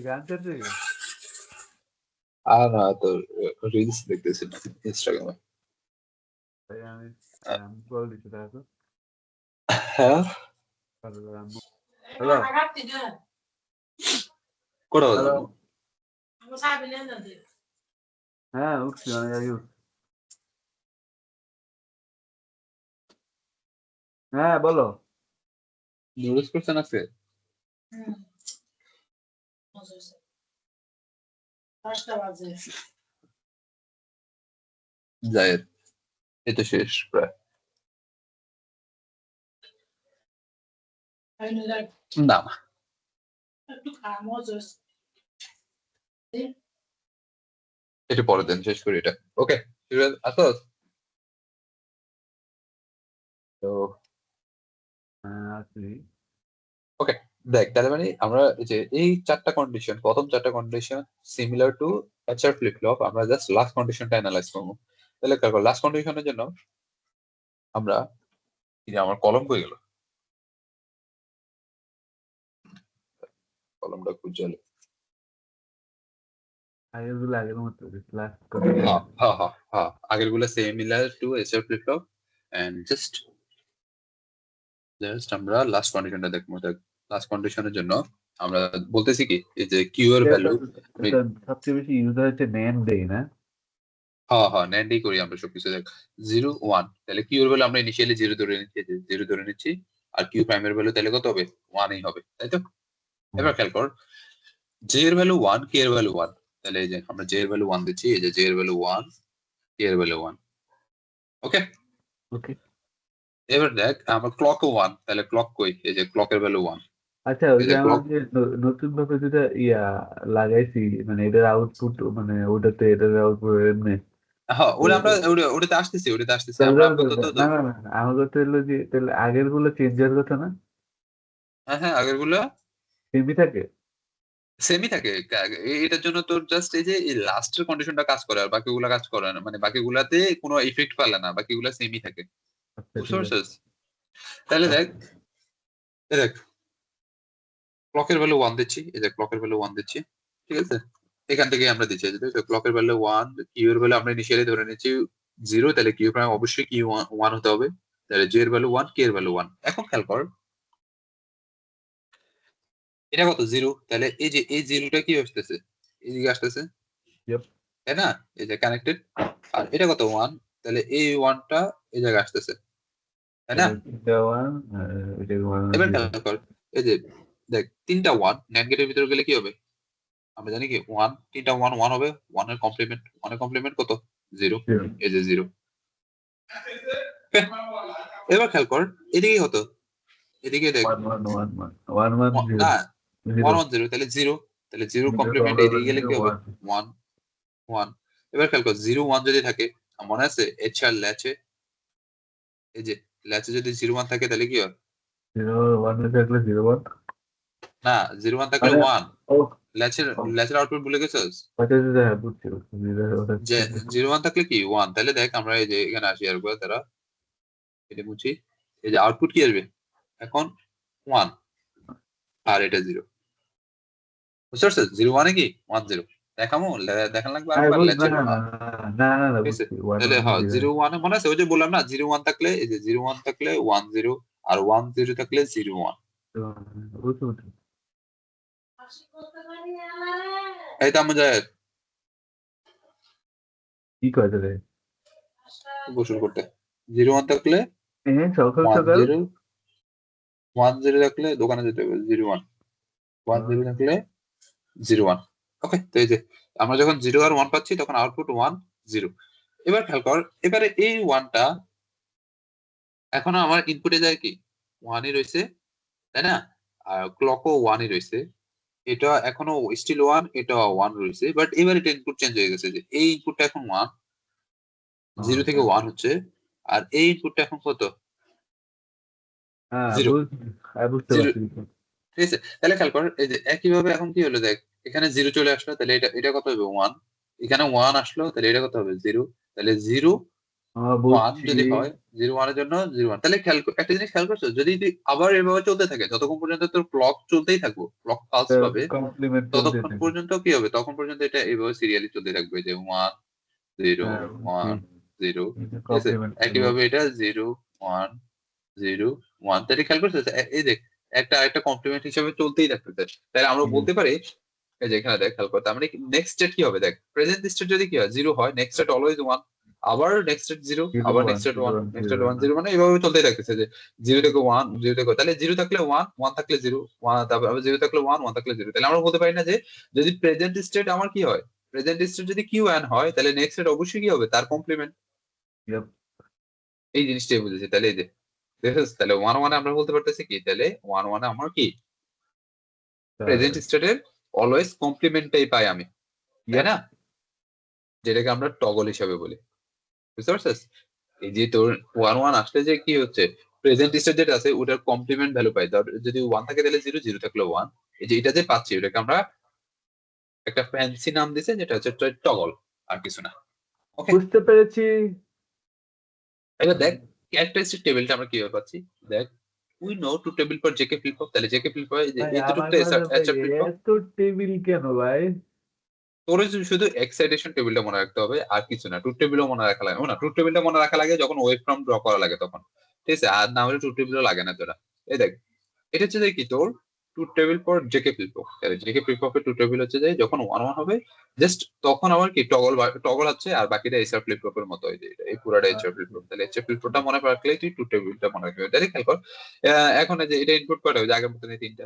গান চাচ্ছে আর না তো রিলস দেখতেছি না ইনস্টাগ্রামে। তাই আমি আমি কল দিচ্ছি তাহলে। হ্যাঁ, হ্যালো কোথাও হ্যালো, যাবো। হ্যাঁ উঠছি অনেক আগে উঠছি। হ্যাঁ বলো। নুডলস করছেন আজকে? জায়েদ, এই তো শেষ প্রায়। না, এটা পরে দেন, শেষ করি এটা। ওকে, আসো তো। আছি। ওকে, দেখ তাহলে মানে আমরা এই যে এই চারটা কন্ডিশন, প্রথম চারটা condition similar to HR flip flop, আমরা জাস্ট লাস্ট কন্ডিশনটা অ্যানালাইজ করবো। তাহলে লাস্ট কন্ডিশনের জন্য আমরা, এই যে আমার কলম হয়ে গেল, কলমটা খুঁজে। আগের গুলো আগের মতো লাস্ট হ্যাঁ হ্যাঁ হ্যাঁ হ্যাঁ, আগের গুলো similar to HR flip flop, and just just আমরা লাস্ট কন্ডিশনটা দেখবো। লাস্ট কন্ডিশনের জন্য আমরা বলতেছি কি, এই যে কিউ এর ভ্যালু, সবচেয়ে বেশি ইউজার হচ্ছে নেম দেই না। হ্যাঁ হ্যাঁ ন্যান্ডই করি আমরা সবকিছু। দেখ 0-1, তাহলে কিউ এর ভ্যালু আমরা ইনিশিয়ালি 0 ধরে নিচ্ছি, 0 ধরে নিচ্ছি, আর কিউ প্রাইমের ভ্যালু তাহলে কত হবে, 1ই হবে, তাই তো? এবার খেয়াল কর, জে এর ভ্যালু 1, কে এর ভ্যালু 1, তাহলে এই যে আমরা জে এর ভ্যালু 1 দিচ্ছি, এই যে জে এর ভ্যালু 1, কে এর ভ্যালু 1। ওকে, ওকে, এবার দেখ আমার ক্লক 1, তাহলে ক্লক কই, এই যে ক্লকের ভ্যালু 1, আচ্ছা ওই এই যে যে আমরা ক্লক। যে নতুন ভাবে যেটা লাগাইছি, মানে এটার আউটপুট, মানে ওটাতে এটার আউটপুট এমনি। হ্যাঁ তো ওটা আমরা ওটাতে আসতেছি, ওটাতে আসতেছি আমরা তাহলে আপাতত তো। না না না, আমার কথা হলো যে তাহলে আগের গুলো চেঞ্জ হওয়ার কথা না, হ্যাঁ হ্যাঁ, আগের গুলো সেমই থাকে। সেমই থাকে। এটার জন্য তোর জাস্ট এই যে এই লাস্টের কন্ডিশনটা কাজ করে, আর বাকিগুলা কাজ করে না, মানে বাকিগুলাতে কোনো ইফেক্ট ফেলে না, বাকিগুলা সেমই থাকে। আচ্ছা বুঝতে ঠিক আছে। পারছিস? তাহলে দেখ, আচ্ছা এই দেখ ক্লকের ভ্যালু 1 দিচ্ছি, এই যে ক্লকের ভ্যালু 1 দিচ্ছি, ঠিক আছে? এখান থেকে আমরা দিচ্ছি যে ক্লকের ভ্যালু 1, কিউ এর ভ্যালু আমরা ইনিশিয়ালি ধরে নিচ্ছি 0, তাহলে কিউ প্রাইম অবশ্যই কিউ 1 হতে হবে, তাহলে জি এর ভ্যালু 1, কে এর ভ্যালু 1। এখন খেয়াল কর এটা কত 0, তাহলে এই যে এই জিরোটা কি আসতেছে, এইদিকে আসতেছে, Yep. তাই না? এই যে কানেক্টেড। আর এটা কত 1, তাহলে এই 1টা এই জায়গায় আসতেছে, তাই না? এটা 1 আর এটা 1 এবার 0 খেয়াল কর, এই যে দেখ তিনটা 1 NAND গেটের ভিতরে গেলে কি হবে, আমরা জানি কি 1, তিনটা 1 1 হবে, 1 এর কমপ্লিমেন্ট, 1 এর কমপ্লিমেন্ট কত 0, 0 এই যে 0। এবার খেয়াল কর এদিকে কত, এদিকে দেখ 1 1 1 1 1 1 না 0 1 1 0, তাহলে 0, তাহলে 0 0 কমপ্লিমেন্ট এদিকে গেলে 0 কি হবে 1 1 1। এবার খেয়াল কর 0 1 যদি থাকে, মনে আছে এছাড় ল্যাচে, এই যে ল্যাচে যদি 0 1 থাকে তাহলে কি হয়, 0 1 এ থাকলে 0 1 না 0 1 থাকলে মানে 1, ও ল্যাচের ল্যাচের আউটপুট ভুলে গেছিস, আচ্ছা আচ্ছা হ্যাঁ বুঝছি বুঝছি 0 ওটা যে 0 1 থাকলে কি 1, তাহলে দেখ আমরা এই যে এখানে আসি আর তারা এটা বুঝি, এই যে আউটপুট কি আসবে এখন 1 আর এটা 0, বুঝতে পারছিস? 0 1 এ কি 1 0 দেখামো, দেখান লাগবে হ্যাঁ আরেকবার বুঝ না ল্যাচের, না না না না না ঠিক আছে? বুঝছি 1 তাহলে 1 হ্যাঁ 0 0 1 এ মনে আছে ওই যে বললাম না 0 1 থাকলে, এই যে 0 1 থাকলে 1 0, আর 1 0 থাকলে 0 1। বুঝছি বুঝছি এই তো আমরা কি কয় তাহলে গোসল করতে 0 1 থাকলে সকাল 1 সকাল 0, 1 0 থাকলে দোকানে যেতে হবে 0 1, 1 0 থাকলে 0 1। ওকে, তো এই যে আমরা যখন 0 আর 1 পাচ্ছি তখন আউটপুট 1 0। এবার খেয়াল কর, এবারে এই 1টা এখনো আমার ইনপুটে যায় কি 1ই রয়েছে, তাই না? আর ক্লকও 1ই রয়েছে, এটা এখনো স্টিল 1, এটা 1 রয়েছে, বাট এবার এটা ইনপুট চেঞ্জ হয়ে গেছে, যে এই ইনপুটটা এখন 1, 0 থেকে 1 হচ্ছে, আর এই ইনপুটটা এখন কত হ্যাঁ 0 বুঝতে 0, পারছি ঠিক আছে? তাহলে খেয়াল কর এই যে একইভাবে এখন কি হলো দেখ, এখানে 0 চলে আসলো, তাহলে এটা এটা কত হবে 1, এখানে 1 আসলো তাহলে এটা কত হবে 0, তাহলে 0 1 বুঝছি যদি হয় 0 1 এর জন্য 0 1, তাহলে খেয়াল একটা জিনিস খেয়াল করছো, যদি তুই আবার এভাবে চলতে থাকে যতক্ষণ পর্যন্ত তোর ক্লক চলতেই থাকবো, ক্লক পালস পাবে, কমপ্লিমেন্ট চলতে ততক্ষণ থাকে পর্যন্ত কি হবে, তখন পর্যন্ত এটা এইভাবে সিরিয়ালি চলতে থাকবে, যে 1 0 হ্যাঁ বুঝছি 1 0, ঠিক আছে? কমপ্লিমেন্ট একইভাবে এটা 0 1 0 1, তাহলে খেয়াল করছো এই দেখ একটা একটা কমপ্লিমেন্ট হিসেবে চলতেই থাকতেছে, তাহলে আমরা বলতে পারি এই যে এখানে দেখ খেয়াল করতে, আমরা নেক্সট স্টেট কি হবে দেখ, প্রেজেন্ট স্টেট যদি কি হয় 0 হয়, নেক্সট স্টেট অলওয়েজ 1, আবার নেক্সট স্টেট 0, 0 আবার 1 নেক্সট স্টেট 1, 0 1 নেক্সট 0 স্টেট 1 1 0, মানে এইভাবে চলতেই থাকতেছে, যে 0 থেকে 1 0 থেকে, তাহলে 0 থাকলে 1 1 থাকলে 0 1, তারপর আবার 0 থাকলে 1 1 থাকলে 0, তাহলে আমরা বলতে পারি না যে যদি প্রেজেন্ট স্টেট আমার কি হয়, প্রেজেন্ট স্টেট যদি কিউ এন হয় তাহলে নেক্সট স্টেট অবশ্যই কি হবে তার কমপ্লিমেন্ট, Yep. এই জিনিসটাই বুঝেছি। তাহলে এই যে দেখেছ, তাহলে 1 1 আমরা বলতে পারতেছি কি, তাহলে 1 1 আমার কি প্রেজেন্ট স্টেটের অলওয়েজ কমপ্লিমেন্টটাই পাই আমি, তাই Yep. না? যেটাকে আমরা টগল হিসাবে বলি, বুঝতে পারছিস? এই যে তোর 1 1 আসলে যে কি হচ্ছে, প্রেজেন্ট স্টেট যেটা আছে ওটার কমপ্লিমেন্ট ভ্যালু পাই, ধর যদি 1 থাকে তাহলে 0 0 থাকলে 1, এই যে এটা যে পাচ্ছি ওটাকে আমরা একটা ফ্যান্সি নাম দিছে যেটা হচ্ছে টগল, আর কিছু না। ওকে, বুঝতে পেরেছি এবার দেখ ক্যারেক্টারিস্টিক টেবিলটা আমরা কিভাবে পাচ্ছি, দেখ উই নো টু table for JK flip flop, তাহলে জেকে ফ্লিপ হয় যে ভাই এই আমার দুটোতে মাঝে ভাই এসআর ফ্লিপ ফ্লপ, এত টেবিল কেন ভাই তোর শুধু এক্সাইটেশন টেবিলটা মনে রাখতে হবে আর কিছু না, ট্রুথ টেবিলও মনে রাখা লাগে না, ট্রুথ টেবিলটা মনে রাখা লাগে যখন ওয়েব ফর্ম ড্র করা লাগে তখন, ঠিক আছে? আর না হলে ট্রুথ টেবিলও লাগে না তোরা। এই দেখ এটা হচ্ছে যে কি তোর truth table for JK flip, তাহলে জেকে ফ্লিপ এর ট্রুথ টেবিল হচ্ছে যে যখন 1 1 হবে জাস্ট তখন আমার কি টগল টগল হচ্ছে, আর বাকিটা এসআর ফ্লিপ ফ্লপের মতো, এই যে এই পুরাটা এসআর ফ্লিপ ফ্লপ, তাহলে এসআর ফ্লিপ ফ্লপটা মনে রাখলেই তুই ট্রুথ টেবিলটা মনে রাখবি। তাহলে খেয়াল কর এখন এই যে এটা ইনপুট করা হবে আগের মতন তিনটা,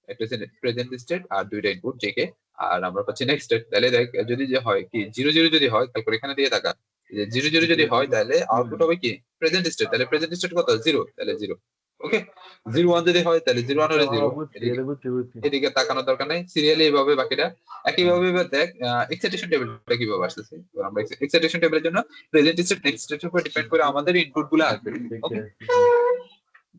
একটা প্রেজেন্ট স্টেট আর দুইটা ইনপুট জেকে, আর আমরা পাচ্ছি নেক্সট স্টেট, তাহলে দেখ যদি যে হয় কি 0 0 যদি হয় তারপর এখানে দিয়ে থাকা, যে 0 0 যদি হয় তাহলে আউটপুট হবে কি প্রেজেন্ট স্টেট, তাহলে প্রেজেন্ট স্টেট কত 0, তাহলে 0। ওকে, 0 1 যদি হয় তাহলে 0 1 হলে 0, বুঝছি এদিকে এটা বুঝছি বুঝছি এদিকে তাকানোর দরকার নাই, সিরিয়ালি এইভাবে বাকিটা একইভাবে। এবার দেখ এক্সাইটেশন টেবিলটা কিভাবে আসতেছে, এবার আমরা এক্সাইটেশন টেবিলের জন্য প্রেজেন্ট স্টেট নেক্সট স্টেটের উপর ডিপেন্ড করে আমাদের ইনপুট গুলো আসবে। দেখে ওকে, আসছি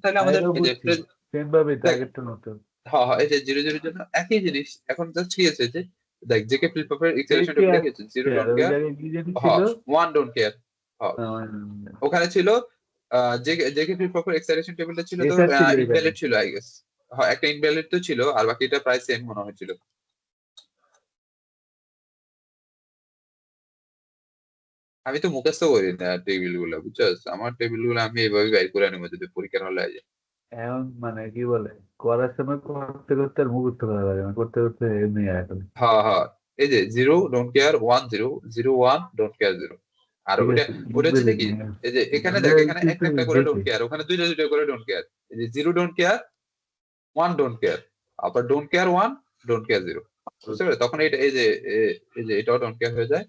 তাহলে হ্যাঁ আমাদের এটাও এই যে বুঝছি সেম ভাবে তো দেখ আগেরটা মতো হ্যাঁ হ্যাঁ এই যে 0 0 এর জন্য একই জিনিস, এখন জাস্ট কি আছে যে দেখ জেকে ফ্লিপ ফ্লপের টেক এক্সাইটেশন টেবিলে কেয়ার কি আছে 0 ডোন্ট ওই কেয়ার, জায়গায় কি জানি ছিল হ্যাঁ 1 ডোন্ট কেয়ার, হ্যাঁ ওখানে ছিল জেকে ফ্লিপ ফ্লপের এক্সাইটেশন টেবিলটা ছিল তো এসআর ছিল এখানে ইনভ্যালিড ছিল আই গেস, একটা ইনভ্যালিড তো ছিল আর বাকিটা প্রায় সেম মনে হয়েছিল। আমি তো মুখস্থ করি না টেবিল গুলো, বুঝছস? আমার টেবিল গুলো আমি এভাবে বের করে আনি যদি পরীক্ষার হলে যায়। এখন মানে কি বলে, করার সময় করতে করতে আর মুখস্থ করা লাগে না, করতে করতে এমনি এখন। হ্যাঁ হ্যাঁ, এই যে zero don't care, one zero, zero one don't care zero. আর ঠিক ওটা আছে, ওটা বুঝবে হচ্ছে দেখি। কি, এই যে এখানে আমরা দেখ, এখানে কিন্তু একটা একটা করে দেখি। ডোন্ট কেয়ার, ওখানে দুইটা দুইটা করে ডোন্ট কেয়ার। এই যে zero don't care, one don't care, আবার don't care one, don't care zero. বুঝতে পারলে? তখন এটা এই যে এই যে এটাও ডোন্ট কেয়ার হয়ে যায়,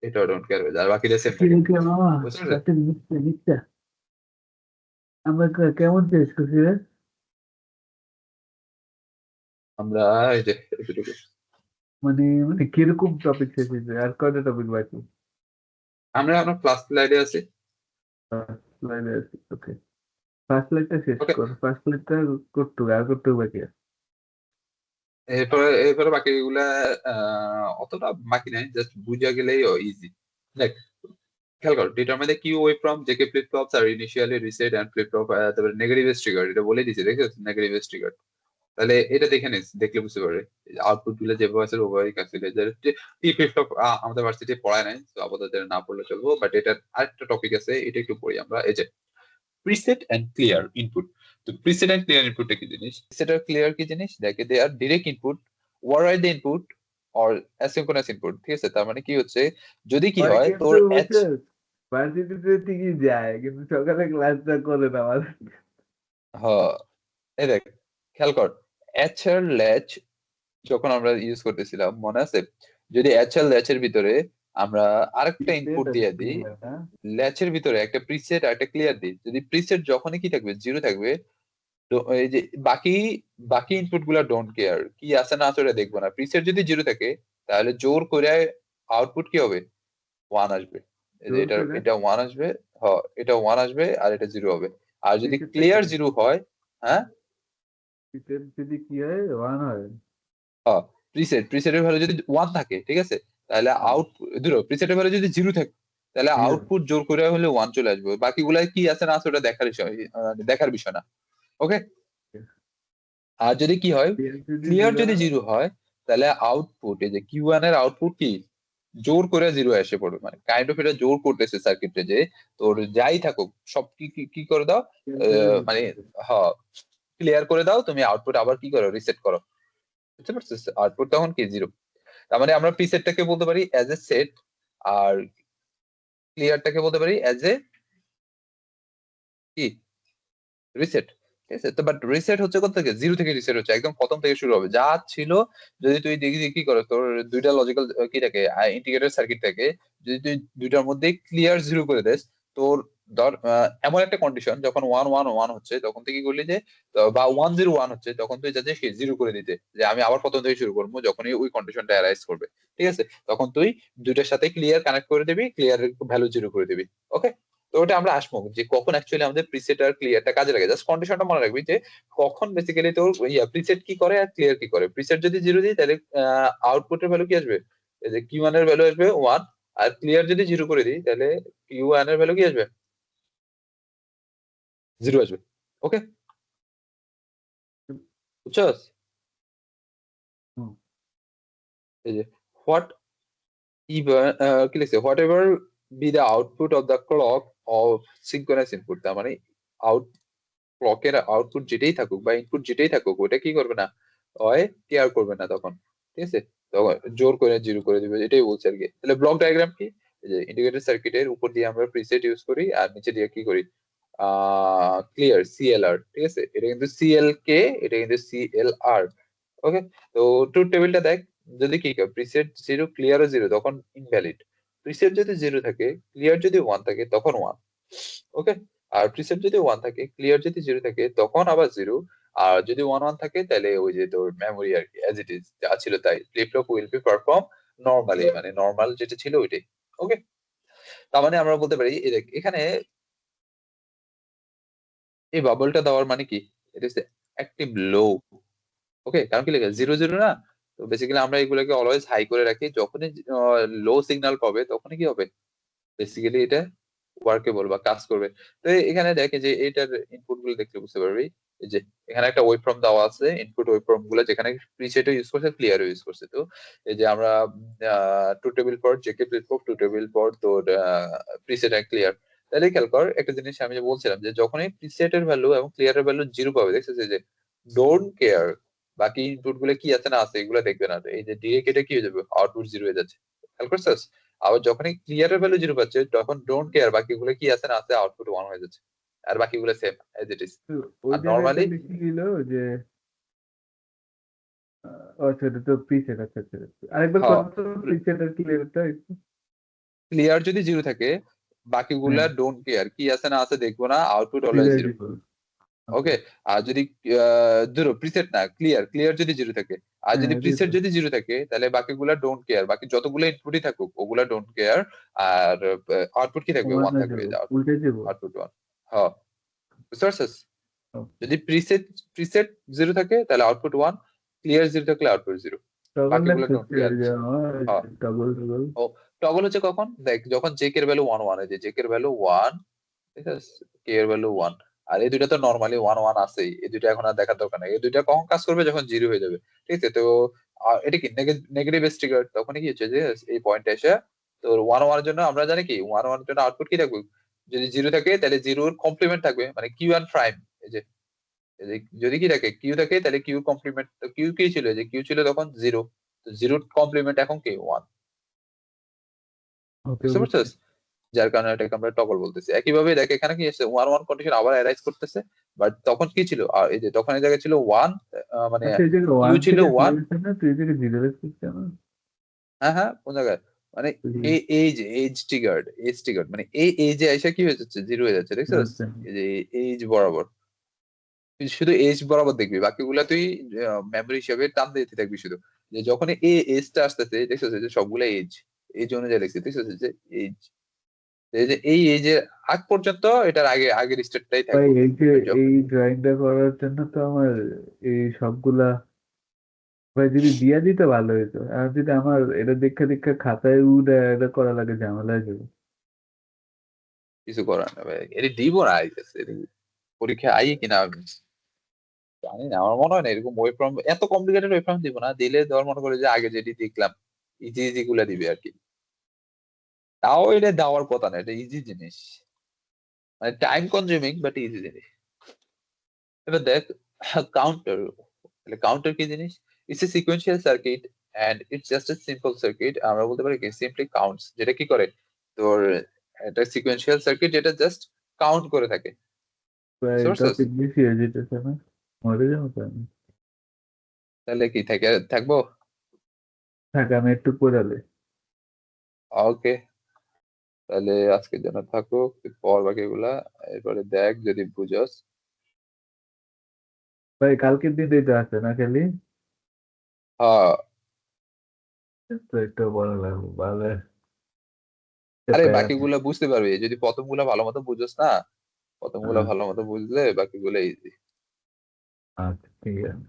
এটাও ডোন্ট কেয়ার হয়ে যায়, আর বাকিটা সেম থাকে। মামা, বুঝতে পারলে? রাতে নিচ্ছে নিচ্ছে আমরা কেমন চেষ্টা করছি রে? আমরা এই যে এতটুকু। মানে মানে কিরকম টপিক শেষ হয়েছে, আর কয়টা টপিক বাকি? আমরা এখন ক্লাস স্লাইডে আছি। ফার্স্ট লাইনে আছি, ওকে। ফার্স্ট লাইনটা শেষ ওকে, কর, ফার্স্ট লাইনটা করতে হবে, আর করতে হবে বাকি আছে। এরপরে এরপরে বাকিগুলা অতটা বাকি নাই, জাস্ট বুঝা গেলেই ইজি। দেখ, খেয়াল কর, determine the Q waveform JK flip flops are initially reset and flip flop, তারপরে নেগেটিভ ট্রিগার, এটা বলে দিছে, দেখেছিস? Negative trigger. তাহলে এটা দেখে নিস, দেখলে বুঝতে পারবে আউটপুট গুলো যেভাবে আছে ওভাবেই কাজ করে। টি ফ্লিপ ফ্লপ আমাদের ভার্সিটি পড়ায় নাই, তো আপাতত এটা না পড়লে চলবো, বাট এটার আরেকটা টপিক আছে, এটা একটু পড়ি আমরা। এই যে প্রিসেট এন্ড ক্লিয়ার ইনপুট। তো প্রিসেট এন্ড ক্লিয়ার ইনপুট কি জিনিস? প্রিসেট আর ক্লিয়ার কি জিনিস? দেখে দে আর direct input, or are the input or asynchronous input. ঠিক আছে, তার মানে কি হচ্ছে, যদি কি পরে হয় কিন্তু তোর বুঝছিস, ভার্সিটিতে ঠিকই যায় কিন্তু সকালে ক্লাসটা করে না আমাদের। হ্যাঁ, এই দেখ, খেয়াল কর, এচ আর ল্যাচ যখন আমরা ইউজ করতেছিলাম মনে আছে, যদি এচ আর ল্যাচের ভিতরে আমরা আরেকটা ইনপুট দিয়ে দিই, ল্যাচের ভিতরে একটা প্রিসেট আর একটা ক্লিয়ার দিই, যদি প্রিসেট যখনই কি থাকবে, জিরো থাকবে, তো এই যে বাকি বাকি ইনপুট গুলা ডোন্ট কেয়ার, কি আছে না আছে ওটা দেখবো না। প্রিসেট যদি জিরো থাকে তাহলে জোর করে আউটপুট কি হবে, ওয়ান আসবে। এই যে জোর এটা করে এটা ওয়ান আসবে, হ্যাঁ এটা ওয়ান আসবে, আর এটা জিরো হবে। আর যদি প্রিসেটটা কি, ক্লিয়ার জিরো হয়, হ্যাঁ, প্রিসেট যদি কি হয়, ওয়ান হয়। হ্যাঁ, প্রিসেটের ভ্যালু যদি ওয়ান থাকে, ঠিক আছে, তাহলে আউটপুট ধরো প্রিসেটের ভ্যালু যদি জিরো থাকে, তাহলে জিরো। আউটপুট জোর করে হলে ওয়ান চলে আসবে। বাকিগুলাই কি আছে না আছে ওটা দেখার বিষয়, দেখার বিষয় না। ওকে। আর যদি কি হয়, যদি ক্লিয়ার জিরো যদি হয়, জিরো হয়, তাহলে আউটপুট এই যে কিউ ওয়ান এর আউটপুট কি জোর করে জিরো এসে পড়বে, মানে কাইন্ড অফ এটা জোর করতেছে সার্কিটে যে তোর যাই থাকুক সব কি কি কি করে দাও, মানে হ্যাঁ, ক্লিয়ার করে দাও, তুমি আউটপুট আবার কি করো, রিসেট করো। বুঝতে পারছিস? আউটপুট তখন কি জিরো। তার মানে আমরা প্রিসেটটাকে বলতে পারি অ্যাজ এ সেট, আর ক্লিয়ারটাকে বলতে পারি অ্যাজ এ কি, রিসেট। ঠিক আছে, তো বাট রিসেট হচ্ছে কোথা থেকে, জিরো থেকে রিসেট হচ্ছে, একদম প্রথম থেকে শুরু হবে যা ছিল। যদি তুই দেখি কি করে, তোর দুইটা লজিক্যাল কি থাকে, ইন্টিগ্রেটেড সার্কিট থাকে, যদি তুই দুইটার মধ্যে ক্লিয়ার জিরো করে দেস, তোর ধর এমন একটা কন্ডিশন যখন ওয়ান ওয়ান ওয়ান হচ্ছে তখন তুই কি করলি যে, বা ওয়ান জিরো ওয়ান হচ্ছে তখন তুই যাতে জিরো করে দিতে, যে আমি আবার প্রথম থেকে শুরু করবো, যখনই ওই কন্ডিশনটা অ্যারাইজ করবে। ঠিক আছে, তখন তুই দুইটার সাথে ক্লিয়ার কানেক্ট করে দিবি, ক্লিয়ার ভ্যালু জিরো করে দিবি। ওকে। তো ওটা আমরা আসবো যে কখন অ্যাকচুয়ালি আমাদের প্রিসেট আর ক্লিয়ারটা কাজে লাগে, জাস্ট কন্ডিশনটা মনে রাখবি যে কখন বেসিক্যালি তোর প্রিসেট কি করে আর ক্লিয়ার কি করে। প্রিসেট যদি জিরো দিই তাহলে আউটপুটের ভ্যালু কি আসবে, এই যে কিউ ওয়ান এর ভ্যালু আসবে ওয়ান, আর ক্লিয়ার যদি জিরো করে দিই তাহলে কিউ ওয়ান এর ভ্যালু কি আসবে, জিরো আসবে। ওকে, বুঝছস? এই যে হোয়াট ইভার কি লিখছে, what ever be the output of the clock of synchronous input, তার মানে আউট ক্লকের আউটপুট যেটাই থাকুক বা ইনপুট যেটাই থাকুক ওটা কি করবে না, হয় কেয়ার করবে না তখন। ঠিক আছে, তখন জোর করে জিরো করে দিবে, এটাই বলছে আর কি। তাহলে ব্লক ডায়াগ্রাম কি, এই যে ইন্টিগ্রেটেড সার্কিটের উপর দিয়ে আমরা প্রিসেট ইউজ করি আর নিচে দিয়ে কি করি, ক্লিয়ার সিএলআর। ঠিক আছে, এটা কিন্তু সিএল কে, এটা কিন্তু সিএলআর। ওকে। তো ট্রুথ টেবিলটা দেখ, যদি কি প্রিসেট জিরো ক্লিয়ারও জিরো তখন ইনভ্যালিড, প্রিসেট যদি জিরো থাকে ক্লিয়ার যদি ওয়ান থাকে তখন ওয়ান। ওকে। আর প্রিসেট যদি ওয়ান থাকে ক্লিয়ার যদি জিরো থাকে তখন আবার জিরো। আর যদি ওয়ান ওয়ান থাকে তাহলে ওই যে তোর মেমোরি আর কি, অ্যাজ ইট ইজ যা ছিল তাই, flip flop will be perform normally, মানে নর্মাল যেটা ছিল ওইটাই। ওকে। তার মানে আমরা বলতে পারি এই দেখ এখানে এই বাবলটা দেওয়ার মানে কি, এটা হচ্ছে অ্যাক্টিভ লো। ওকে, কারণ কি লেখা জিরো জিরো না, তো বেসিক্যালি আমরা এগুলোকে অলওয়েজ হাই করে রাখি, যখনই লো সিগন্যাল পাবে তখনই কি হবে, বেসিক্যালি এটা ওয়ার্কেবল বা কাজ করবে। তো এখানে দেখে যে এটার ইনপুট গুলো দেখলে বুঝতে পারবি, এই যে এখানে একটা ওয়েব ফর্ম দেওয়া আছে, ইনপুট ওয়েব ফর্ম গুলো যেখানে প্রিসেটও ইউজ করছে, ক্লিয়ারও ইউজ করছে। তো এই যে আমরা টু টেবিল ফর জেকে প্লেটফর্ম, টু টেবিল ফর তোর প্রিসেট এন্ড ক্লিয়ার। তাহলে খেয়াল কর একটা জিনিস আমি যে বলছিলাম, যে যখনই প্রিসেটের ভ্যালু এবং ক্লিয়ারের ভ্যালু জিরো পাবে, দেখছিস এই যে ডোন্ট কেয়ার বাকি ইনপুট গুলো কি আছে না আছে এগুলো দেখবে না, এই যে ডিরেক্ট এটা কি হয়ে যাবে, আউটপুট জিরো হয়ে যাচ্ছে। খেয়াল করছিস? আবার যখনই ক্লিয়ারের ভ্যালু জিরো পাচ্ছে তখন ডোন্ট কেয়ার বাকিগুলো কি আছে না আছে আউটপুট ওয়ান হয়ে যাচ্ছে, আর বাকিগুলো সেম এজ ইট ইজ। তো ওই আর জায়গাটা নর্মালি লিখে দিল যে আচ্ছা এটা তো প্রিসেট। আচ্ছা আচ্ছা আচ্ছা। আরেকবার হ্যাঁ, কত প্রিসেট আর ক্লিয়ারটা একটু। ক্লিয়ার যদি জিরো থাকে বাকিগুলা হ্যাঁ ডোন্ট কেয়ার কি আছে না আছে দেখবো না, output always zero zero. Zero. Okay. Okay. আর যদি ধরো প্রিসেট না ক্লিয়ার, ক্লিয়ার যদি জিরো থাকে, আর যদি হ্যাঁ প্রিসেট জিরো। যদি জিরো থাকে তাহলে বাকিগুলা ডোন্ট কেয়ার, বাকি যতগুলো ইনপুটই থাকুক ওগুলা ডোন্ট কেয়ার। আর আউটপুট কি থাকবে, ওয়ান ওয়ান হয়ে থাকবে, যাবো, উল্টে যাবো। Output one. হ্যাঁ, বুঝতে পারছিস? যদি প্রিসেট প্রিসেট জিরো থাকে তাহলে আউটপুট ওয়ান, ক্লিয়ার জিরো থাকলে আউটপুট জিরো, টগল বাকিগুলো ডোন্ট লাগতেছে কেয়ার। যে আমার হ্যাঁ। Toggle toggle. ও, টগল হচ্ছে কখন দেখ, যখন জেকের ভ্যালু ওয়ান ওয়ান, এই যে জেকের ভ্যালু ওয়ান, ঠিক আছে, কে এর ভ্যালু ওয়ান। আর এই দুইটা তো নর্মালি ওয়ান ওয়ান আছেই, এই দুইটা এখন আর দেখার দরকার নাই। এই দুইটা কখন কাজ করবে, যখন জিরো হয়ে যাবে। ঠিক আছে, তো এটা কি নেগেটিভ ট্রিগার, তখন কি হচ্ছে যে এই পয়েন্টে এসে তোর ওয়ান ওয়ান এর জন্য আমরা জানি কি ওয়ান ওয়ান এর জন্য আউটপুট কি থাকবে, যদি জিরো থাকে তাহলে জিরোর কমপ্লিমেন্ট থাকবে, মানে কিউ অ্যান্ড প্রাইম। এই যে এই যে যদি কি থাকে কিউ থাকে তাহলে কিউ কমপ্লিমেন্ট, তো কিউ কি ছিল, যে কিউ ছিল তখন জিরো, তো জিরোর কমপ্লিমেন্ট এখন কি ওয়ান। ওকে বুঝতে বুঝছি। পারছিস? যার কারণে এটাকে আমরা টগল বলতেছি। একইভাবে দেখ এখানে কি আছে, ওয়ান ওয়ান কন্ডিশন আবার অ্যারাইজ করতেছে, বাট তখন কি ছিল, আর এই যে তখন এই জায়গায় ছিল ওয়ান, মানে আচ্ছা এই জায়গায় কিউ ওয়ান ছিল থেকে ওয়ান। জিরো না, তুই এই জায়গায় জিরো রাখছিস কেন? হ্যাঁ হ্যাঁ, কোন জায়গায়, মানে তুই- এই এজ ট্রিগার্ড মানে এই এজে এসে কি হয়ে যাচ্ছে, জিরো হয়ে যাচ্ছে, দেখছিস? আচ্ছা। এই যে এজ বরাবর, তুই শুধু এজ বরাবর দেখবি, বাকিগুলা তুই মেমরি হিসাবে টান দিতে থাকবি শুধু। যে যখন এই এজটা আসতেছে দেখছিস, এই যে সবগুলা এজ, এজ অনুযায়ী লিখছি, দেখছিস এই যে এজ, এই যে এই এজের আগ পর্যন্ত এটার আগে আগের স্টেটটাই ভাই থাকবো। এই যে আর এই ড্রয়িংটা করার জন্য তো আমার এই সবগুলা ভাই যদি দিয়া দিতে ভালো হতো। আর যদি আমার এটা দেখে দেখে খাতায় উঠে এটা করা লাগে, ঝামেলা হয়ে যাবে। কিছু করার না ভাই, এটি দিব না আইতেছে, পরীক্ষা আই কিনা আমি জানি না, আমার মনে হয় না এরকম ওয়েব ফর্ম, এত কমপ্লিকেটেড ওয়েব ফর্ম দিব না, দিলে ধর মনে করে যে আগে যেটি দেখলাম ইজি ইজি গুলা দিবে আর কি। তাও এটা দেওয়ার কথা না, এটা ইজি জিনিস, মানে টাইম কনজিউমিং বাট ইজি জিনিস। এবার দেখ কাউন্টার, তাহলে কাউন্টার কি জিনিস, it's a sequential circuit and it's just a simple circuit. আমরা বলতে পারি কি সিম্পলি কাউন্টস, যেটা কি করে তোর, এটা সিকোয়েন্সিয়াল সার্কিট যেটা জাস্ট কাউন্ট করে থাকে। ভাই বুঝতে পারছিস? টপিক বেশি হয়ে যেতেছে না? মরে যাবো তো আমি। তাহলে কি থেকে থাকবো? থাক আমি একটু পড়ালে। ওকে, তাহলে আজকের জন্য থাকুক, তুই পড় বাকিগুলা, এরপরে দেখ যদি বুঝস। ভাই কালকের দিনটাই তো আছে না খালি? হ্যাঁ, তো একটু বড় লাগবে ভালো। আরে প্যারা নেই। বাকিগুলা বুঝতে পারবি যদি প্রথমগুলা ভালো মতো বুঝস না, প্রথমগুলা হ্যাঁ, ভালো মতো বুঝলে বাকিগুলো ইজি। আচ্ছা ঠিক আছে।